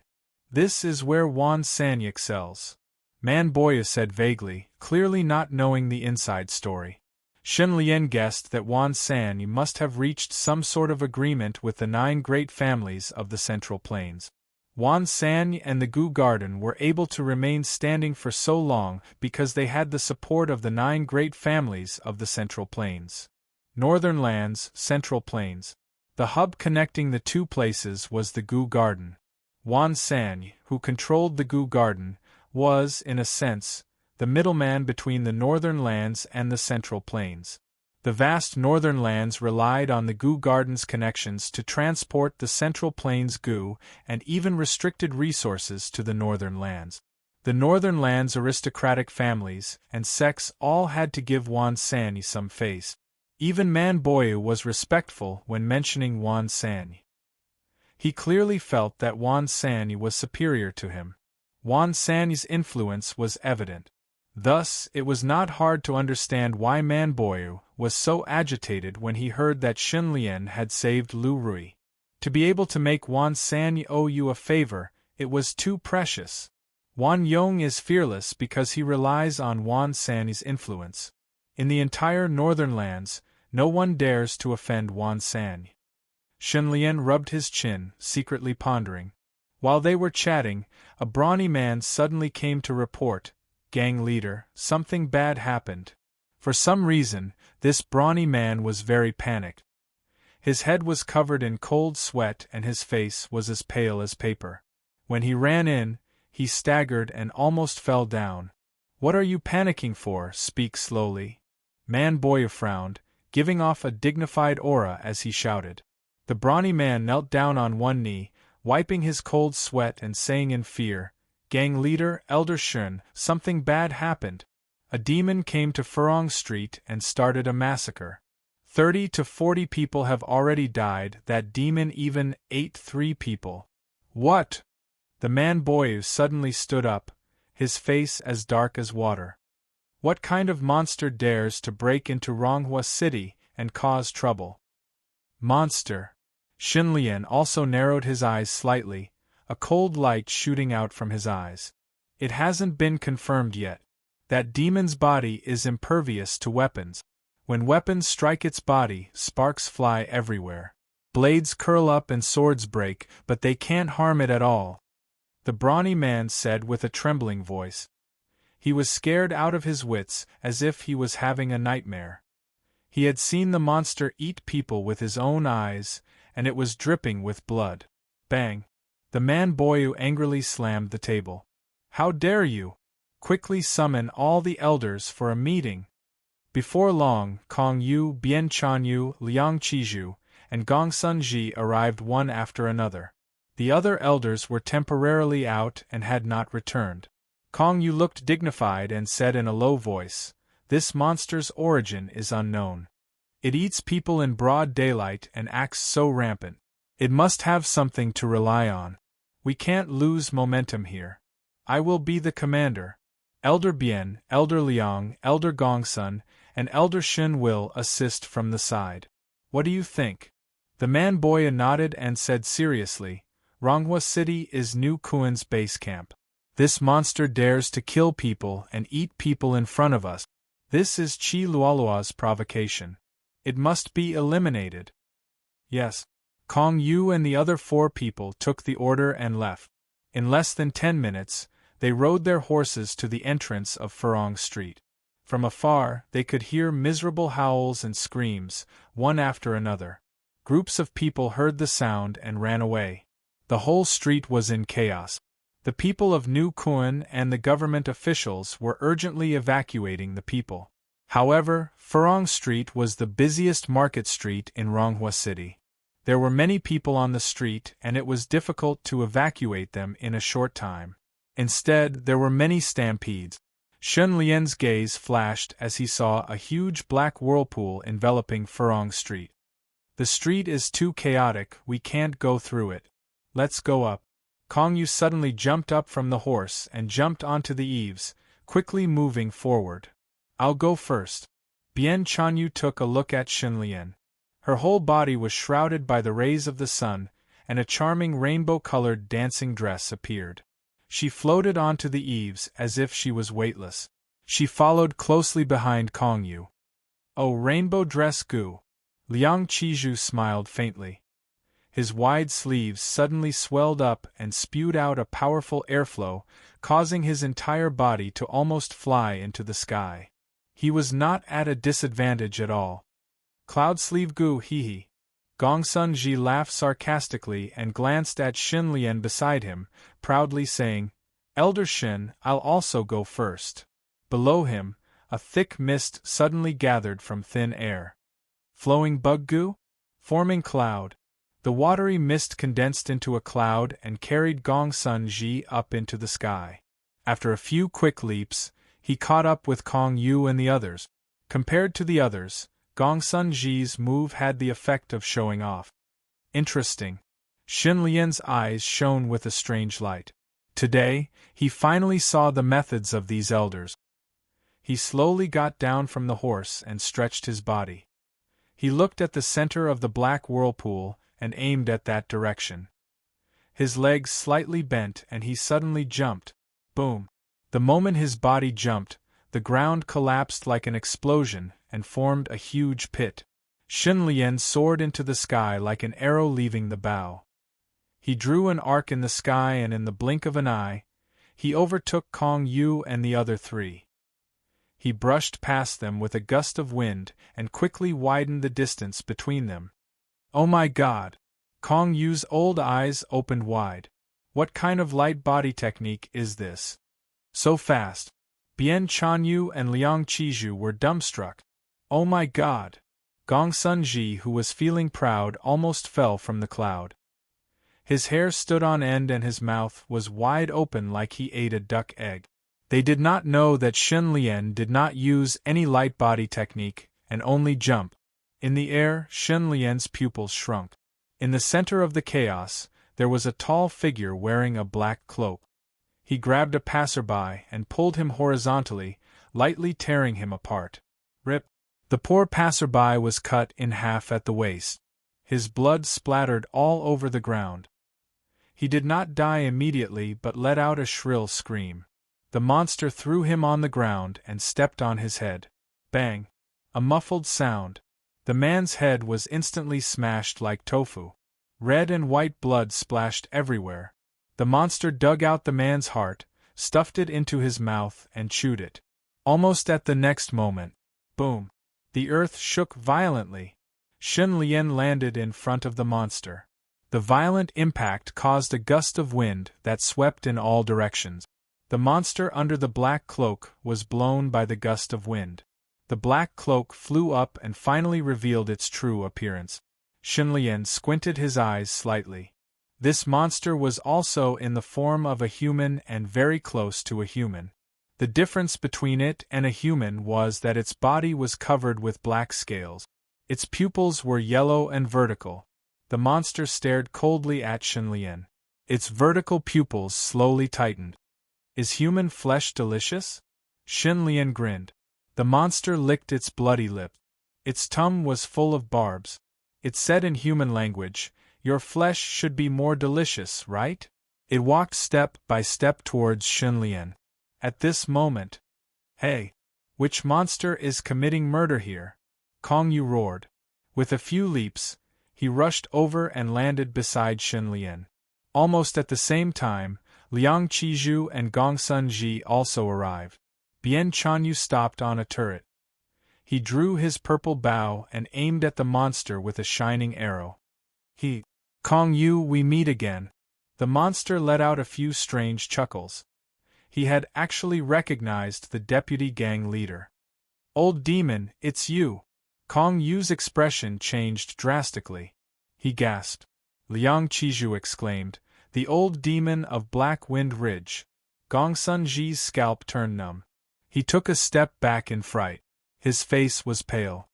This is where Wan San excels. Man Boya said vaguely, clearly not knowing the inside story. Shen Lian guessed that Wan San must have reached some sort of agreement with the 9 great families of the Central Plains. Wan San and the Goo Garden were able to remain standing for so long because they had the support of the 9 great families of the Central Plains. Northern lands, central plains. The hub connecting the two places was the Gu Garden. Wan San, who controlled the Gu Garden, was, in a sense, the middleman between the northern lands and the central plains. The vast northern lands relied on the Gu Garden's connections to transport the central plains Gu and even restricted resources to the northern lands. The northern lands' aristocratic families and sects all had to give Wan San some face. Even Man Boyu was respectful when mentioning Wan San. He clearly felt that Wan San was superior to him. Wan San's influence was evident. Thus, it was not hard to understand why Man Boyu was so agitated when he heard that Xun Lian had saved Lu Rui. To be able to make Wan San owe you a favor, it was too precious. Wan Yong is fearless because he relies on Wan San's influence. In the entire northern lands, no one dares to offend Wan San. Xun Lian rubbed his chin, secretly pondering. While they were chatting, a brawny man suddenly came to report, "Gang leader, something bad happened." For some reason, this brawny man was very panicked. His head was covered in cold sweat and his face was as pale as paper. When he ran in, he staggered and almost fell down. "What are you panicking for? Speak slowly." Man Boyu frowned, giving off a dignified aura as he shouted. The brawny man knelt down on one knee, wiping his cold sweat and saying in fear, "Gang leader, Elder Shun, something bad happened. A demon came to Furong Street and started a massacre. 30 to 40 people have already died. That demon even ate 3 people." "What?" The Man Boyu suddenly stood up, his face as dark as water. "What kind of monster dares to break into Ronghua City and cause trouble?" "Monster." Xun Lian also narrowed his eyes slightly, a cold light shooting out from his eyes. "It hasn't been confirmed yet. That demon's body is impervious to weapons. When weapons strike its body, sparks fly everywhere. Blades curl up and swords break, but they can't harm it at all," the brawny man said with a trembling voice. He was scared out of his wits, as if he was having a nightmare. He had seen the monster eat people with his own eyes, and it was dripping with blood. Bang! The Man Boyu angrily slammed the table. "How dare you? Quickly summon all the elders for a meeting." Before long, Kong Yu, Bian Chanyu, Liang Qizhu, and Gongsun Ji arrived one after another. The other elders were temporarily out and had not returned. Kong Yu looked dignified and said in a low voice, "This monster's origin is unknown. It eats people in broad daylight and acts so rampant. It must have something to rely on. We can't lose momentum here. I will be the commander. Elder Bian, Elder Liang, Elder Gongsun, and Elder Shun will assist from the side. What do you think?" The Man Boyu nodded and said seriously, "Ronghua City is New Kuan's base camp. This monster dares to kill people and eat people in front of us. This is Qi Luolua's provocation. It must be eliminated." "Yes." Kong Yu and the other 4 people took the order and left. In less than 10 minutes, they rode their horses to the entrance of Furong Street. From afar, they could hear miserable howls and screams, one after another. Groups of people heard the sound and ran away. The whole street was in chaos. The people of New Kuan and the government officials were urgently evacuating the people. However, Furong Street was the busiest market street in Ronghua City. There were many people on the street and it was difficult to evacuate them in a short time. Instead, there were many stampedes. Xun Lian's gaze flashed as he saw a huge black whirlpool enveloping Furong Street. "The street is too chaotic, we can't go through it. Let's go up." Kong Yu suddenly jumped up from the horse and jumped onto the eaves, quickly moving forward. "I'll go first." Bian Chanyu took a look at Xun Lian. Her whole body was shrouded by the rays of the sun, and a charming rainbow-colored dancing dress appeared. She floated onto the eaves as if she was weightless. She followed closely behind Kong Yu. "Oh, rainbow dress Gu!" Liang Qizhu smiled faintly. His wide sleeves suddenly swelled up and spewed out a powerful airflow, causing his entire body to almost fly into the sky. He was not at a disadvantage at all. Cloud Sleeve Gu hee hee. Gongsun Ji laughed sarcastically and glanced at Shin Lian beside him, proudly saying, Elder Shin, I'll also go first. Below him, a thick mist suddenly gathered from thin air. Flowing bug goo? Forming cloud. The watery mist condensed into a cloud and carried Gongsun Ji up into the sky. After a few quick leaps, he caught up with Kong Yu and the others. Compared to the others, Gongsun Ji's move had the effect of showing off. Interesting. Shin Lian's eyes shone with a strange light. Today, he finally saw the methods of these elders. He slowly got down from the horse and stretched his body. He looked at the center of the black whirlpool and aimed at that direction. His legs slightly bent and he suddenly jumped. Boom! The moment his body jumped, the ground collapsed like an explosion and formed a huge pit. Shin Lian soared into the sky like an arrow leaving the bow. He drew an arc in the sky and in the blink of an eye, he overtook Kong Yu and the other three. He brushed past them with a gust of wind and quickly widened the distance between them. Oh my God! Kong Yu's old eyes opened wide. What kind of light body technique is this? So fast. Bian Chanyu and Liang Qizhu were dumbstruck. Oh my God! Gongsun Ji, who was feeling proud, almost fell from the cloud. His hair stood on end and his mouth was wide open like he ate a duck egg. They did not know that Shin Lian did not use any light body technique and only jump. In the air, Shin Lian's pupils shrunk. In the center of the chaos, there was a tall figure wearing a black cloak. He grabbed a passerby and pulled him horizontally, lightly tearing him apart. Rip! The poor passerby was cut in half at the waist. His blood splattered all over the ground. He did not die immediately but let out a shrill scream. The monster threw him on the ground and stepped on his head. Bang! A muffled sound. The man's head was instantly smashed like tofu. Red and white blood splashed everywhere. The monster dug out the man's heart, stuffed it into his mouth and chewed it. Almost at the next moment, boom! The earth shook violently. Shin Lian landed in front of the monster. The violent impact caused a gust of wind that swept in all directions. The monster under the black cloak was blown by the gust of wind. The black cloak flew up and finally revealed its true appearance. Shin Lian squinted his eyes slightly. This monster was also in the form of a human and very close to a human. The difference between it and a human was that its body was covered with black scales. Its pupils were yellow and vertical. The monster stared coldly at Shin Lian. Its vertical pupils slowly tightened. Is human flesh delicious? Shin Lian grinned. The monster licked its bloody lip. Its tongue was full of barbs. It said in human language, "Your flesh should be more delicious, right?" It walked step by step towards Shin Lian. At this moment, "Hey! Which monster is committing murder here?" Kong Yu roared. With a few leaps, he rushed over and landed beside Shin Lian. Almost at the same time, Liang Qizhu and Gongsun Ji also arrived. Bian Chanyu stopped on a turret. He drew his purple bow and aimed at the monster with a shining arrow. Kong Yu, we meet again. The monster let out a few strange chuckles. He had actually recognized the deputy gang leader. Old demon, it's you. Kong Yu's expression changed drastically. He gasped. Liang Qizhu exclaimed, "The old demon of Black Wind Ridge." Gongsun Ji's scalp turned numb. He took a step back in fright. His face was pale.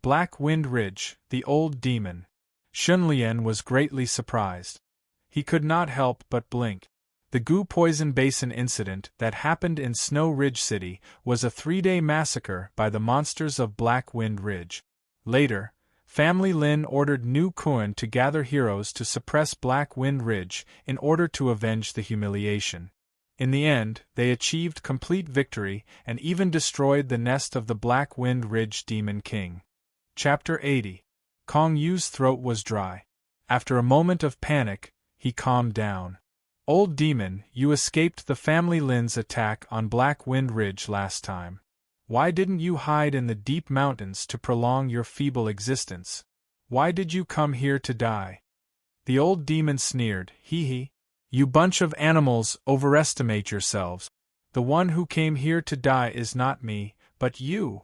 Black Wind Ridge, the old demon. Shin Lian was greatly surprised. He could not help but blink. The Gu Poison Basin incident that happened in Snow Ridge City was a 3-day massacre by the monsters of Black Wind Ridge. Later, Family Lin ordered New Kuan to gather heroes to suppress Black Wind Ridge in order to avenge the humiliation. In the end, they achieved complete victory and even destroyed the nest of the Black Wind Ridge Demon King. Chapter 80. Kong Yu's throat was dry. After a moment of panic, he calmed down. Old demon, you escaped the Family Lin's attack on Black Wind Ridge last time. Why didn't you hide in the deep mountains to prolong your feeble existence? Why did you come here to die? The old demon sneered, hee hee. You bunch of animals overestimate yourselves. The one who came here to die is not me, but you.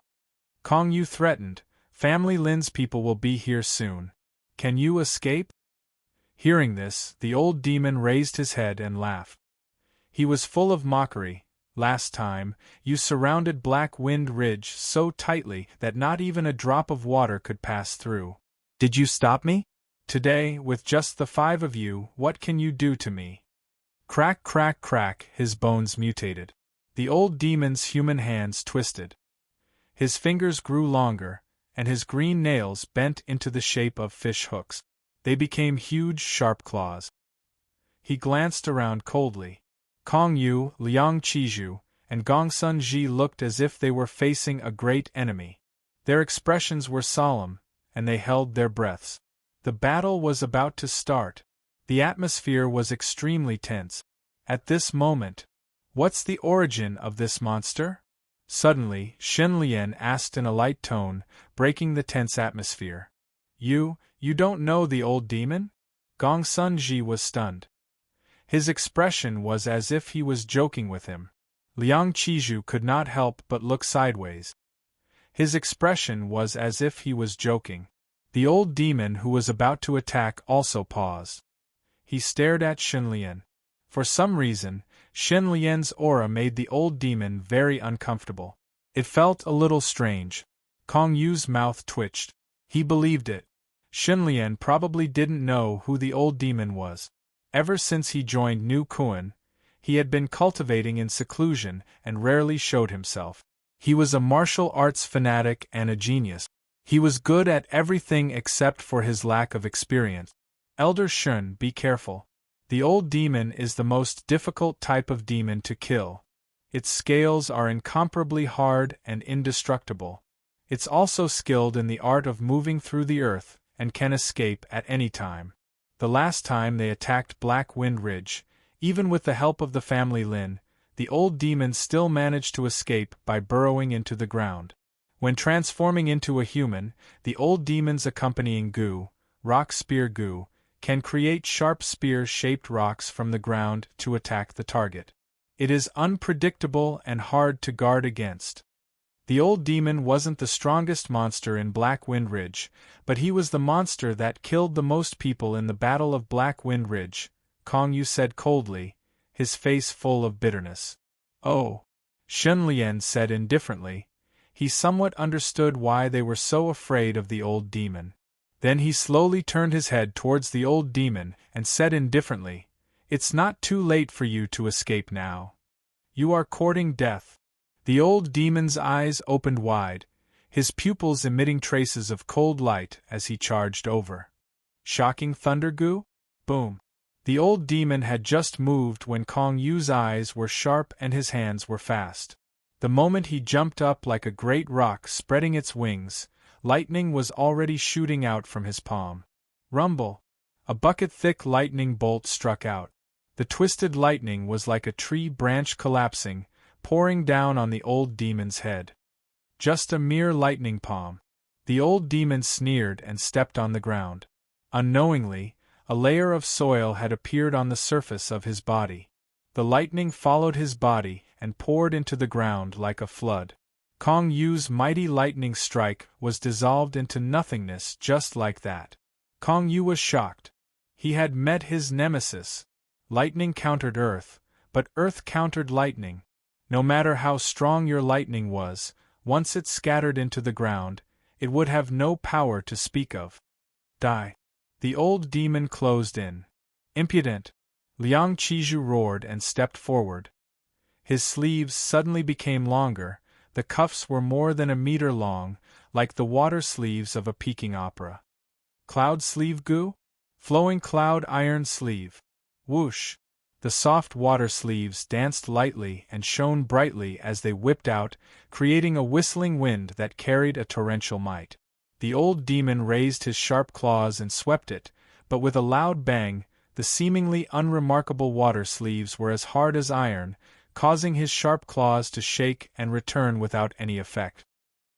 Kong Yu threatened, Family Lin's people will be here soon. Can you escape? Hearing this, the old demon raised his head and laughed. He was full of mockery. Last time, you surrounded Black Wind Ridge so tightly that not even a drop of water could pass through. Did you stop me? Today, with just the 5 of you, what can you do to me? Crack, crack, crack, his bones mutated. The old demon's human hands twisted. His fingers grew longer, and his green nails bent into the shape of fish hooks. They became huge, sharp claws. He glanced around coldly. Kong Yu, Liang Qizhu, and Gongsun Ji looked as if they were facing a great enemy. Their expressions were solemn, and they held their breaths. The battle was about to start. The atmosphere was extremely tense. At this moment, what's the origin of this monster? Suddenly, Shen Lian asked in a light tone, breaking the tense atmosphere. You don't know the old demon? Gongsun Ji was stunned. His expression was as if he was joking with him. Liang Qizhu could not help but look sideways. His expression was as if he was joking. The old demon who was about to attack also paused. He stared at Shen Lian. For some reason, Shen Lian's aura made the old demon very uncomfortable. It felt a little strange. Kong Yu's mouth twitched. He believed it. Shen Lian probably didn't know who the old demon was. Ever since he joined New Kuan, he had been cultivating in seclusion and rarely showed himself. He was a martial arts fanatic and a genius. He was good at everything except for his lack of experience. Elder Shun, be careful. The old demon is the most difficult type of demon to kill. Its scales are incomparably hard and indestructible. It's also skilled in the art of moving through the earth and can escape at any time. The last time they attacked Black Wind Ridge, even with the help of the family Lin, the old demon still managed to escape by burrowing into the ground. When transforming into a human, the old demon's accompanying goo, rock spear goo, can create sharp spear-shaped rocks from the ground to attack the target. It is unpredictable and hard to guard against. The old demon wasn't the strongest monster in Black Wind Ridge, but he was the monster that killed the most people in the Battle of Black Wind Ridge, Kong Yu said coldly, his face full of bitterness. Oh, Shen Lian said indifferently. He somewhat understood why they were so afraid of the old demon. Then he slowly turned his head towards the old demon and said indifferently, It's not too late for you to escape now. You are courting death. The old demon's eyes opened wide, his pupils emitting traces of cold light as he charged over. Shocking thunder goo? Boom. The old demon had just moved when Kong Yu's eyes were sharp and his hands were fast. The moment he jumped up like a great rock spreading its wings, lightning was already shooting out from his palm. Rumble! A bucket-thick lightning bolt struck out. The twisted lightning was like a tree branch collapsing, pouring down on the old demon's head. Just a mere lightning palm. The old demon sneered and stepped on the ground. Unknowingly, a layer of soil had appeared on the surface of his body. The lightning followed his body and poured into the ground like a flood. Kong Yu's mighty lightning strike was dissolved into nothingness just like that. Kong Yu was shocked. He had met his nemesis. Lightning countered Earth, but Earth countered lightning. No matter how strong your lightning was, once it scattered into the ground, it would have no power to speak of. Die. The old demon closed in. Impudent! Liang Qizhu roared and stepped forward. His sleeves suddenly became longer, the cuffs were more than a meter long, like the water sleeves of a Peking opera. Cloud sleeve goo? Flowing cloud iron sleeve. Whoosh! The soft water sleeves danced lightly and shone brightly as they whipped out, creating a whistling wind that carried a torrential might. The old demon raised his sharp claws and swept it, but with a loud bang, the seemingly unremarkable water sleeves were as hard as iron, causing his sharp claws to shake and return without any effect.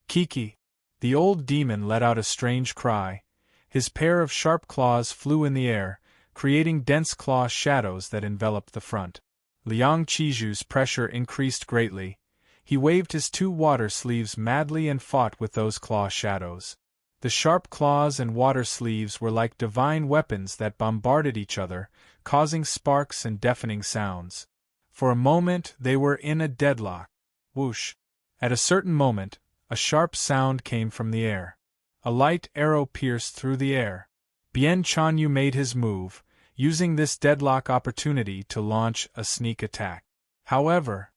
Kiki! The old demon let out a strange cry. His pair of sharp claws flew in the air, creating dense claw shadows that enveloped the front. Liang Qiju's pressure increased greatly. He waved his two water sleeves madly and fought with those claw shadows. The sharp claws and water sleeves were like divine weapons that bombarded each other, causing sparks and deafening sounds. For a moment they were in a deadlock. Whoosh! At a certain moment, a sharp sound came from the air. A light arrow pierced through the air. Bien Chanyu made his move, using this deadlock opportunity to launch a sneak attack. However,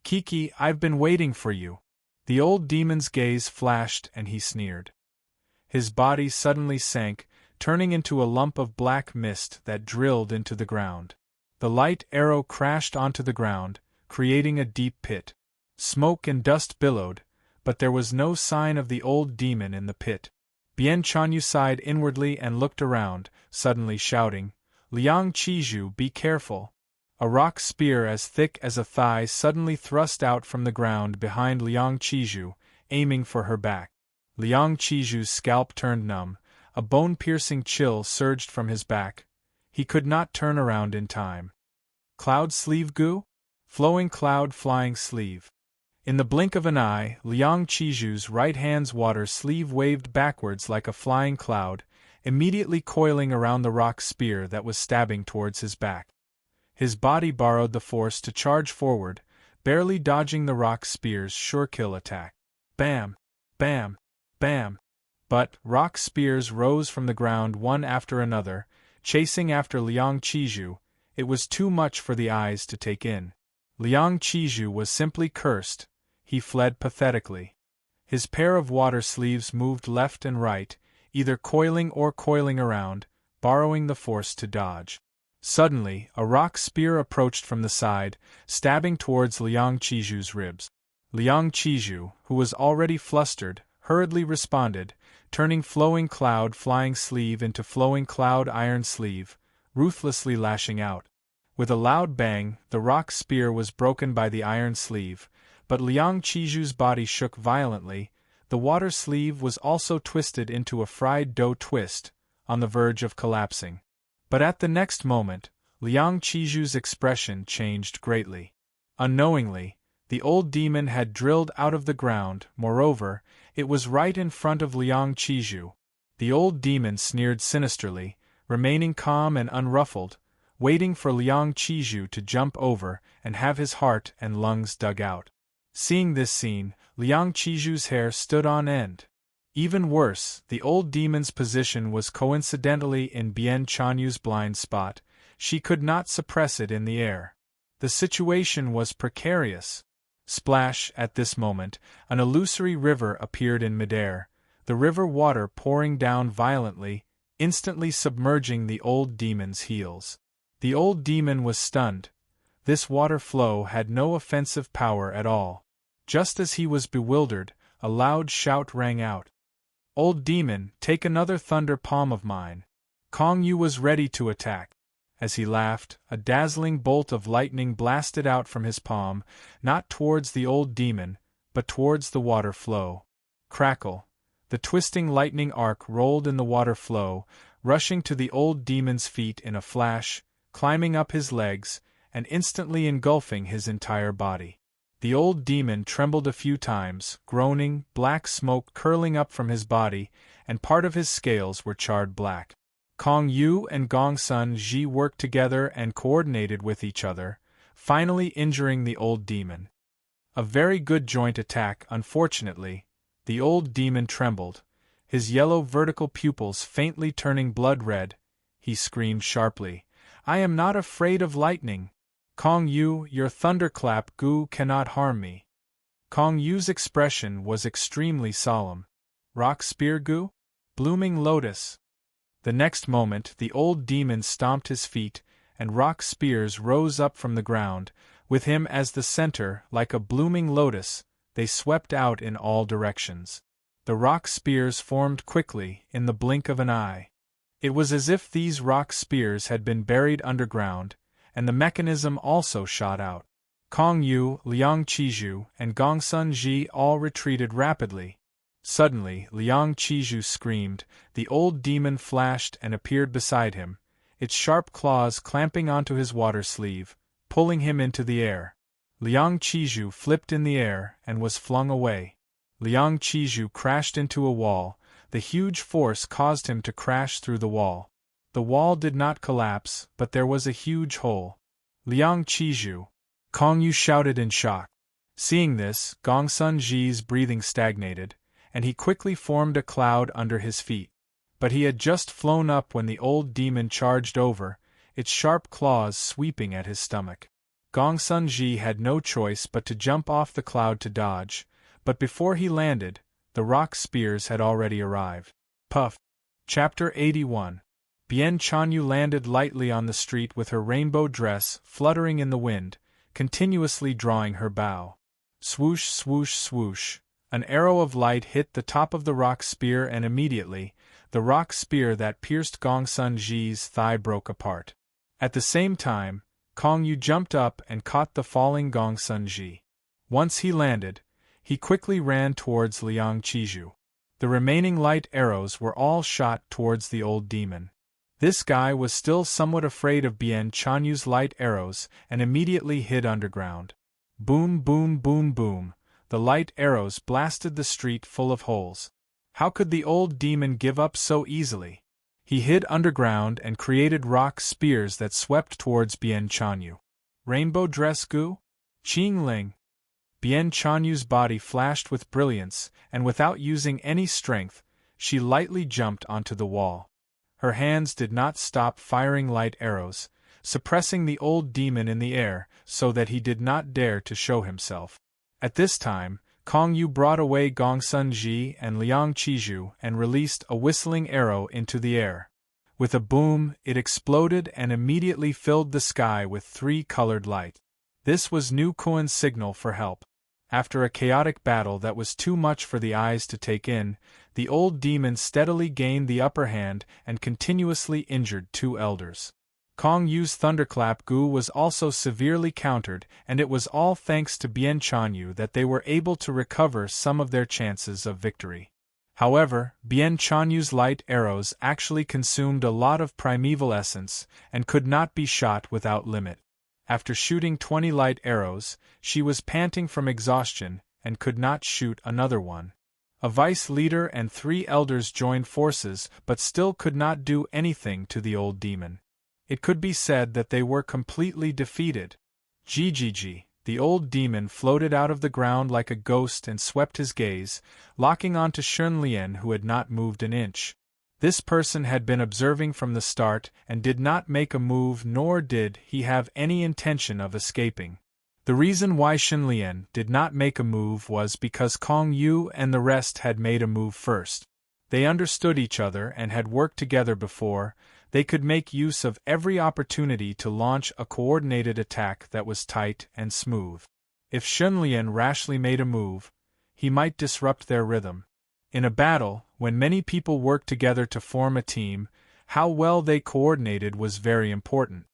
Kiki, I've been waiting for you. The old demon's gaze flashed and he sneered. His body suddenly sank, turning into a lump of black mist that drilled into the ground. The light arrow crashed onto the ground, creating a deep pit. Smoke and dust billowed, but there was no sign of the old demon in the pit. Bien Chanyu sighed inwardly and looked around, suddenly shouting, "Liang Qiju, be careful!" A rock spear as thick as a thigh suddenly thrust out from the ground behind Liang Qiju, aiming for her back. Liang Qiju's scalp turned numb, a bone-piercing chill surged from his back. He could not turn around in time. Cloud sleeve gu? Flowing cloud flying sleeve. In the blink of an eye, Liang Qiju's right hand's water sleeve waved backwards like a flying cloud, immediately coiling around the rock spear that was stabbing towards his back. His body borrowed the force to charge forward, barely dodging the rock spear's sure-kill attack. Bam! Bam! Bam! But rock spears rose from the ground one after another, chasing after Liang Qiju. It was too much for the eyes to take in. Liang Qiju was simply cursed. He fled pathetically. His pair of water sleeves moved left and right, either coiling or coiling around, borrowing the force to dodge. Suddenly, a rock spear approached from the side, stabbing towards Liang Qiju's ribs. Liang Qiju, who was already flustered, hurriedly responded, turning flowing cloud flying sleeve into flowing cloud iron sleeve, ruthlessly lashing out. With a loud bang, the rock spear was broken by the iron sleeve, but Liang Qiju's body shook violently. The water sleeve was also twisted into a fried dough twist, on the verge of collapsing. But at the next moment, Liang Qiju's expression changed greatly. Unknowingly, the old demon had drilled out of the ground. Moreover, it was right in front of Liang Qiju. The old demon sneered sinisterly, remaining calm and unruffled, waiting for Liang Qiju to jump over and have his heart and lungs dug out. Seeing this scene, Liang Qiju's hair stood on end. Even worse, the old demon's position was coincidentally in Bien Chanyu's blind spot. She could not suppress it in the air. The situation was precarious. Splash! At this moment, an illusory river appeared in midair, the river water pouring down violently, instantly submerging the old demon's heels. The old demon was stunned. This water flow had no offensive power at all. Just as he was bewildered, a loud shout rang out. "Old demon, take another thunder palm of mine." Kong Yu was ready to attack. As he laughed, a dazzling bolt of lightning blasted out from his palm, not towards the old demon, but towards the water flow. Crackle! The twisting lightning arc rolled in the water flow, rushing to the old demon's feet in a flash, climbing up his legs, and instantly engulfing his entire body. The old demon trembled a few times, groaning, black smoke curling up from his body, and part of his scales were charred black. Kong Yu and Gong Sun Ji worked together and coordinated with each other, finally injuring the old demon. A very good joint attack, unfortunately. The old demon trembled, his yellow vertical pupils faintly turning blood red. He screamed sharply, "I am not afraid of lightning! Kong Yu, your thunderclap gu cannot harm me." Kong Yu's expression was extremely solemn. "Rock spear gu? Blooming lotus." The next moment the old demon stomped his feet, and rock spears rose up from the ground, with him as the center, like a blooming lotus. They swept out in all directions. The rock spears formed quickly, in the blink of an eye. It was as if these rock spears had been buried underground, and the mechanism also shot out. Kong Yu, Liang Qizhu, and Gongsun Ji all retreated rapidly. Suddenly, Liang Qizhu screamed, the old demon flashed and appeared beside him, its sharp claws clamping onto his water sleeve, pulling him into the air. Liang Qizhu flipped in the air and was flung away. Liang Qizhu crashed into a wall. The huge force caused him to crash through the wall. The wall did not collapse, but there was a huge hole. Liang Qizhu! Kong Yu shouted in shock. Seeing this, Gongsun Ji's breathing stagnated, and he quickly formed a cloud under his feet. But he had just flown up when the old demon charged over, its sharp claws sweeping at his stomach. Gongsun Ji had no choice but to jump off the cloud to dodge, but before he landed, the rock spears had already arrived. Puff! Chapter 81. Bian Chanyu landed lightly on the street with her rainbow dress fluttering in the wind, continuously drawing her bow. Swoosh, swoosh, swoosh. An arrow of light hit the top of the rock spear and immediately, the rock spear that pierced Gongsun Ji's thigh broke apart. At the same time, Kong Yu jumped up and caught the falling Gongsun Ji. Once he landed, he quickly ran towards Liang Qizhu. The remaining light arrows were all shot towards the old demon. This guy was still somewhat afraid of Bian Chanyu's light arrows and immediately hid underground. Boom, boom, boom, boom. The light arrows blasted the street full of holes. How could the old demon give up so easily? He hid underground and created rock spears that swept towards Bian Chanyu. Rainbow dress gu? Qing Ling. Bian Chanyu's body flashed with brilliance, and without using any strength, she lightly jumped onto the wall. Her hands did not stop firing light arrows, suppressing the old demon in the air so that he did not dare to show himself. At this time, Kong Yu brought away Gongsun Ji and Liang Qizhu and released a whistling arrow into the air. With a boom, it exploded and immediately filled the sky with three-colored light. This was Nu Kuan's signal for help. After a chaotic battle that was too much for the eyes to take in, the old demon steadily gained the upper hand and continuously injured two elders. Kong Yu's thunderclap gu was also severely countered, and it was all thanks to Bian Chanyu that they were able to recover some of their chances of victory. However, Bian Chanyu's light arrows actually consumed a lot of primeval essence and could not be shot without limit. After shooting 20 light arrows, she was panting from exhaustion and could not shoot another one. A vice leader and 3 elders joined forces but still could not do anything to the old demon. It could be said that they were completely defeated. GGG. The old demon floated out of the ground like a ghost and swept his gaze, locking onto Shun Lian, who had not moved an inch. This person had been observing from the start and did not make a move, nor did he have any intention of escaping. The reason why Shun Lian did not make a move was because Kong Yu and the rest had made a move first. They understood each other and had worked together before. They could make use of every opportunity to launch a coordinated attack that was tight and smooth. If Shun Lian rashly made a move, he might disrupt their rhythm. In a battle, when many people work together to form a team, how well they coordinated was very important.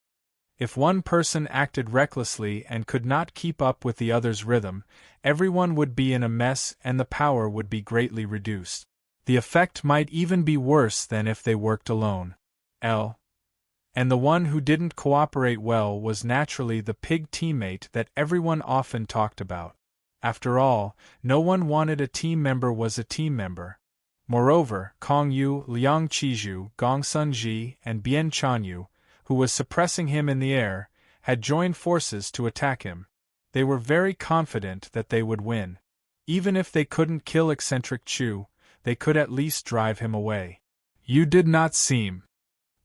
If one person acted recklessly and could not keep up with the other's rhythm, everyone would be in a mess and the power would be greatly reduced. The effect might even be worse than if they worked alone. And the one who didn't cooperate well was naturally the pig teammate that everyone often talked about. After all, no one wanted a team member was a team member. Moreover, Kong Yu, Liang Qizhu, Gongsun Ji, and Bian Chanyu, who was suppressing him in the air, had joined forces to attack him. They were very confident that they would win. Even if they couldn't kill eccentric Chu, they could at least drive him away. You did not seem.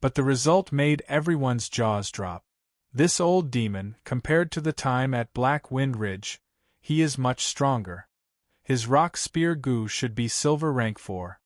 But the result made everyone's jaws drop. This old demon, compared to the time at Black Wind Ridge, he is much stronger. His rock spear gu should be silver rank 4.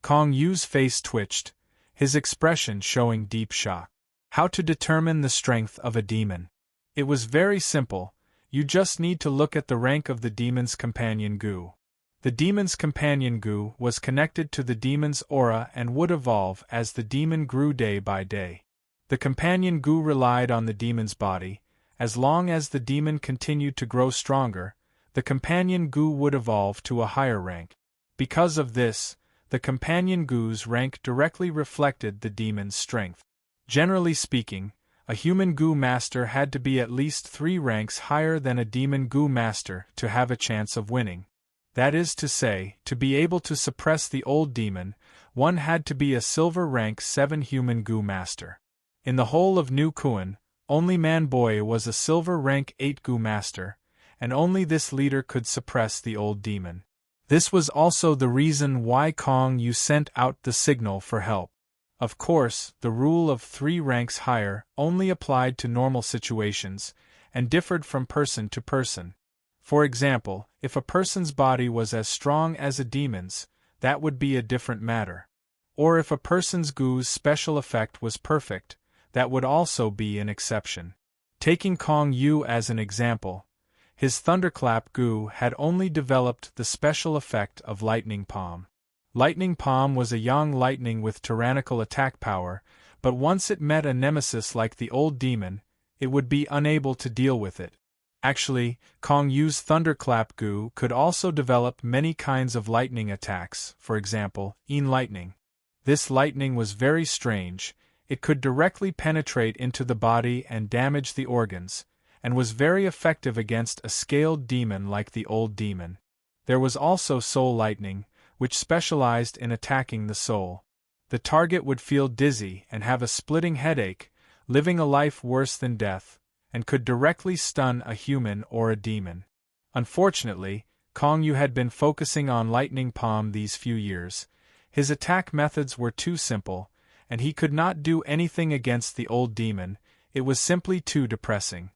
Kong Yu's face twitched, his expression showing deep shock. How to determine the strength of a demon? It was very simple, you just need to look at the rank of the demon's companion gu. The demon's companion gu was connected to the demon's aura and would evolve as the demon grew day by day. The companion gu relied on the demon's body, As long as the demon continued to grow stronger, the companion Gu would evolve to a higher rank. Because of this, the companion Gu's rank directly reflected the demon's strength. Generally speaking, a human Gu master had to be at least 3 ranks higher than a demon Gu master to have a chance of winning. That is to say, to be able to suppress the old demon, one had to be a silver rank 7 human Gu master. In the whole of New Kuan, only Man-Boy was a silver rank 8 Gu master, and only this leader could suppress the old demon. This was also the reason why Kong Yu sent out the signal for help. Of course, the rule of 3 ranks higher only applied to normal situations, and differed from person to person. For example, if a person's body was as strong as a demon's, that would be a different matter. Or if a person's Gu's special effect was perfect, that would also be an exception. Taking Kong Yu as an example, his Thunderclap Gu had only developed the special effect of Lightning Palm. Lightning Palm was a young lightning with tyrannical attack power, but once it met a nemesis like the old demon, it would be unable to deal with it. Actually, Kong Yu's Thunderclap Gu could also develop many kinds of lightning attacks, for example, lightning. This lightning was very strange. It could directly penetrate into the body and damage the organs, and was very effective against a scaled demon like the old demon. There was also Soul Lightning, which specialized in attacking the soul. The target would feel dizzy and have a splitting headache, living a life worse than death, and could directly stun a human or a demon. Unfortunately, Kong Yu had been focusing on Lightning Palm these few years. His attack methods were too simple, and he could not do anything against the old demon. It was simply too depressing.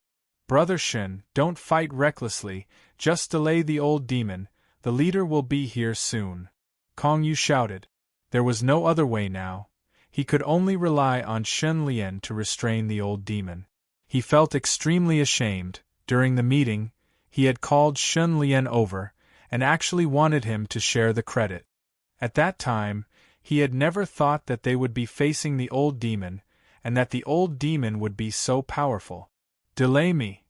Brother Shen, don't fight recklessly, just delay the old demon, the leader will be here soon. Kong Yu shouted. There was no other way now. He could only rely on Shen Lian to restrain the old demon. He felt extremely ashamed. During the meeting, he had called Shen Lian over, and actually wanted him to share the credit. At that time, he had never thought that they would be facing the old demon, and that the old demon would be so powerful. Delay me.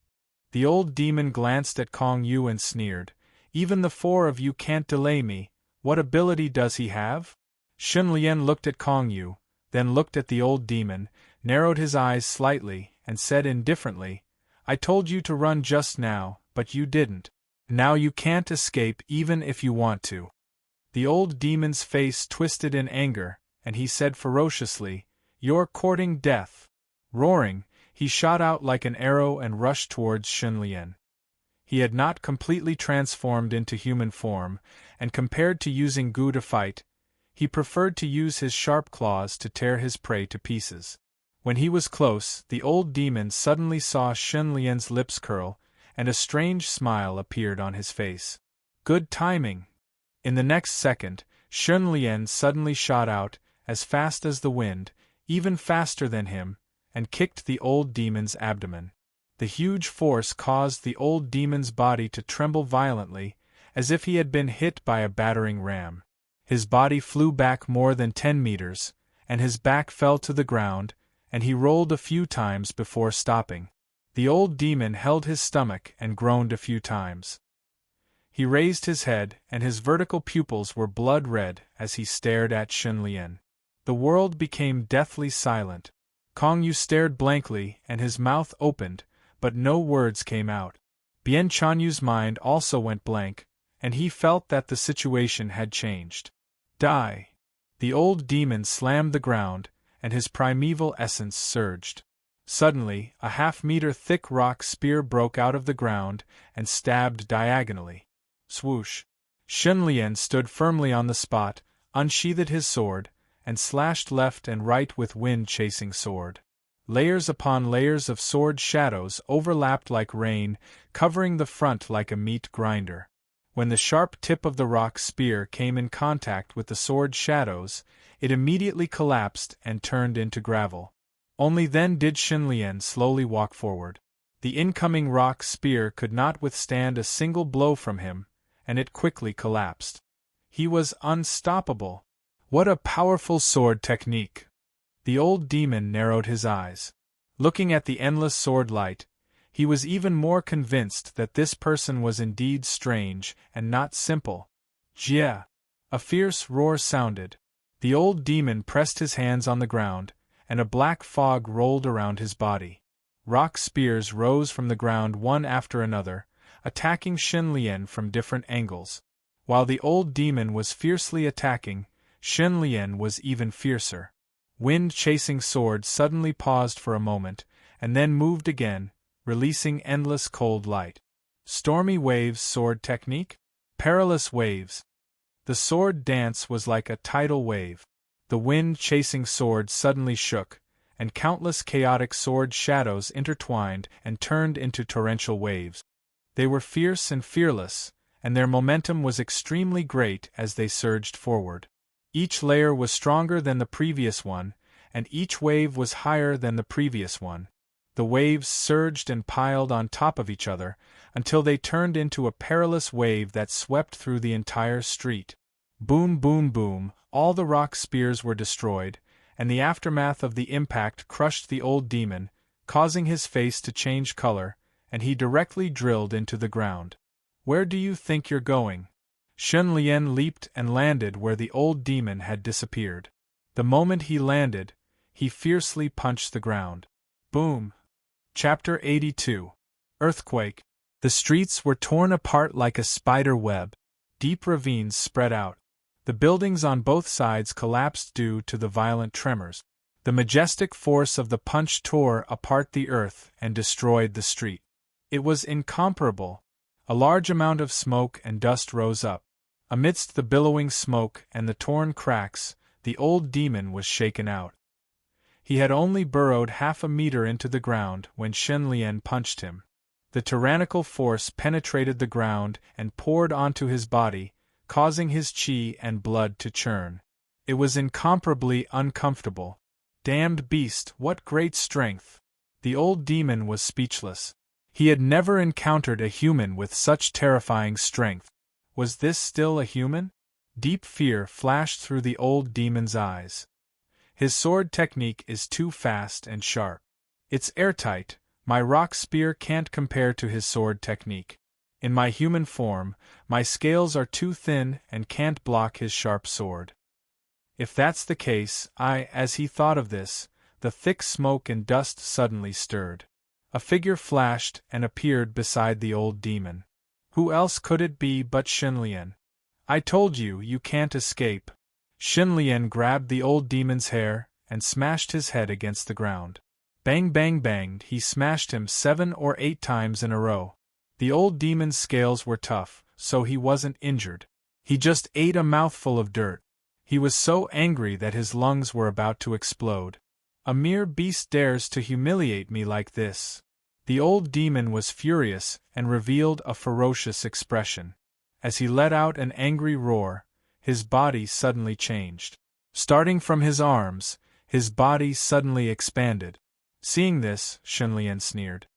The old demon glanced at Kong Yu and sneered. Even the 4 of you can't delay me. What ability does he have? Shen Lian looked at Kong Yu, then looked at the old demon, narrowed his eyes slightly, and said indifferently, I told you to run just now, but you didn't. Now you can't escape even if you want to. The old demon's face twisted in anger, and he said ferociously, You're courting death. Roaring, he shot out like an arrow and rushed towards Shen Lian. He had not completely transformed into human form, and compared to using Gu to fight, he preferred to use his sharp claws to tear his prey to pieces. When he was close, the old demon suddenly saw Shen Lian's lips curl, and a strange smile appeared on his face. Good timing! In the next second, Shen Lian suddenly shot out, as fast as the wind, even faster than him, and kicked the old demon's abdomen. The huge force caused the old demon's body to tremble violently, as if he had been hit by a battering ram. His body flew back more than 10 meters, and his back fell to the ground, and he rolled a few times before stopping. The old demon held his stomach and groaned a few times. He raised his head, and his vertical pupils were blood red as he stared at Shen Lian. The world became deathly silent. Kong Yu stared blankly, and his mouth opened, but no words came out. Bian Chanyu's mind also went blank, and he felt that the situation had changed. Die! The old demon slammed the ground, and his primeval essence surged. Suddenly, a half-meter thick rock spear broke out of the ground and stabbed diagonally. Swoosh! Shen Lian stood firmly on the spot, unsheathed his sword, and slashed left and right with wind-chasing sword. Layers upon layers of sword shadows overlapped like rain, covering the front like a meat grinder. When the sharp tip of the rock spear came in contact with the sword shadows, it immediately collapsed and turned into gravel. Only then did Shen Lian slowly walk forward. The incoming rock spear could not withstand a single blow from him, and it quickly collapsed. He was unstoppable. What a powerful sword technique! The old demon narrowed his eyes. Looking at the endless sword light, He was even more convinced that this person was indeed strange and not simple. Jia! A fierce roar sounded. The old demon pressed his hands on the ground, and a black fog rolled around his body. Rock spears rose from the ground one after another, attacking Shen Lian from different angles. While the old demon was fiercely attacking, Shen Lian was even fiercer. Wind-chasing sword suddenly paused for a moment, and then moved again, releasing endless cold light. Stormy waves sword technique? Perilous waves. The sword dance was like a tidal wave. The wind-chasing sword suddenly shook, and countless chaotic sword shadows intertwined and turned into torrential waves. They were fierce and fearless, and their momentum was extremely great as they surged forward. Each layer was stronger than the previous one, and each wave was higher than the previous one. The waves surged and piled on top of each other, until they turned into a perilous wave that swept through the entire street. Boom, boom, boom, all the rock spears were destroyed, and the aftermath of the impact crushed the old demon, causing his face to change color, and he directly drilled into the ground. Where do you think you're going? Shen Lian leaped and landed where the old demon had disappeared. The moment he landed, he fiercely punched the ground. Boom! Chapter 82. Earthquake. The streets were torn apart like a spider web. Deep ravines spread out. The buildings on both sides collapsed due to the violent tremors. The majestic force of the punch tore apart the earth and destroyed the street. It was incomparable. A large amount of smoke and dust rose up. Amidst the billowing smoke and the torn cracks, the old demon was shaken out. He had only burrowed half a meter into the ground when Shen Lian punched him. The tyrannical force penetrated the ground and poured onto his body, causing his qi and blood to churn. It was incomparably uncomfortable. Damned beast, what great strength! The old demon was speechless. He had never encountered a human with such terrifying strength. Was this still a human? Deep fear flashed through the old demon's eyes. His sword technique is too fast and sharp. It's airtight. My rock spear can't compare to his sword technique. In my human form, my scales are too thin and can't block his sharp sword. If that's the case, as he thought of this, the thick smoke and dust suddenly stirred. A figure flashed and appeared beside the old demon. Who else could it be but Shen Lian? I told you, you can't escape. Shen Lian grabbed the old demon's hair and smashed his head against the ground. Bang bang banged, he smashed him 7 or 8 times in a row. The old demon's scales were tough, so he wasn't injured. He just ate a mouthful of dirt. He was so angry that his lungs were about to explode. A mere beast dares to humiliate me like this. The old demon was furious and revealed a ferocious expression. As he let out an angry roar, his body suddenly changed. Starting from his arms, his body suddenly expanded. Seeing this, Shen Lian sneered.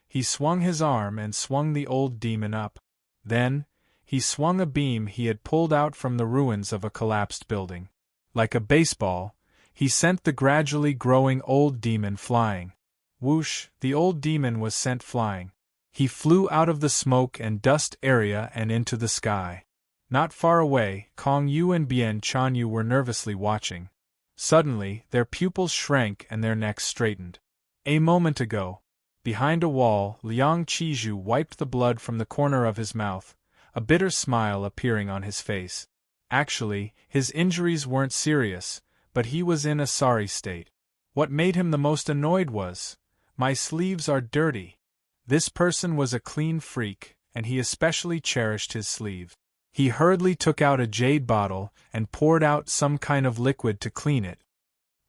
He swung his arm and swung the old demon up. Then, he swung a beam he had pulled out from the ruins of a collapsed building. Like a baseball, he sent the gradually growing old demon flying. Whoosh, the old demon was sent flying. He flew out of the smoke and dust area and into the sky. Not far away, Kong Yu and Bian Chanyu were nervously watching. Suddenly, their pupils shrank and their necks straightened. A moment ago, behind a wall, Liang Qizhu wiped the blood from the corner of his mouth, a bitter smile appearing on his face. Actually, his injuries weren't serious, but he was in a sorry state. What made him the most annoyed was, "My sleeves are dirty." This person was a clean freak, and he especially cherished his sleeves. He hurriedly took out a jade bottle and poured out some kind of liquid to clean it.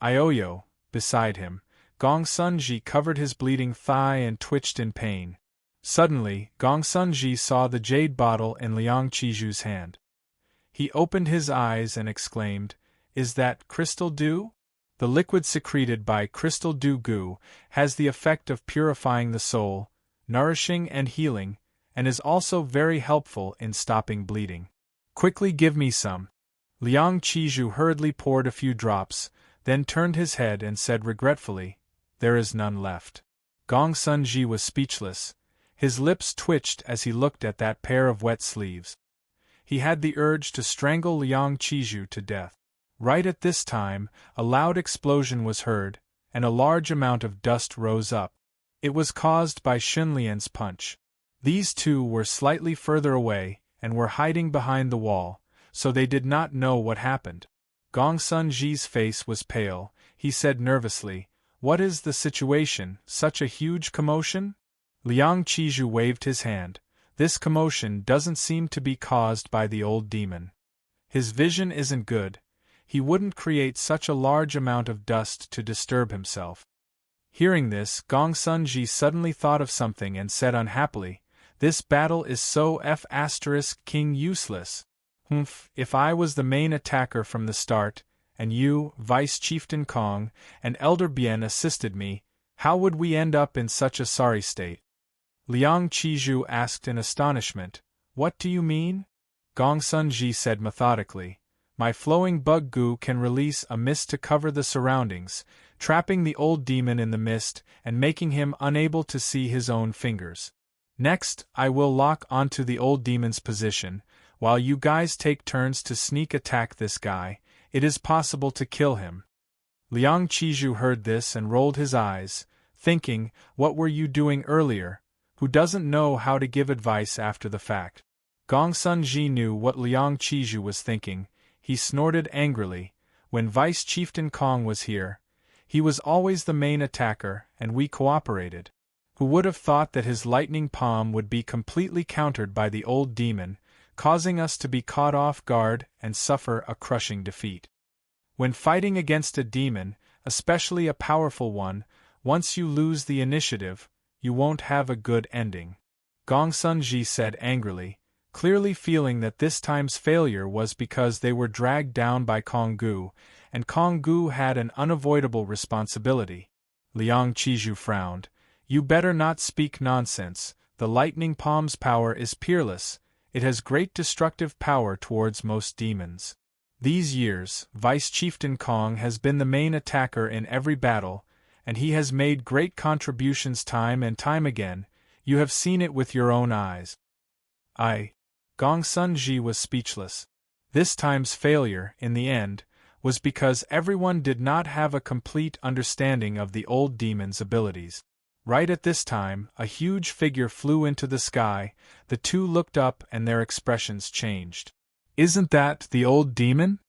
Ioyo, beside him, Gong Sunji covered his bleeding thigh and twitched in pain. Suddenly, Gong Sunji saw the jade bottle in Liang Qizhu's hand. He opened his eyes and exclaimed, "Is that crystal dew?" The liquid secreted by crystal dew goo has the effect of purifying the soul, nourishing and healing, and is also very helpful in stopping bleeding. Quickly give me some. Liang Qizhu hurriedly poured a few drops, then turned his head and said regretfully, "There is none left." Gong Sun Ji was speechless. His lips twitched as he looked at that pair of wet sleeves. He had the urge to strangle Liang Qizhu to death. Right at this time, a loud explosion was heard, and a large amount of dust rose up. It was caused by Xunlian's punch. These two were slightly further away, and were hiding behind the wall, so they did not know what happened. Gong Sun Ji's face was pale. He said nervously, "What is the situation, such a huge commotion?" Liang Qizhu waved his hand. "This commotion doesn't seem to be caused by the old demon. His vision isn't good. He wouldn't create such a large amount of dust to disturb himself." Hearing this, Gong Sun Ji suddenly thought of something and said unhappily, "This battle is so King useless. If I was the main attacker from the start, and you, Vice Chieftain Kong, and Elder Bien assisted me, how would we end up in such a sorry state?" Liang Qizhu asked in astonishment, "What do you mean?" Gong Sun Ji said methodically, "My flowing bug goo can release a mist to cover the surroundings, trapping the old demon in the mist and making him unable to see his own fingers. Next, I will lock onto the old demon's position, while you guys take turns to sneak attack this guy. It is possible to kill him." Liang Qizhu heard this and rolled his eyes, thinking, "What were you doing earlier? Who doesn't know how to give advice after the fact?" Gong Sun Ji knew what Liang Qizhu was thinking. He snorted angrily. "When Vice Chieftain Kong was here, he was always the main attacker, and we cooperated. Who would have thought that his lightning palm would be completely countered by the old demon, causing us to be caught off guard and suffer a crushing defeat? When fighting against a demon, especially a powerful one, once you lose the initiative, you won't have a good ending," Gong Sun Ji said angrily, clearly feeling that this time's failure was because they were dragged down by Kong Gu, and Kong Gu had an unavoidable responsibility. Liang Qizhu frowned. "You better not speak nonsense. The lightning palm's power is peerless. It has great destructive power towards most demons. These years, Vice Chieftain Kong has been the main attacker in every battle, and he has made great contributions time and time again. You have seen it with your own eyes." Gong Sun Ji was speechless. This time's failure, in the end, was because everyone did not have a complete understanding of the old demon's abilities. Right at this time, a huge figure flew into the sky. The two looked up and their expressions changed. "Isn't that the old demon?"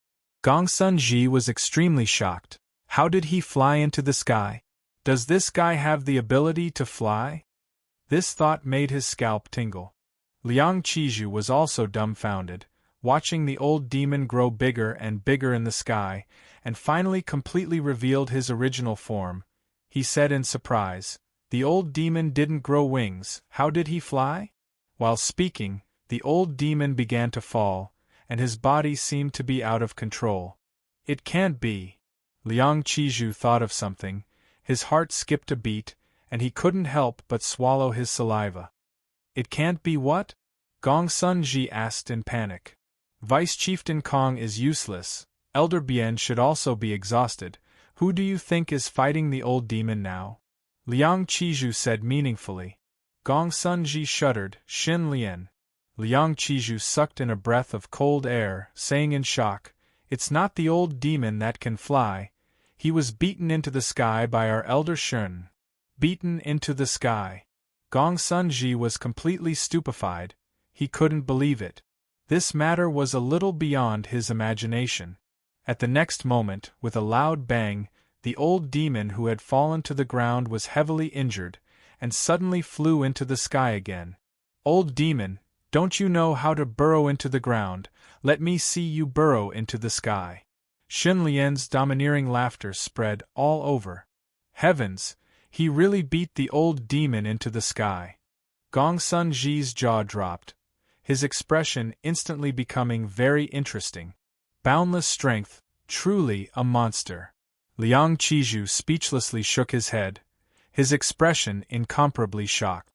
Gong Sun Ji was extremely shocked. How did he fly into the sky? Does this guy have the ability to fly? This thought made his scalp tingle. Liang Qizhu was also dumbfounded, watching the old demon grow bigger and bigger in the sky, and finally completely revealed his original form. He said in surprise, "The old demon didn't grow wings, how did he fly?" While speaking, the old demon began to fall, and his body seemed to be out of control. "It can't be." Liang Qizhu thought of something, his heart skipped a beat, and he couldn't help but swallow his saliva. "It can't be what?" Gong Sun Ji asked in panic. "Vice Chieftain Kong is useless. Elder Bien should also be exhausted. Who do you think is fighting the old demon now?" Liang Qizhu said meaningfully. Gong Sun Ji shuddered. "Xin Lian." Liang Qizhu sucked in a breath of cold air, saying in shock, "It's not the old demon that can fly. He was beaten into the sky by our elder Shun." Beaten into the sky. Gong Sun Ji was completely stupefied. He couldn't believe it. This matter was a little beyond his imagination. At the next moment, with a loud bang, the old demon who had fallen to the ground was heavily injured, and suddenly flew into the sky again. "Old demon, don't you know how to burrow into the ground? Let me see you burrow into the sky." Xin Lian's domineering laughter spread all over. Heavens! He really beat the old demon into the sky. Gong Sun Ji's jaw dropped, his expression instantly becoming very interesting. Boundless strength, truly a monster. Liang Qizhu speechlessly shook his head, his expression incomparably shocked.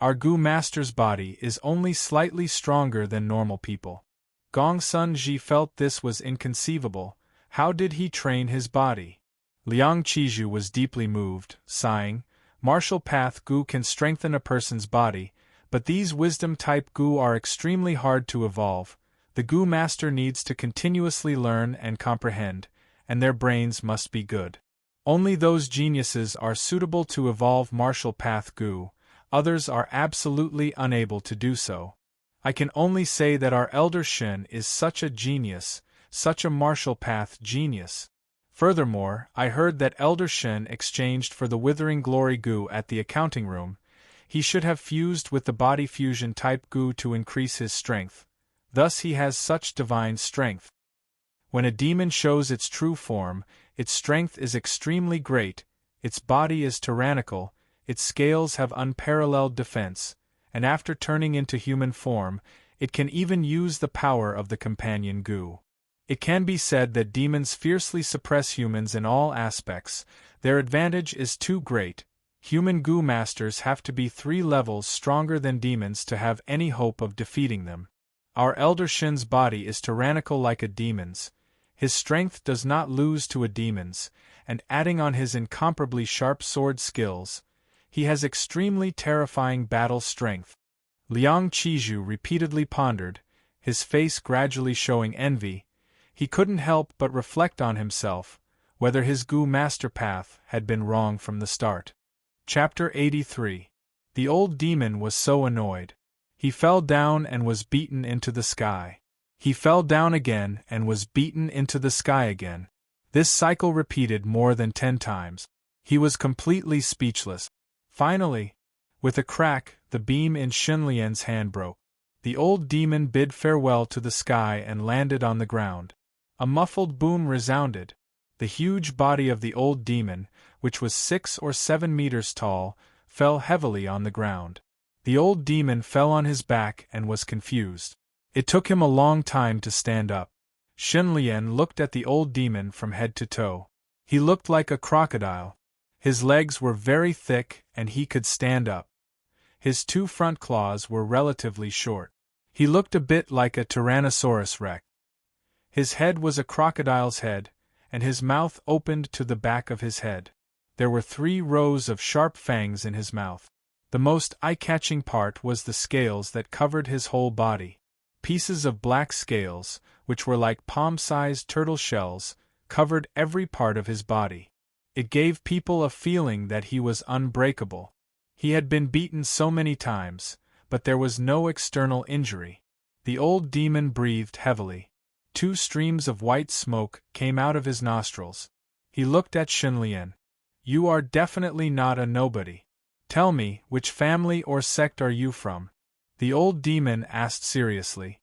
"Our Gu Master's body is only slightly stronger than normal people." Gong Sun Ji felt this was inconceivable. How did he train his body? Liang Qizhu was deeply moved, sighing, Martial path goo can strengthen a person's body, but these wisdom-type goo are extremely hard to evolve. The goo master needs to continuously learn and comprehend, and their brains must be good. Only those geniuses are suitable to evolve martial path goo, others are absolutely unable to do so. I can only say that our elder Shin is such a genius, such a martial path genius. Furthermore, I heard that Elder Shin exchanged for the Withering Glory goo at the accounting room. He should have fused with the body fusion type goo to increase his strength. Thus he has such divine strength. When a demon shows its true form, its strength is extremely great, its body is tyrannical, its scales have unparalleled defense, and after turning into human form, it can even use the power of the companion goo. It can be said that demons fiercely suppress humans in all aspects. Their advantage is too great. Human goo masters have to be 3 levels stronger than demons to have any hope of defeating them. Our elder Shin's body is tyrannical like a demon's. His strength does not lose to a demon's, and adding on his incomparably sharp sword skills, he has extremely terrifying battle strength. Liang Qizhu repeatedly pondered, his face gradually showing envy. He couldn't help but reflect on himself, whether his goo master path had been wrong from the start. Chapter 83. The old demon was so annoyed. He fell down and was beaten into the sky. He fell down again and was beaten into the sky again. This cycle repeated more than 10 times. He was completely speechless. Finally, with a crack, the beam in Xinlian's hand broke. The old demon bid farewell to the sky and landed on the ground. A muffled boom resounded. The huge body of the old demon, which was 6 or 7 meters tall, fell heavily on the ground. The old demon fell on his back and was confused. It took him a long time to stand up. Xinlian looked at the old demon from head to toe. He looked like a crocodile. His legs were very thick and he could stand up. His 2 front claws were relatively short. He looked a bit like a Tyrannosaurus rex. His head was a crocodile's head, and his mouth opened to the back of his head. There were 3 rows of sharp fangs in his mouth. The most eye-catching part was the scales that covered his whole body. Pieces of black scales, which were like palm-sized turtle shells, covered every part of his body. It gave people a feeling that he was unbreakable. He had been beaten so many times, but there was no external injury. The old demon breathed heavily. 2 streams of white smoke came out of his nostrils. He looked at Xinlian. "You are definitely not a nobody. Tell me, which family or sect are you from?" The old demon asked seriously.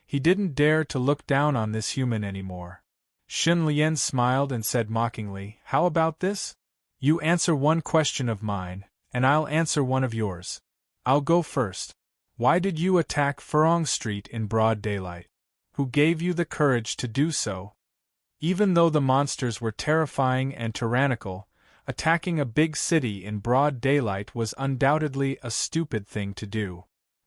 He didn't dare to look down on this human anymore. Xinlian smiled and said mockingly, "How about this? You answer one question of mine, and I'll answer one of yours. I'll go first. Why did you attack Furong Street in broad daylight? Who gave you the courage to do so?" Even though the monsters were terrifying and tyrannical, attacking a big city in broad daylight was undoubtedly a stupid thing to do.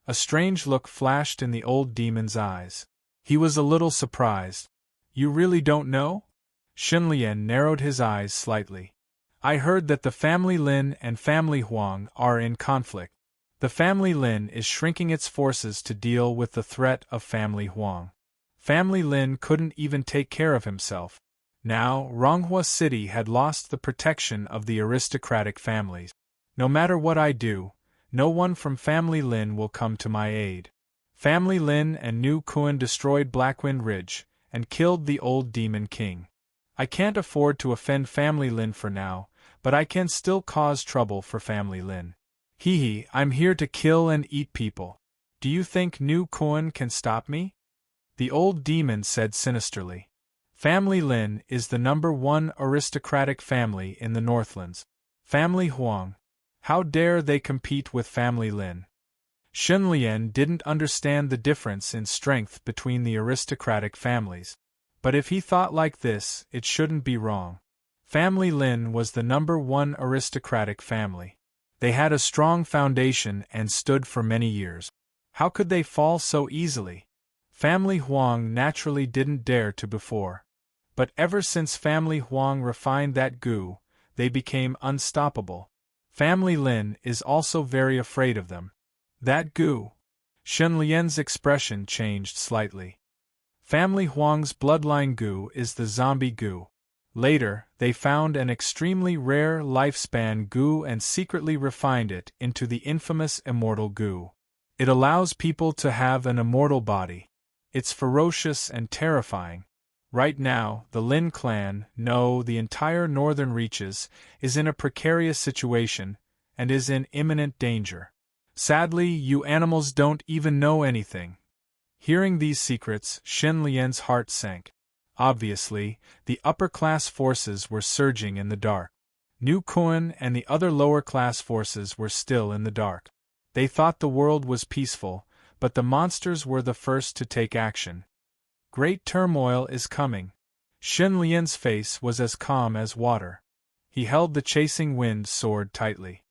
A strange look flashed in the old demon's eyes. He was a little surprised. "You really don't know?" Xinlian narrowed his eyes slightly. "I heard that the family Lin and family Huang are in conflict. The family Lin is shrinking its forces to deal with the threat of family Huang. Family Lin couldn't even take care of himself. Now, Ronghua City had lost the protection of the aristocratic families. No matter what I do, no one from family Lin will come to my aid. Family Lin and New Kuan destroyed Blackwind Ridge and killed the old demon king. I can't afford to offend family Lin for now, but I can still cause trouble for family Lin. Hee, I'm here to kill and eat people. Do you think New Kuan can stop me?" The old demon said sinisterly. "Family Lin is the #1 aristocratic family in the Northlands. Family Huang. How dare they compete with family Lin?" Xinlian didn't understand the difference in strength between the aristocratic families. But if he thought like this, it shouldn't be wrong. Family Lin was the #1 aristocratic family. They had a strong foundation and stood for many years. How could they fall so easily? Family Huang naturally didn't dare to before. But ever since family Huang refined that goo, they became unstoppable. Family Lin is also very afraid of them. That goo. Shen Lian's expression changed slightly. Family Huang's bloodline goo is the zombie goo. Later, they found an extremely rare lifespan goo and secretly refined it into the infamous immortal goo. It allows people to have an immortal body. It's ferocious and terrifying. Right now, the Lin clan, no, the entire northern reaches, is in a precarious situation, and is in imminent danger. Sadly, you animals don't even know anything. Hearing these secrets, Shen Lian's heart sank. Obviously, the upper-class forces were surging in the dark. New Kuan and the other lower-class forces were still in the dark. They thought the world was peaceful, but the monsters were the first to take action. Great turmoil is coming. Shen Lian's face was as calm as water. He held the chasing wind sword tightly.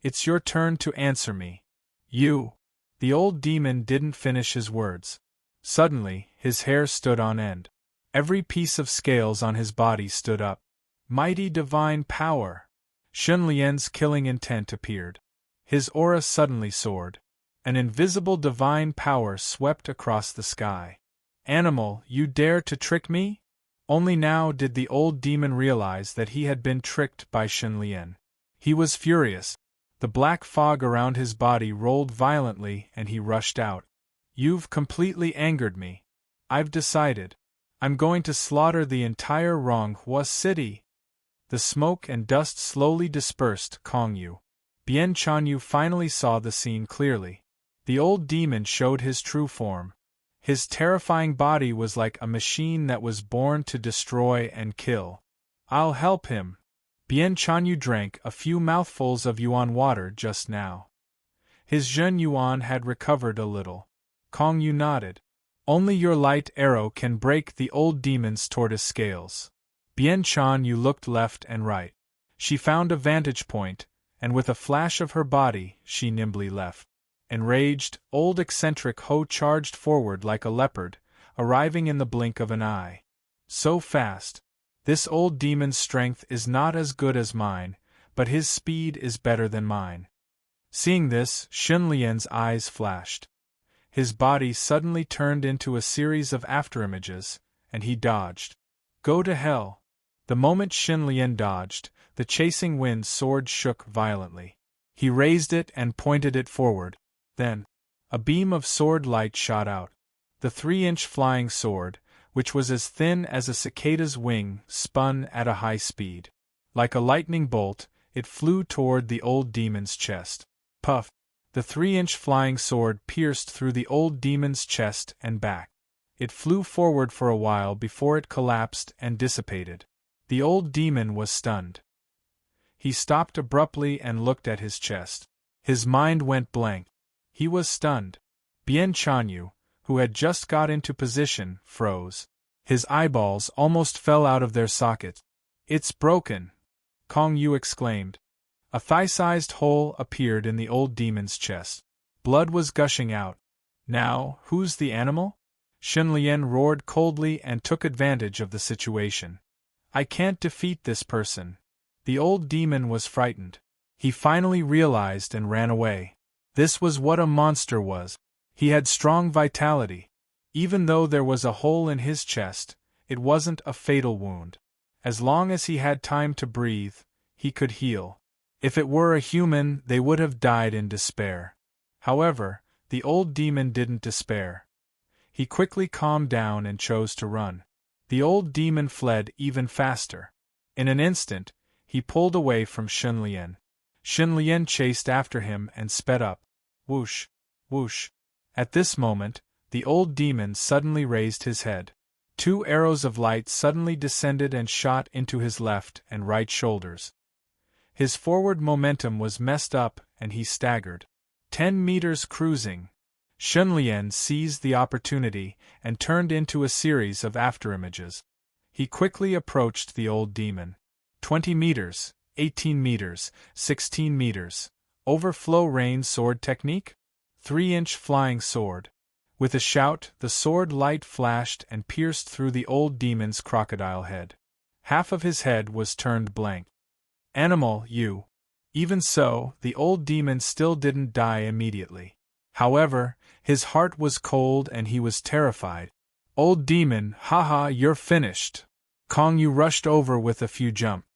It's your turn to answer me. You. The old demon didn't finish his words. Suddenly, his hair stood on end. Every piece of scales on his body stood up. Mighty divine power! Shen Lian's killing intent appeared. His aura suddenly soared. An invisible divine power swept across the sky. Animal, you dare to trick me? Only now did the old demon realize that he had been tricked by Shen Lian. He was furious. The black fog around his body rolled violently and he rushed out. You've completely angered me. I've decided. I'm going to slaughter the entire Ronghua city. The smoke and dust slowly dispersed. Kongyu. Bian Chanyu finally saw the scene clearly. The old demon showed his true form. His terrifying body was like a machine that was born to destroy and kill. I'll help him. Bian Chanyu drank a few mouthfuls of yuan water just now. His Zhen yuan had recovered a little. Kongyu nodded. Only your light arrow can break the old demon's tortoise scales. Bian Chanyu looked left and right. She found a vantage point, and with a flash of her body, she nimbly left. Enraged, old eccentric Ho charged forward like a leopard, arriving in the blink of an eye. So fast. This old demon's strength is not as good as mine, but his speed is better than mine. Seeing this, Shen Lian's eyes flashed. His body suddenly turned into a series of afterimages, and he dodged. Go to hell. The moment Shen Lian dodged, the chasing wind sword shook violently. He raised it and pointed it forward. Then, a beam of sword light shot out. The 3-inch flying sword, which was as thin as a cicada's wing, spun at a high speed. Like a lightning bolt, it flew toward the old demon's chest. Puff! The 3-inch flying sword pierced through the old demon's chest and back. It flew forward for a while before it collapsed and dissipated. The old demon was stunned. He stopped abruptly and looked at his chest. His mind went blank. He was stunned. Bian Chanyu, who had just got into position, froze. His eyeballs almost fell out of their sockets. It's broken! Kongyu exclaimed. A thigh-sized hole appeared in the old demon's chest. Blood was gushing out. Now, who's the animal? Shen Lian roared coldly and took advantage of the situation. I can't defeat this person. The old demon was frightened. He finally realized and ran away. This was what a monster was. He had strong vitality. Even though there was a hole in his chest, it wasn't a fatal wound. As long as he had time to breathe, he could heal. If it were a human, they would have died in despair. However, the old demon didn't despair. He quickly calmed down and chose to run. The old demon fled even faster. In an instant, he pulled away from Shen Lian. Shen Lian chased after him and sped up. Whoosh! Whoosh! At this moment, the old demon suddenly raised his head. 2 arrows of light suddenly descended and shot into his left and right shoulders. His forward momentum was messed up and he staggered. 10 meters cruising. Shen Lian seized the opportunity and turned into a series of afterimages. He quickly approached the old demon. 20 meters, 18 meters, 16 meters. Overflow rain sword technique? 3-inch flying sword. With a shout, the sword light flashed and pierced through the old demon's crocodile head. Half of his head was turned blank. Animal, you. Even so, the old demon still didn't die immediately. However, his heart was cold and he was terrified. Old demon, haha, you're finished. Kong Yu rushed over with a few jumps.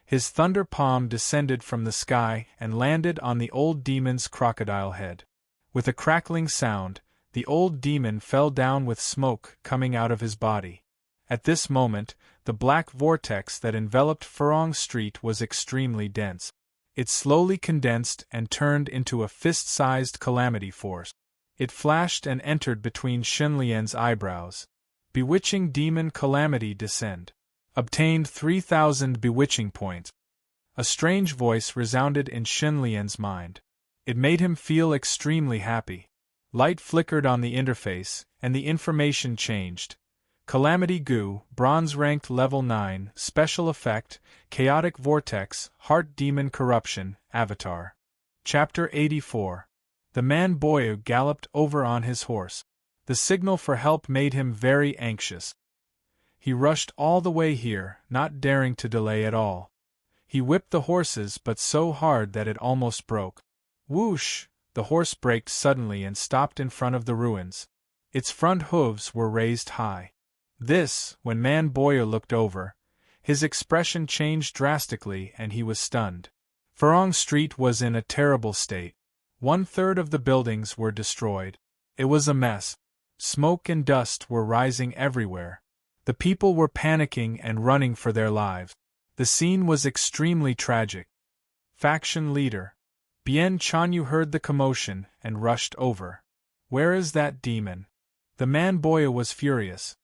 His thunder palm descended from the sky and landed on the old demon's crocodile head. With a crackling sound, the old demon fell down with smoke coming out of his body. At this moment, the black vortex that enveloped Furong Street was extremely dense. It slowly condensed and turned into a fist-sized calamity force. It flashed and entered between Shenlian's eyebrows. Bewitching Demon Calamity Descend. Obtained 3,000 bewitching points. A strange voice resounded in Shenlian's mind. It made him feel extremely happy. Light flickered on the interface, and the information changed. Calamity Goo, Bronze Ranked Level 9, Special Effect, Chaotic Vortex, Heart Demon Corruption, Avatar. Chapter 84. The man Boyu galloped over on his horse. The signal for help made him very anxious. He rushed all the way here, not daring to delay at all. He whipped the horses but so hard that it almost broke. Whoosh! The horse braked suddenly and stopped in front of the ruins. Its front hooves were raised high. When Man Boyu looked over, his expression changed drastically and he was stunned. Furong Street was in a terrible state. 1/3 of the buildings were destroyed. It was a mess. Smoke and dust were rising everywhere. The people were panicking and running for their lives. The scene was extremely tragic. Faction leader Bien Chanyu heard the commotion and rushed over. Where is that demon? The man Boyu was furious.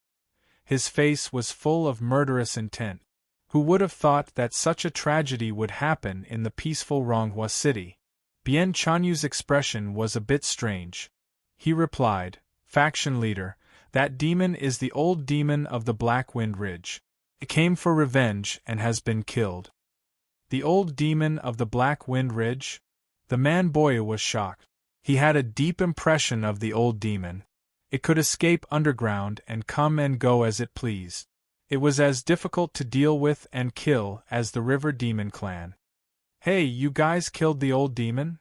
His face was full of murderous intent. Who would have thought that such a tragedy would happen in the peaceful Ronghua city? Bien Chanyu's expression was a bit strange. He replied, Faction leader, that demon is the old demon of the Black Wind Ridge. It came for revenge and has been killed. The old demon of the Black Wind Ridge? The man Boyu was shocked. He had a deep impression of the old demon. It could escape underground and come and go as it pleased. It was as difficult to deal with and kill as the River Demon clan. Hey, you guys killed the old demon?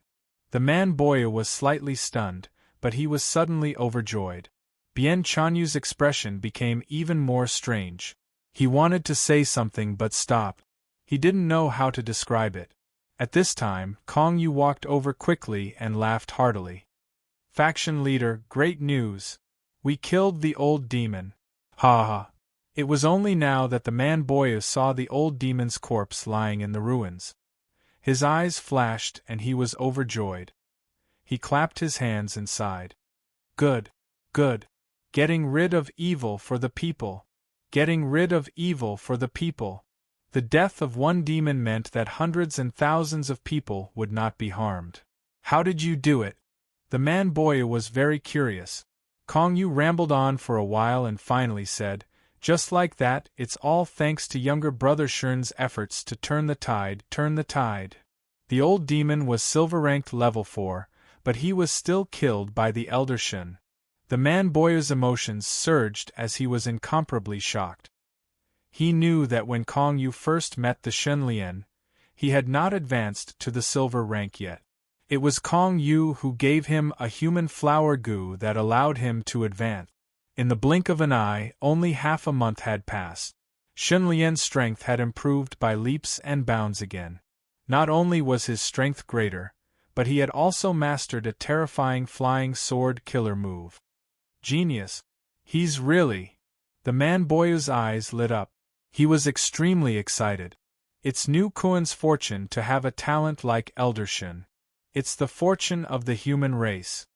The man Boyu was slightly stunned, but he was suddenly overjoyed. Bien Chanyu's expression became even more strange. He wanted to say something but stopped. He didn't know how to describe it. At this time, Kong Yu walked over quickly and laughed heartily. Faction leader, great news. We killed the old demon. Ha ha. It was only now that the man Boyu saw the old demon's corpse lying in the ruins. His eyes flashed and he was overjoyed. He clapped his hands and sighed. Good. Good. Getting rid of evil for the people. Getting rid of evil for the people. The death of one demon meant that hundreds and thousands of people would not be harmed. How did you do it? The man Boyu was very curious. Kong Yu rambled on for a while and finally said, just like that, it's all thanks to younger brother Shun's efforts to turn the tide. The old demon was silver ranked level 4, but he was still killed by the elder Shun. The man Boyu's emotions surged as he was incomparably shocked. He knew that when Kong Yu first met the Shenlian, he had not advanced to the silver rank yet. It was Kong Yu who gave him a human flower goo that allowed him to advance. In the blink of an eye, only half a month had passed. Shenlian's strength had improved by leaps and bounds again. Not only was his strength greater, but he had also mastered a terrifying flying sword killer move. Genius. He's really. The man Boyu's eyes lit up. He was extremely excited. It's New Kuan's fortune to have a talent like Elder Shun. It's the fortune of the human race.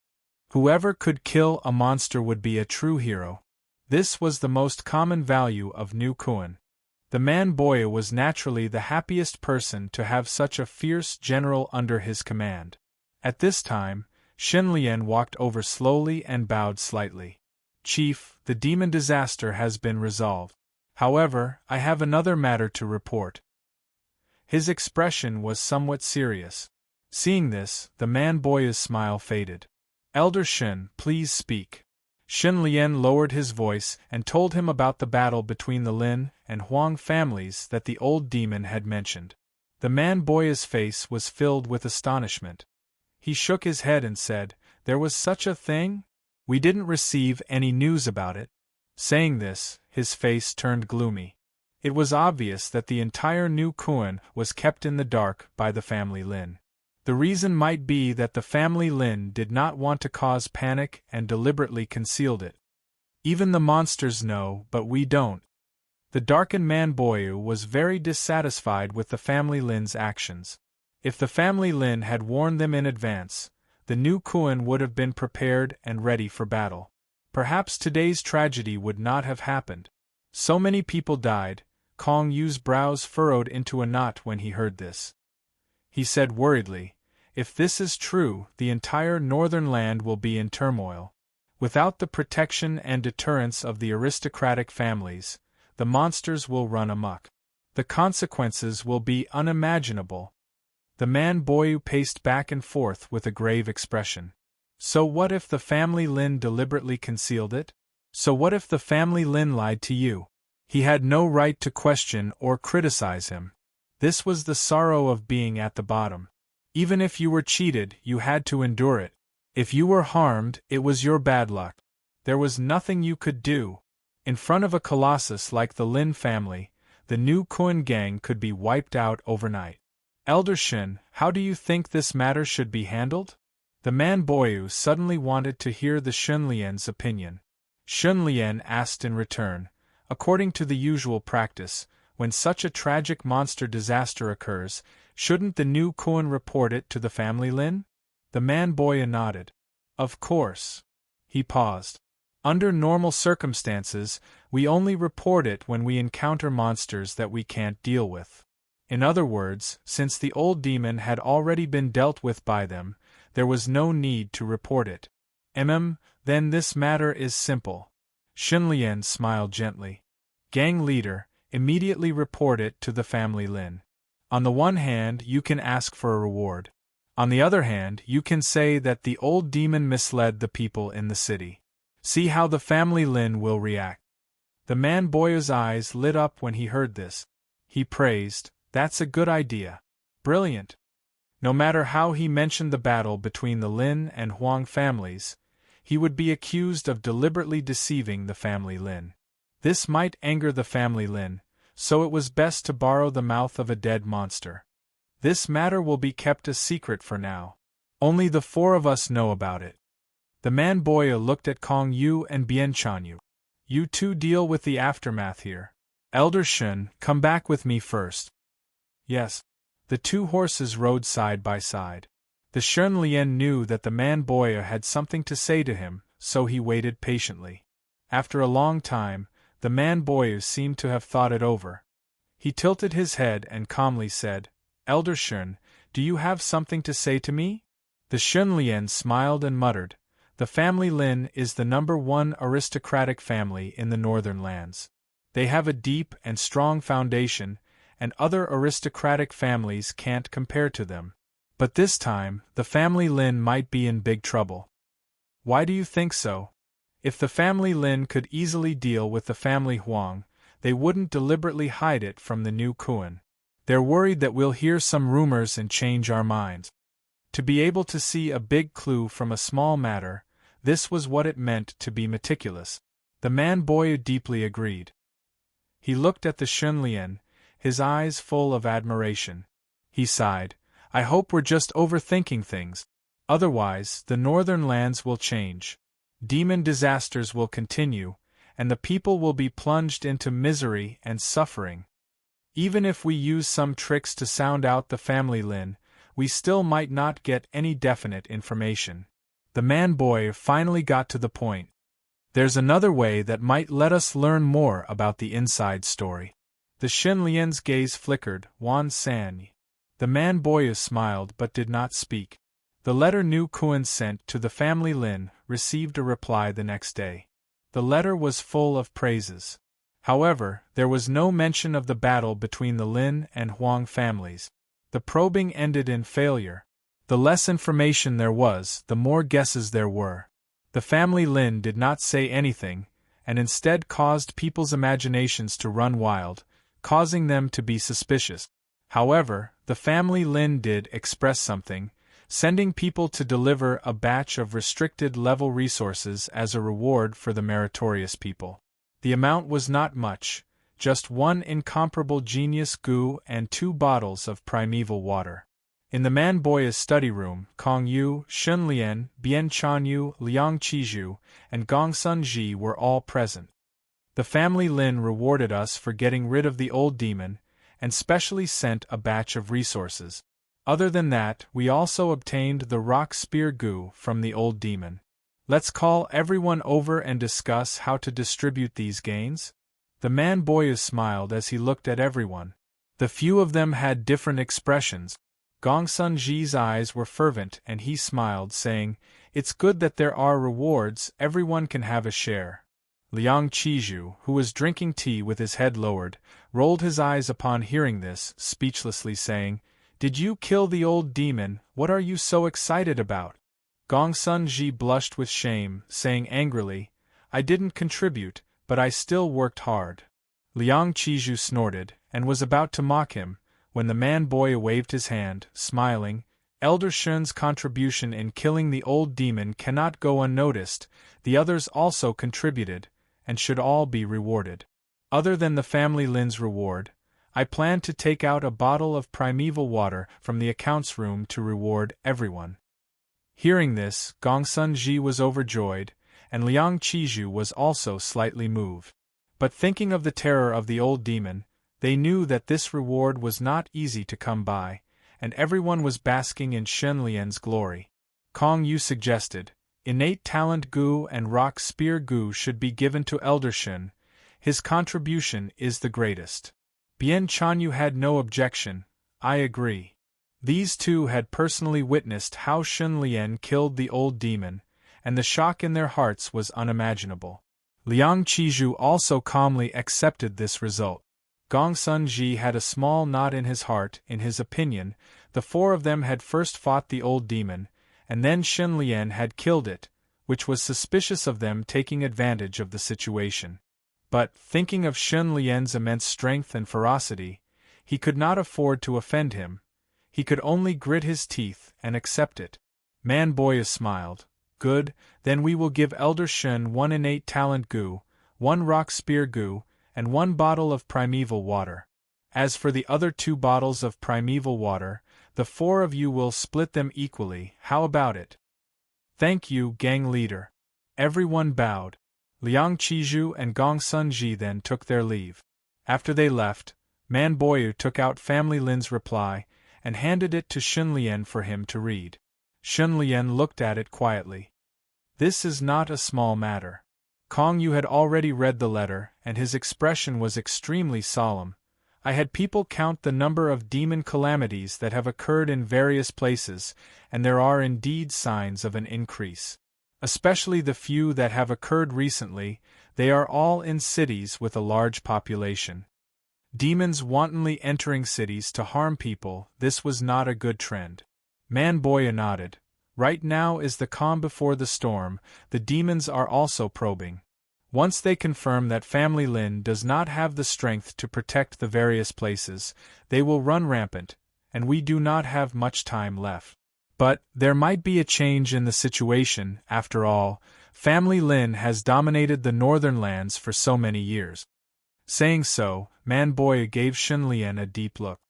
Whoever could kill a monster would be a true hero. This was the most common value of New Kuan. The man Boyu was naturally the happiest person to have such a fierce general under his command. At this time, Shenlian walked over slowly and bowed slightly. Chief, the demon disaster has been resolved. However, I have another matter to report. His expression was somewhat serious. Seeing this, the man Boyu's smile faded. Elder Shun, please speak. Shenlian lowered his voice and told him about the battle between the Lin and Huang families that the old demon had mentioned. The man boy's face was filled with astonishment. He shook his head and said, "There was such a thing? We didn't receive any news about it." Saying this, his face turned gloomy. It was obvious that the entire new Kuan was kept in the dark by the family Lin. The reason might be that the family Lin did not want to cause panic and deliberately concealed it. "Even the monsters know, but we don't." The darkened man Boyu was very dissatisfied with the family Lin's actions. If the family Lin had warned them in advance, the new Kuan would have been prepared and ready for battle. Perhaps today's tragedy would not have happened. So many people died. Kong Yu's brows furrowed into a knot when he heard this. He said worriedly, "If this is true, the entire northern land will be in turmoil. Without the protection and deterrence of the aristocratic families, the monsters will run amok. The consequences will be unimaginable." The man Boyu paced back and forth with a grave expression. So what if the family Lin deliberately concealed it? So what if the family Lin lied to you? He had no right to question or criticize him. This was the sorrow of being at the bottom. Even if you were cheated, you had to endure it. If you were harmed, it was your bad luck. There was nothing you could do. In front of a colossus like the Lin family, the new Kuan gang could be wiped out overnight. "Elder Shin, how do you think this matter should be handled?" The man Boyu suddenly wanted to hear the Shunlian's opinion. Shunlian asked in return, "According to the usual practice, when such a tragic monster disaster occurs, shouldn't the new Kuan report it to the family Lin?" The man Boyu nodded. "Of course." He paused. "Under normal circumstances, we only report it when we encounter monsters that we can't deal with. In other words, since the old demon had already been dealt with by them, there was no need to report it." Then this matter is simple." Shunlian smiled gently. "Gang leader, immediately report it to the family Lin. On the one hand, you can ask for a reward. On the other hand, you can say that the old demon misled the people in the city. See how the family Lin will react." The man Boyu's eyes lit up when he heard this. He praised, "That's a good idea. Brilliant." No matter how he mentioned the battle between the Lin and Huang families, he would be accused of deliberately deceiving the family Lin. This might anger the family Lin, so it was best to borrow the mouth of a dead monster. "This matter will be kept a secret for now. Only the four of us know about it." The man Boyu looked at Kong Yu and Bien Chanyu. "You two deal with the aftermath here. Elder Shun, come back with me first." "Yes." The two horses rode side by side. The Shun Lian knew that the man Boyu had something to say to him, so he waited patiently. After a long time, the man Boyu seemed to have thought it over. He tilted his head and calmly said, "Elder Shun, do you have something to say to me?" The Shun Lian smiled and muttered, "The family Lin is the #1 aristocratic family in the northern lands. They have a deep and strong foundation, and other aristocratic families can't compare to them. But this time, the family Lin might be in big trouble." "Why do you think so?" "If the family Lin could easily deal with the family Huang, they wouldn't deliberately hide it from the new Kuan. They're worried that we'll hear some rumors and change our minds." To be able to see a big clue from a small matter, this was what it meant to be meticulous. The man Boyu deeply agreed. He looked at the Shun Lian, his eyes full of admiration. He sighed, "I hope we're just overthinking things. Otherwise, the northern lands will change. Demon disasters will continue, and the people will be plunged into misery and suffering. Even if we use some tricks to sound out the family Lin, we still might not get any definite information." The man Boy finally got to the point. "There's another way that might let us learn more about the inside story." The Shin Lian's gaze flickered. "Wan San." The man Boyu smiled but did not speak. The letter Nu Kuan sent to the family Lin received a reply the next day. The letter was full of praises. However, there was no mention of the battle between the Lin and Huang families. The probing ended in failure. The less information there was, the more guesses there were. The family Lin did not say anything, and instead caused people's imaginations to run wild, causing them to be suspicious. However, the family Lin did express something, sending people to deliver a batch of restricted level resources as a reward for the meritorious people. The amount was not much, just one incomparable genius goo and 2 bottles of primeval water. In the Man-Boya's study room, Kong Yu, Shun Lian, Bian Chanyu, Liang Qizhu, and Gong Sun Ji were all present. The family Lin rewarded us for getting rid of the old demon, and specially sent a batch of resources. Other than that, we also obtained the rock spear goo from the old demon. Let's call everyone over and discuss how to distribute these gains? The Man-Boya smiled as he looked at everyone. The few of them had different expressions. Gong Sun Ji's eyes were fervent and he smiled, saying, "It's good that there are rewards, everyone can have a share." Liang Qizhu, who was drinking tea with his head lowered, rolled his eyes upon hearing this, speechlessly saying, "Did you kill the old demon? What are you so excited about?" Gong Sun Ji blushed with shame, saying angrily, "I didn't contribute, but I still worked hard." Liang Qizhu snorted, and was about to mock him, when the Man-Boya waved his hand, smiling. "Elder Shun's contribution in killing the old demon cannot go unnoticed, the others also contributed, and should all be rewarded. Other than the family Lin's reward, I plan to take out a bottle of primeval water from the accounts room to reward everyone." Hearing this, Gong Sun Ji was overjoyed, and Liang Qizhu was also slightly moved. But thinking of the terror of the old demon, they knew that this reward was not easy to come by, and everyone was basking in Shun Lian's glory. Kong Yu suggested, "Innate talent goo and rock spear goo should be given to Elder Shun. His contribution is the greatest." Bian Chanyu had no objection. "I agree." These two had personally witnessed how Shun Lian killed the old demon, and the shock in their hearts was unimaginable. Liang Qizhu also calmly accepted this result. Gong Sun Ji had a small knot in his heart. In his opinion, the 4 of them had first fought the old demon, and then Shun Lian had killed it, which was suspicious of them taking advantage of the situation. But, thinking of Shun Lian's immense strength and ferocity, he could not afford to offend him. He could only grit his teeth and accept it. Man-Boya smiled. "Good, then we will give Elder Shun 1 innate talent goo, 1 rock spear goo, and 1 bottle of primeval water. As for the other 2 bottles of primeval water, the 4 of you will split them equally. How about it?" "Thank you, gang leader." Everyone bowed. Liang Qizhu and Gong Sun Ji then took their leave. After they left, Man-Boya took out family Lin's reply and handed it to Shun Lian for him to read. Shun Lian looked at it quietly. This is not a small matter. Kong Yu had already read the letter, and his expression was extremely solemn. "I had people count the number of demon calamities that have occurred in various places, and there are indeed signs of an increase. Especially the few that have occurred recently, they are all in cities with a large population. Demons wantonly entering cities to harm people, this was not a good trend." Man-Boya nodded. "Right now is the calm before the storm, the demons are also probing. Once they confirm that family Lin does not have the strength to protect the various places, they will run rampant, and we do not have much time left. But, there might be a change in the situation, after all, family Lin has dominated the northern lands for so many years." Saying so, Man-Boya gave Shun Lian a deep look.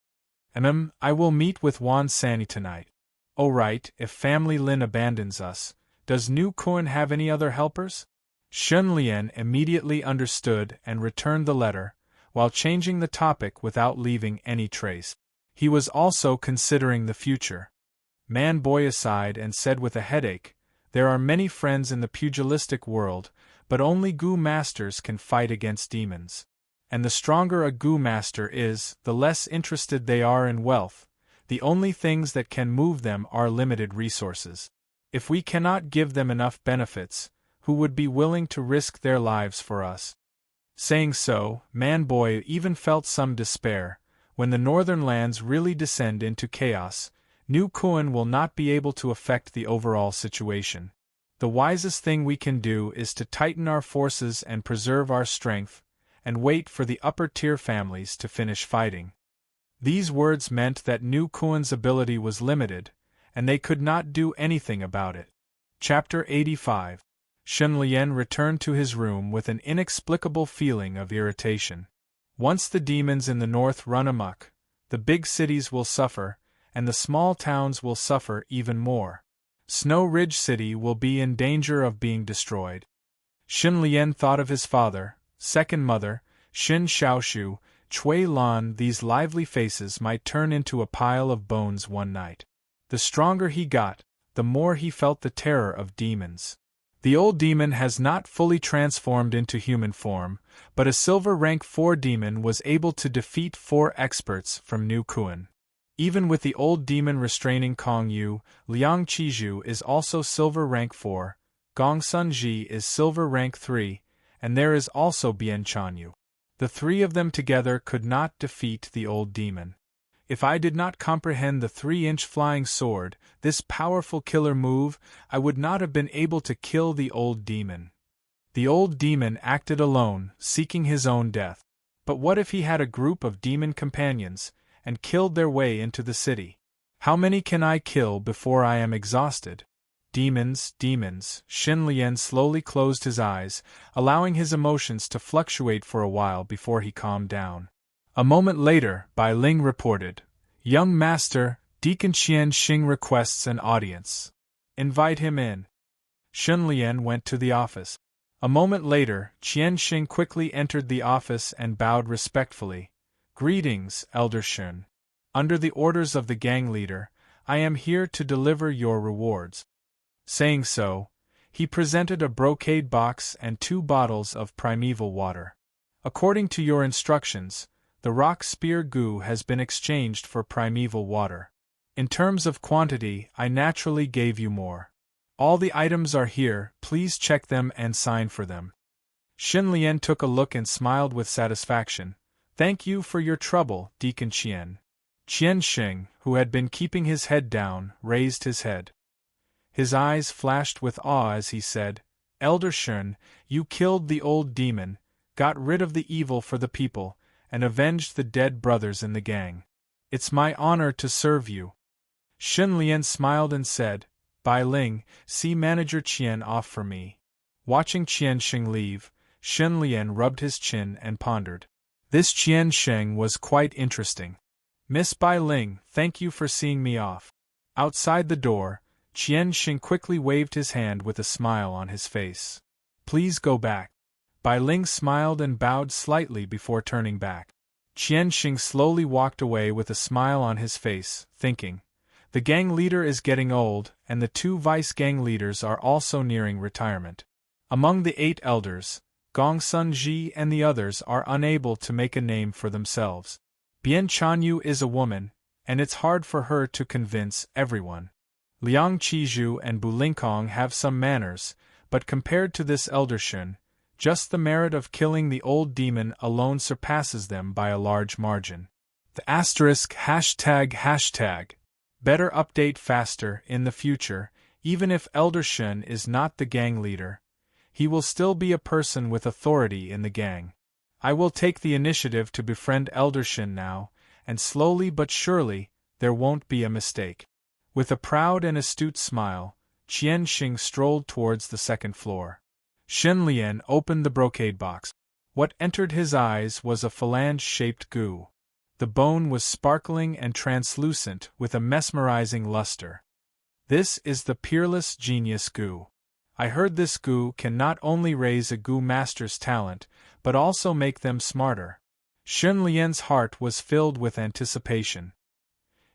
I will meet with Wan Sani tonight." "Oh right, if family Lin abandons us, does Nu Kun have any other helpers?" Shun Lian immediately understood and returned the letter, while changing the topic without leaving any trace. He was also considering the future. Man-Boya sighed and said with a headache, "There are many friends in the pugilistic world, but only Gu masters can fight against demons. And the stronger a Gu master is, the less interested they are in wealth. The only things that can move them are limited resources. If we cannot give them enough benefits, who would be willing to risk their lives for us?" Saying so, Man-Boya even felt some despair. When the northern lands really descend into chaos, Nu Kun will not be able to affect the overall situation. The wisest thing we can do is to tighten our forces and preserve our strength, and wait for the upper-tier families to finish fighting. These words meant that Nu Kuan's ability was limited, and they could not do anything about it. Chapter 85. Shen Lian returned to his room with an inexplicable feeling of irritation. Once the demons in the north run amok, the big cities will suffer, and the small towns will suffer even more. Snow Ridge City will be in danger of being destroyed. Shen Lian thought of his father, second mother, Shin Xiaoshu, Cui Lan. These lively faces might turn into a pile of bones one night. The stronger he got, the more he felt the terror of demons. The old demon has not fully transformed into human form, but a silver rank 4 demon was able to defeat 4 experts from Nu Kuan. Even with the old demon restraining Kong Yu, Liang Qizhu is also silver rank 4, Gong Sun Ji is silver rank 3, and there is also Bian Chanyu. The 3 of them together could not defeat the old demon. If I did not comprehend the 3-inch flying sword, this powerful killer move, I would not have been able to kill the old demon. The old demon acted alone, seeking his own death. But what if he had a group of demon companions, and killed their way into the city? How many can I kill before I am exhausted? Demons, demons. Shen Lian slowly closed his eyes, allowing his emotions to fluctuate for a while before he calmed down. A moment later, Bai Ling reported, "Young master, Deacon Qian Xing requests an audience. Invite him in." Shen Lian went to the office. A moment later, Qian Xing quickly entered the office and bowed respectfully. "Greetings, Elder Shen. Under the orders of the gang leader, I am here to deliver your rewards." Saying so, he presented a brocade box and 2 bottles of primeval water. "According to your instructions, the rock spear goo has been exchanged for primeval water. In terms of quantity, I naturally gave you more. All the items are here, please check them and sign for them." Shen Lian took a look and smiled with satisfaction. "Thank you for your trouble, Deacon Qian." Qian Xing, who had been keeping his head down, raised his head. His eyes flashed with awe as he said, "Elder Shen, you killed the old demon, got rid of the evil for the people, and avenged the dead brothers in the gang. It's my honor to serve you." Shen Lian smiled and said, "Bai Ling, see Manager Qian off for me." Watching Qian Xing leave, Shen Lian rubbed his chin and pondered. This Qian Xing was quite interesting. "Miss Bai Ling, thank you for seeing me off." Outside the door, Qian Xing quickly waved his hand with a smile on his face. "Please go back." Bai Ling smiled and bowed slightly before turning back. Qian Xing slowly walked away with a smile on his face, thinking, the gang leader is getting old, and the 2 vice-gang leaders are also nearing retirement. Among the 8 elders, Gong Sun Ji and the others are unable to make a name for themselves. Bian Chanyu is a woman, and it's hard for her to convince everyone. Liang Qizhu and Bu Lingkong have some manners, but compared to this Elder Shen, just the merit of killing the old demon alone surpasses them by a large margin. The ###. Better update faster in the future. Even if Elder Shen is not the gang leader, he will still be a person with authority in the gang. I will take the initiative to befriend Elder Shen now, and slowly but surely, there won't be a mistake. With a proud and astute smile, Qian Xing strolled towards the 2nd floor. Shen Lian opened the brocade box. What entered his eyes was a phalange-shaped goo. The bone was sparkling and translucent with a mesmerizing luster. "This is the Peerless Genius Goo. I heard this goo can not only raise a goo master's talent, but also make them smarter." Shen Lian's heart was filled with anticipation.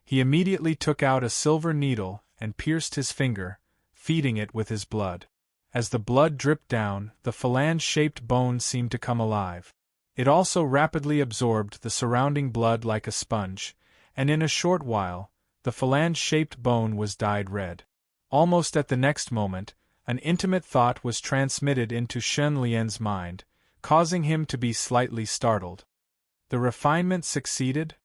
He immediately took out a silver needle and pierced his finger, feeding it with his blood. As the blood dripped down, the phalange-shaped bone seemed to come alive. It also rapidly absorbed the surrounding blood like a sponge, and in a short while, the phalange-shaped bone was dyed red. Almost at the next moment, an intimate thought was transmitted into Shen Lian's mind, causing him to be slightly startled. The refinement succeeded?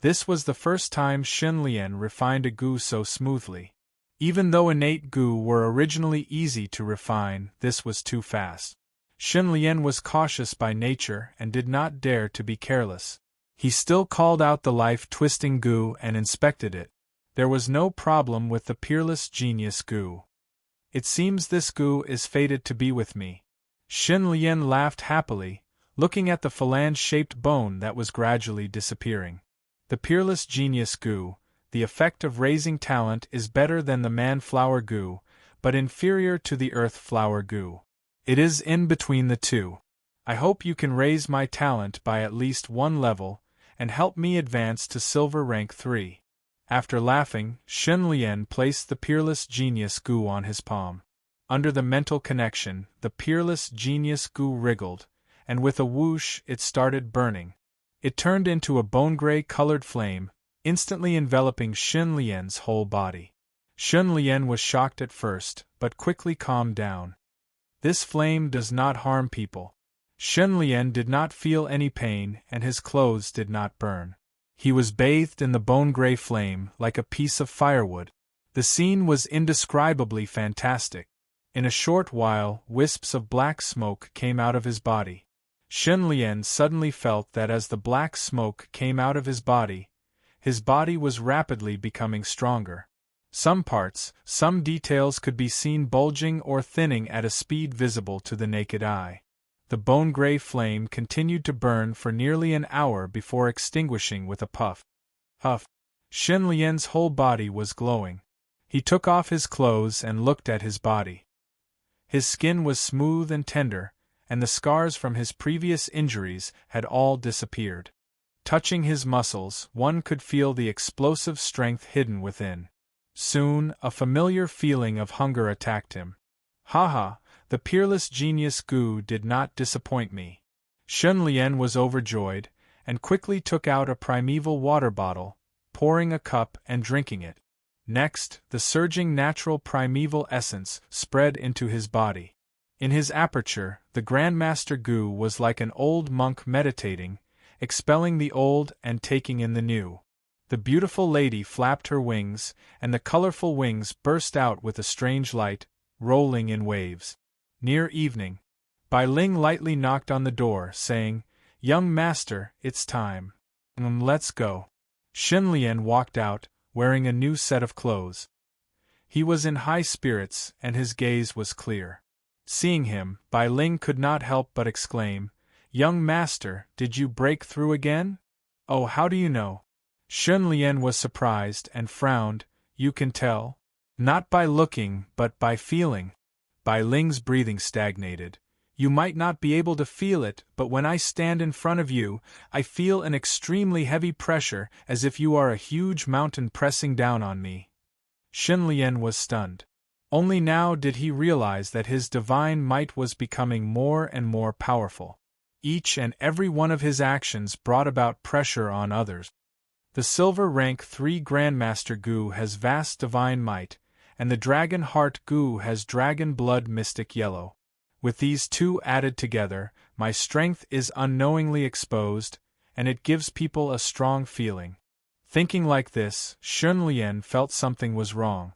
This was the first time Shen Lian refined a goo so smoothly. Even though innate goo were originally easy to refine, this was too fast. Shen Lian was cautious by nature and did not dare to be careless. He still called out the life-twisting goo and inspected it. There was no problem with the peerless genius goo. It seems this goo is fated to be with me. Shen Lian laughed happily, looking at the phalange-shaped bone that was gradually disappearing. The peerless genius goo, the effect of raising talent is better than the man-flower goo, but inferior to the earth-flower goo. It is in between the two. I hope you can raise my talent by at least one level, and help me advance to silver rank 3. After laughing, Shen Lian placed the peerless genius goo on his palm. Under the mental connection, the peerless genius goo wriggled, and with a whoosh it started burning. It turned into a bone-gray-colored flame, instantly enveloping Shen Lian's whole body. Shen Lian was shocked at first, but quickly calmed down. This flame does not harm people. Shen Lian did not feel any pain and his clothes did not burn. He was bathed in the bone-gray flame like a piece of firewood. The scene was indescribably fantastic. In a short while, wisps of black smoke came out of his body. Shen Lian suddenly felt that as the black smoke came out of his body was rapidly becoming stronger. Some parts, some details could be seen bulging or thinning at a speed visible to the naked eye. The bone-gray flame continued to burn for nearly an hour before extinguishing with a puff. Huff! Shen Lian's whole body was glowing. He took off his clothes and looked at his body. His skin was smooth and tender, and the scars from his previous injuries had all disappeared. Touching his muscles, one could feel the explosive strength hidden within. Soon, a familiar feeling of hunger attacked him. Ha! The peerless genius goo did not disappoint me. Shen Lian was overjoyed, and quickly took out a primeval water bottle, pouring a cup and drinking it. Next, the surging natural primeval essence spread into his body. In his aperture, the Grandmaster goo was like an old monk meditating, expelling the old and taking in the new. The beautiful lady flapped her wings, and the colorful wings burst out with a strange light, rolling in waves. Near evening, Bai Ling lightly knocked on the door, saying, "Young master, it's time. Let's go." Shen Lian walked out, wearing a new set of clothes. He was in high spirits, and his gaze was clear. Seeing him, Bai Ling could not help but exclaim, "Young master, did you break through again? Oh, how do you know?" Shen Lian was surprised and frowned. "You can tell? Not by looking, but by feeling." Bai Ling's breathing stagnated. "You might not be able to feel it, but when I stand in front of you, I feel an extremely heavy pressure, as if you are a huge mountain pressing down on me." Shen Lian was stunned. Only now did he realize that his divine might was becoming more and more powerful. Each and every one of his actions brought about pressure on others. The silver rank 3 Grandmaster goo has vast divine might, and the Dragon Heart goo has Dragon Blood Mystic Yellow. With these two added together, my strength is unknowingly exposed, and it gives people a strong feeling. Thinking like this, Shen Lian felt something was wrong.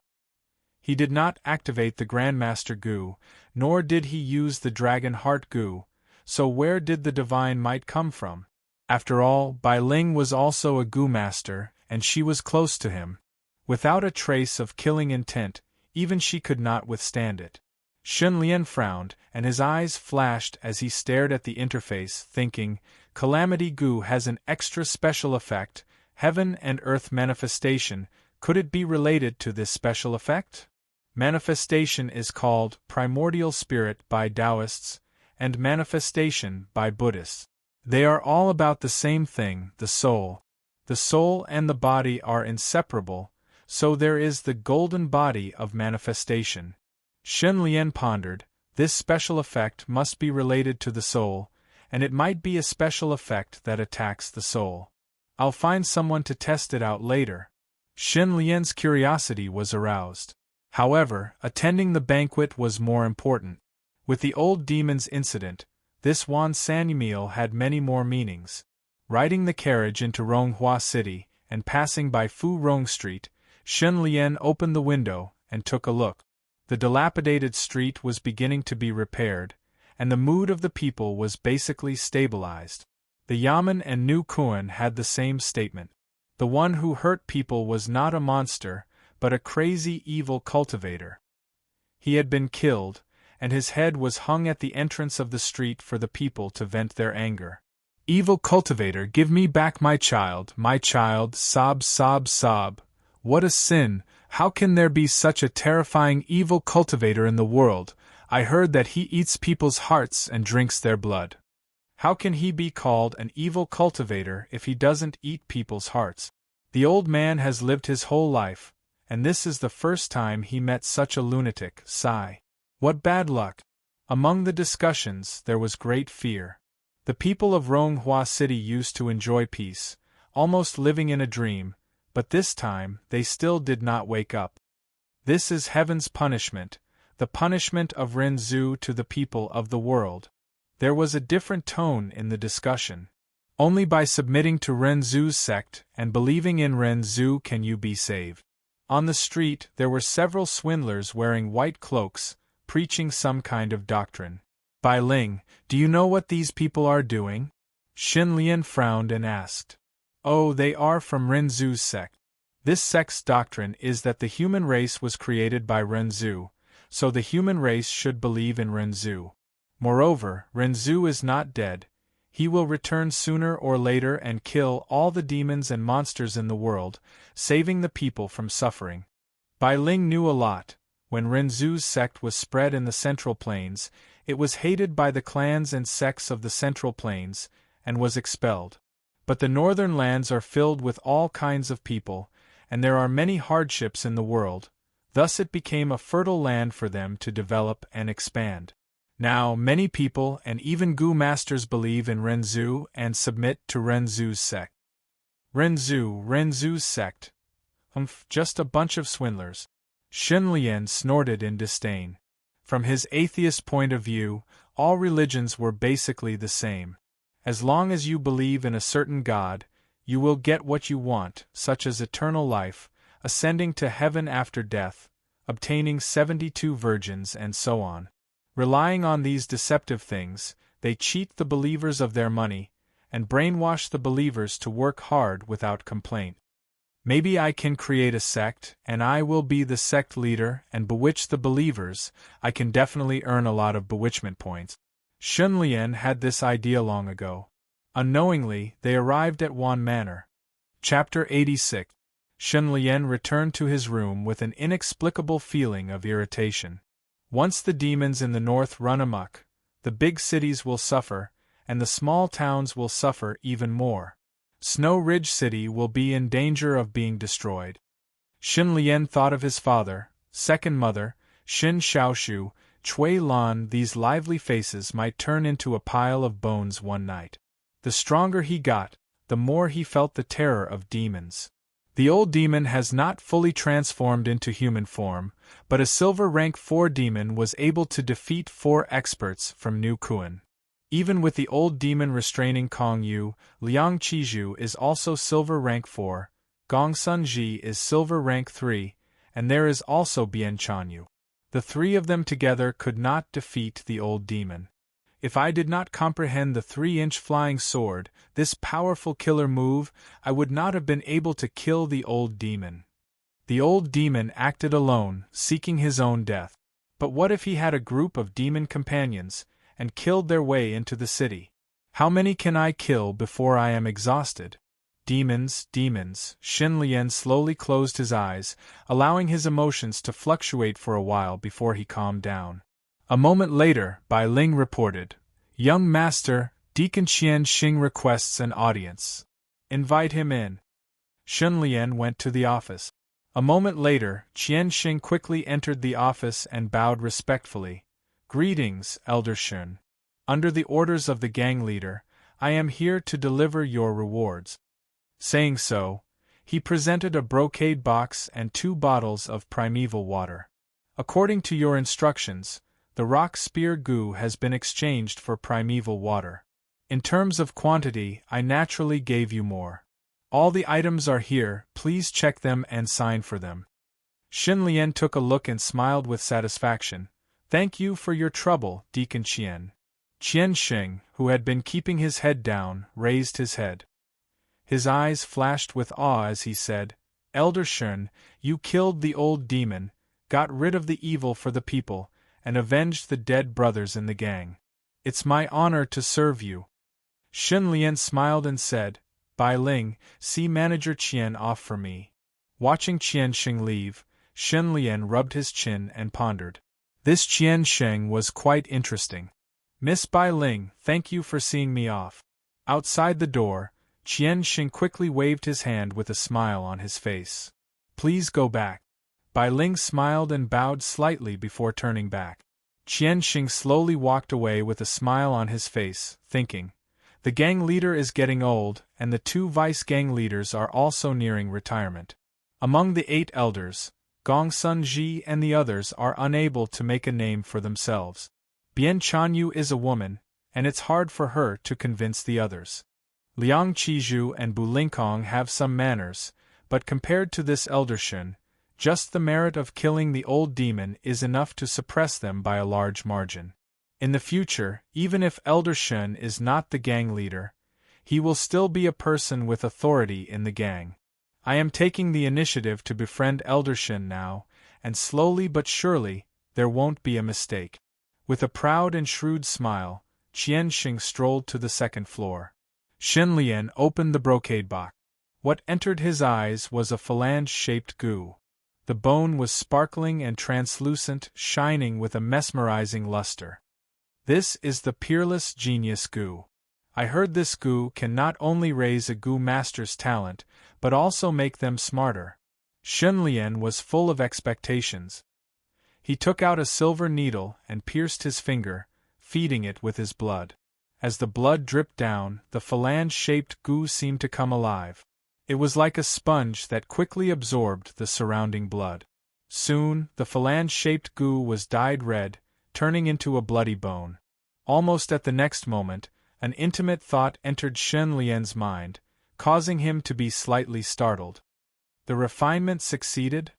He did not activate the Grandmaster goo, nor did he use the Dragon Heart goo, so where did the divine might come from? After all, Bai Ling was also a goo master, and she was close to him. Without a trace of killing intent, even she could not withstand it. Shen Lian frowned, and his eyes flashed as he stared at the interface, thinking, Calamity goo has an extra special effect, heaven and earth manifestation, could it be related to this special effect? Manifestation is called primordial spirit by Taoists, and manifestation by Buddhists. They are all about the same thing, the soul. The soul and the body are inseparable, so there is the golden body of manifestation. Shen Lian pondered, this special effect must be related to the soul, and it might be a special effect that attacks the soul. I'll find someone to test it out later. Shen Lian's curiosity was aroused. However, attending the banquet was more important. With the old demon's incident, this Wan San meal had many more meanings. Riding the carriage into Ronghua City, and passing by Fu Rong Street, Shen Lian opened the window and took a look. The dilapidated street was beginning to be repaired, and the mood of the people was basically stabilized. The Yamen and Nu Kuan had the same statement. The one who hurt people was not a monster, but a crazy evil cultivator. He had been killed, and his head was hung at the entrance of the street for the people to vent their anger. Evil cultivator, give me back my child, sob, sob, sob. What a sin! How can there be such a terrifying evil cultivator in the world? I heard that he eats people's hearts and drinks their blood. How can he be called an evil cultivator if he doesn't eat people's hearts? The old man has lived his whole life, and this is the first time he met such a lunatic. Sigh. What bad luck! Among the discussions there was great fear. The people of Ronghua City used to enjoy peace, almost living in a dream, but this time they still did not wake up. This is heaven's punishment, the punishment of Renzu to the people of the world. There was a different tone in the discussion. Only by submitting to Renzu's sect and believing in Renzu can you be saved. On the street there were several swindlers wearing white cloaks, preaching some kind of doctrine. Bai Ling, do you know what these people are doing? Xin Lian frowned and asked. Oh, they are from Renzu's sect. This sect's doctrine is that the human race was created by Renzu, so the human race should believe in Renzu. Moreover, Renzu is not dead. He will return sooner or later and kill all the demons and monsters in the world, saving the people from suffering. Bai Ling knew a lot. When Renzu's sect was spread in the Central Plains, it was hated by the clans and sects of the Central Plains, and was expelled. But the northern lands are filled with all kinds of people, and there are many hardships in the world, thus it became a fertile land for them to develop and expand. Now, many people and even Gu masters believe in Renzu and submit to Renzu's sect. Renzu's sect. Just a bunch of swindlers. Xin Lian snorted in disdain. From his atheist point of view, all religions were basically the same. As long as you believe in a certain God, you will get what you want, such as eternal life, ascending to heaven after death, obtaining 72 virgins and so on. Relying on these deceptive things, they cheat the believers of their money, and brainwash the believers to work hard without complaint. Maybe I can create a sect, and I will be the sect leader and bewitch the believers. I can definitely earn a lot of bewitchment points. Xin Lian had this idea long ago. Unknowingly, they arrived at Wan Manor. Chapter 86. Xin Lian returned to his room with an inexplicable feeling of irritation. Once the demons in the north run amok, the big cities will suffer, and the small towns will suffer even more. Snow Ridge City will be in danger of being destroyed. Xin Lian thought of his father, second mother, Xin Xiaoshu, Cui Lan. These lively faces might turn into a pile of bones one night. The stronger he got, the more he felt the terror of demons. The old demon has not fully transformed into human form, but a silver rank 4 demon was able to defeat 4 experts from Nu Kuan. Even with the old demon restraining Kong Yu, Liang Qizhu is also silver rank 4, Gong Sun Ji is silver rank 3, and there is also Bian Chanyu. The 3 of them together could not defeat the old demon. If I did not comprehend the 3-inch flying sword, this powerful killer move, I would not have been able to kill the old demon. The old demon acted alone, seeking his own death. But what if he had a group of demon companions, and killed their way into the city? How many can I kill before I am exhausted? Demons. Xin Lian slowly closed his eyes, allowing his emotions to fluctuate for a while before he calmed down. A moment later, Bai Ling reported, "Young master, Deacon Qian Xing requests an audience. Invite him in." Xin Lian went to the office. A moment later, Qian Xing quickly entered the office and bowed respectfully. "Greetings, Elder Xun. Under the orders of the gang leader, I am here to deliver your rewards." Saying so, he presented a brocade box and 2 bottles of primeval water. "According to your instructions, the rock spear goo has been exchanged for primeval water. In terms of quantity, I naturally gave you more. All the items are here, please check them and sign for them." Xin Lian took a look and smiled with satisfaction. "Thank you for your trouble, Deacon Qian." Qiansheng, who had been keeping his head down, raised his head. His eyes flashed with awe as he said, Elder Shun, you killed the old demon, got rid of the evil for the people, and avenged the dead brothers in the gang. It's my honor to serve you. Shun Lian smiled and said, Bai Ling, see Manager Qian off for me. Watching Qiansheng leave, Shun Lian rubbed his chin and pondered. This Qiansheng was quite interesting. Miss Bai Ling, thank you for seeing me off. Outside the door, Qiansheng quickly waved his hand with a smile on his face. Please go back. Bai Ling smiled and bowed slightly before turning back. Qiansheng slowly walked away with a smile on his face, thinking, the gang leader is getting old, and the 2 vice-gang leaders are also nearing retirement. Among the 8 elders, Gong Sun Ji and the others are unable to make a name for themselves. Bian Chanyu is a woman, and it's hard for her to convince the others. Liang Qizhu and Bu Lingkong have some manners, but compared to this elder Shun, just the merit of killing the old demon is enough to suppress them by a large margin. In the future, even if Elder Shun is not the gang leader, he will still be a person with authority in the gang. I am taking the initiative to befriend Elder Shun now, and slowly but surely, there won't be a mistake. With a proud and shrewd smile, Qiansheng strolled to the 2nd floor. Shen Lian opened the brocade box. What entered his eyes was a phalange-shaped goo. The bone was sparkling and translucent, shining with a mesmerizing luster. This is the Peerless Genius Goo. I heard this goo can not only raise a goo master's talent, but also make them smarter. Shun Lian was full of expectations. He took out a silver needle and pierced his finger, feeding it with his blood. As the blood dripped down, the phalange-shaped goo seemed to come alive. It was like a sponge that quickly absorbed the surrounding blood. Soon, the phalange-shaped goo was dyed red, turning into a bloody bone. Almost at the next moment, an intimate thought entered Shen Lian's mind, causing him to be slightly startled. The refinement succeeded?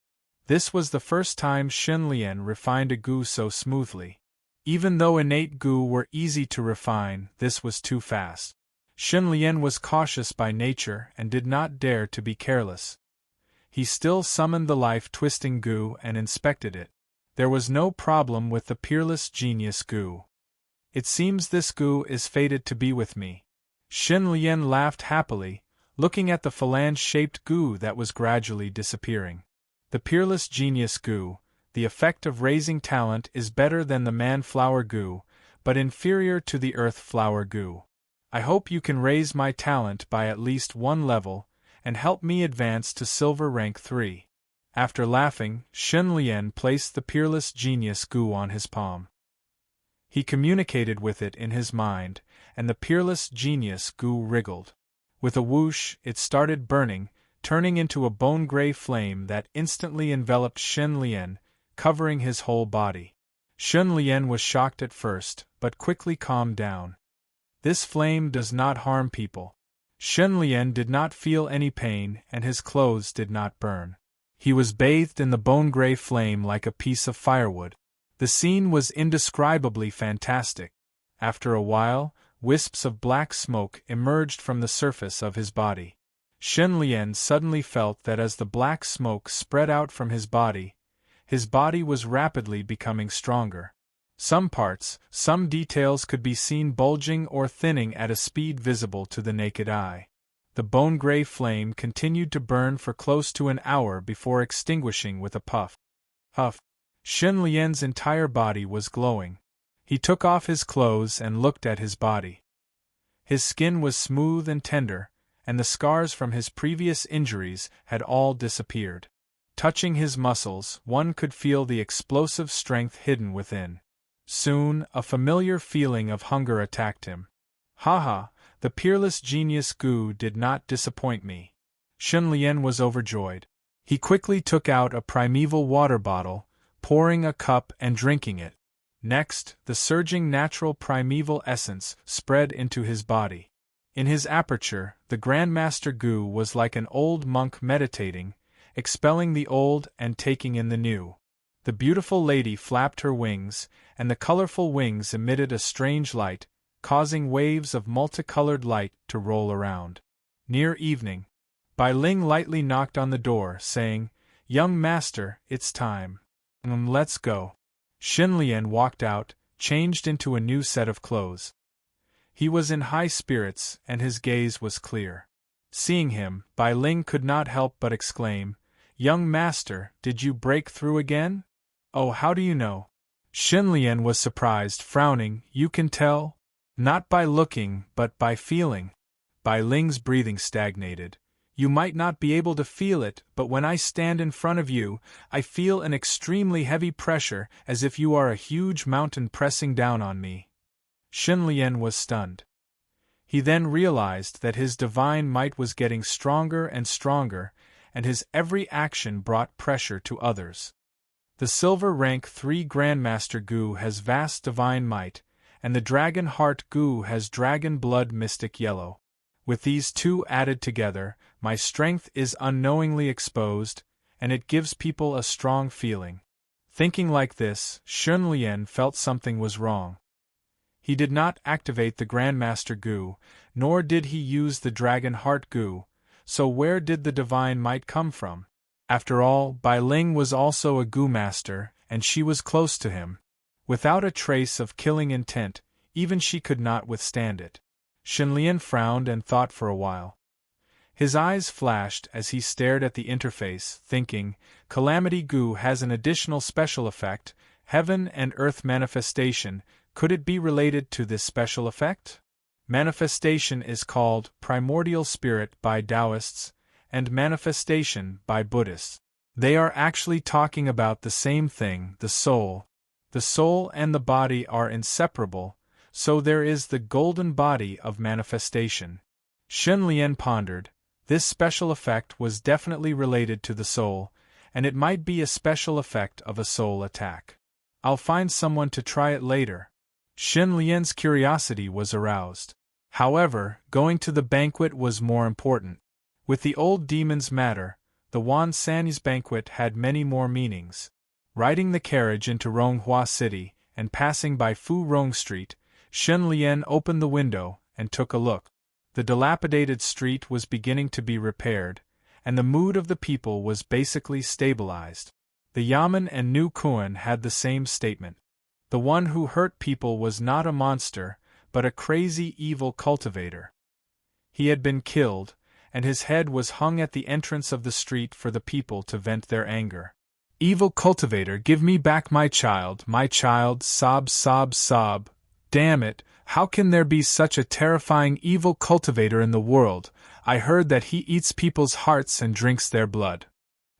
This was the first time Shen Lian refined a goo so smoothly. Even though innate goo were easy to refine, this was too fast. Shen Lian was cautious by nature and did not dare to be careless. He still summoned the life-twisting goo and inspected it. There was no problem with the Peerless Genius Goo. It seems this goo is fated to be with me. Shen Lian laughed happily, looking at the phalange-shaped goo that was gradually disappearing. The Peerless Genius Goo, the effect of raising talent is better than the Man-Flower Goo, but inferior to the Earth-Flower Goo. I hope you can raise my talent by at least 1 level, and help me advance to Silver Rank 3. After laughing, Shen Lian placed the Peerless Genius Goo on his palm. He communicated with it in his mind, and the Peerless Genius Goo wriggled. With a whoosh, it started burning, turning into a bone-gray flame that instantly enveloped Shen Lian, covering his whole body. Shen Lian was shocked at first, but quickly calmed down. This flame does not harm people. Shen Lian did not feel any pain, and his clothes did not burn. He was bathed in the bone-gray flame like a piece of firewood. The scene was indescribably fantastic. After a while, wisps of black smoke emerged from the surface of his body. Shen Lian suddenly felt that as the black smoke spread out from his body was rapidly becoming stronger. Some parts, some details could be seen bulging or thinning at a speed visible to the naked eye. The bone-gray flame continued to burn for close to an hour before extinguishing with a puff. Huff. Shen Lian's entire body was glowing. He took off his clothes and looked at his body. His skin was smooth and tender, and the scars from his previous injuries had all disappeared. Touching his muscles, one could feel the explosive strength hidden within. Soon, a familiar feeling of hunger attacked him. Ha! The Peerless Genius Goo did not disappoint me. Shen Lian was overjoyed. He quickly took out a primeval water bottle, pouring a cup and drinking it. Next, the surging natural primeval essence spread into his body. In his aperture, the Grandmaster Goo was like an old monk meditating, expelling the old and taking in the new. The beautiful lady flapped her wings, and the colorful wings emitted a strange light, causing waves of multicolored light to roll around. Near evening, Bai Ling lightly knocked on the door, saying, "Young master, it's time. Let's go." Xin Lian walked out, changed into a new set of clothes. He was in high spirits, and his gaze was clear. Seeing him, Bai Ling could not help but exclaim, "Young master, did you break through again? Oh, how do you know?" Xin Lian was surprised, frowning. "You can tell? Not by looking, but by feeling." Bai Ling's breathing stagnated. "You might not be able to feel it, but when I stand in front of you, I feel an extremely heavy pressure, as if you are a huge mountain pressing down on me." Xin Lian was stunned. He then realized that his divine might was getting stronger and stronger, and his every action brought pressure to others. The silver rank 3 Grandmaster Gu has vast divine might, and the dragon heart Gu has dragon blood mystic yellow. With these two added together, my strength is unknowingly exposed, and it gives people a strong feeling. Thinking like this, Xin Lian felt something was wrong. He did not activate the Grandmaster Gu, nor did he use the Dragon Heart Gu, so where did the divine might come from? After all, Bai Ling was also a Gu master, and she was close to him. Without a trace of killing intent, even she could not withstand it. Xin Lian frowned and thought for a while. His eyes flashed as he stared at the interface, thinking, Calamity Gu has an additional special effect, Heaven and Earth Manifestation. Could it be related to this special effect? Manifestation is called Primordial Spirit by Taoists, and Manifestation by Buddhists. They are actually talking about the same thing, the soul. The soul and the body are inseparable, so there is the golden body of manifestation. Xin Lian pondered. This special effect was definitely related to the soul, and it might be a special effect of a soul attack. I'll find someone to try it later. Xin Lian's curiosity was aroused. However, going to the banquet was more important. With the old demon's matter, the Wan San's banquet had many more meanings. Riding the carriage into Ronghua City, and passing by Fu Rong Street, Xin Lian opened the window and took a look. The dilapidated street was beginning to be repaired, and the mood of the people was basically stabilized. The Yamen and New Kuan had the same statement. The one who hurt people was not a monster, but a crazy evil cultivator. He had been killed, and his head was hung at the entrance of the street for the people to vent their anger. Evil cultivator, give me back my child, sob, sob, sob. Damn it, how can there be such a terrifying evil cultivator in the world? I heard that he eats people's hearts and drinks their blood.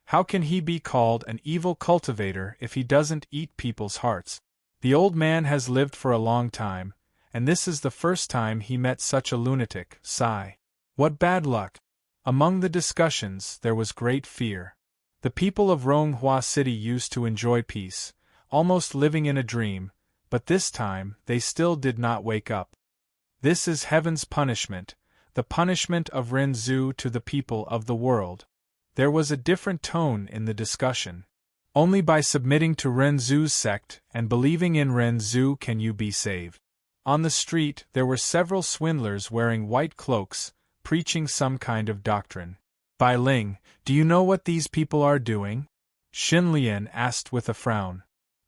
How can he be called an evil cultivator if he doesn't eat people's hearts? The old man has lived for a long time, and this is the first time he met such a lunatic. Sigh. What bad luck! Among the discussions there was great fear. The people of Ronghua City used to enjoy peace, almost living in a dream, but this time they still did not wake up. This is heaven's punishment, the punishment of Renzu to the people of the world. There was a different tone in the discussion. Only by submitting to Renzu's sect and believing in Renzu can you be saved. On the street there were several swindlers wearing white cloaks, preaching some kind of doctrine. Bai Ling, do you know what these people are doing? Xin Lian asked with a frown.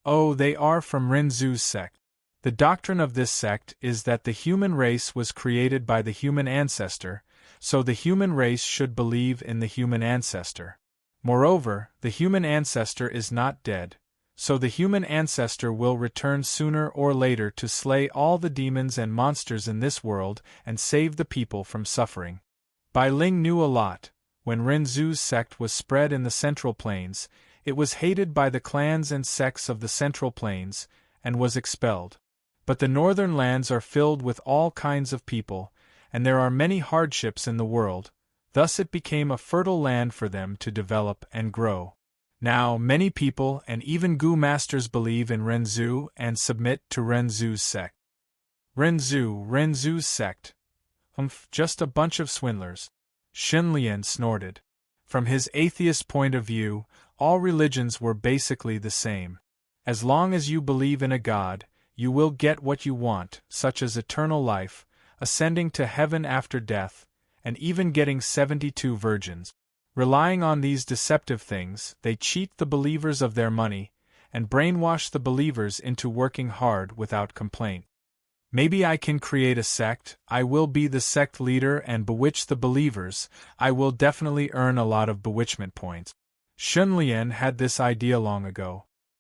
Oh, they are from Renzu's sect. The doctrine of this sect is that the human race was created by the human ancestor, so the human race should believe in the human ancestor. Moreover, the human ancestor is not dead, so the human ancestor will return sooner or later to slay all the demons and monsters in this world and save the people from suffering. Bai Ling knew a lot. When Renzu's sect was spread in the Central Plains, it was hated by the clans and sects of the Central Plains, and was expelled. But the northern lands are filled with all kinds of people, and there are many hardships in the world, thus it became a fertile land for them to develop and grow. Now, many people and even Gu masters believe in Renzu and submit to Renzu's sect. Renzu's sect. Just a bunch of swindlers. Xin Lian snorted. From his atheist point of view, all religions were basically the same. As long as you believe in a god, you will get what you want, such as eternal life, ascending to heaven after death, and even getting 72 virgins. Relying on these deceptive things, they cheat the believers of their money, and brainwash the believers into working hard without complaint. Maybe I can create a sect, I will be the sect leader and bewitch the believers, I will definitely earn a lot of bewitchment points. Shunlian had this idea long ago,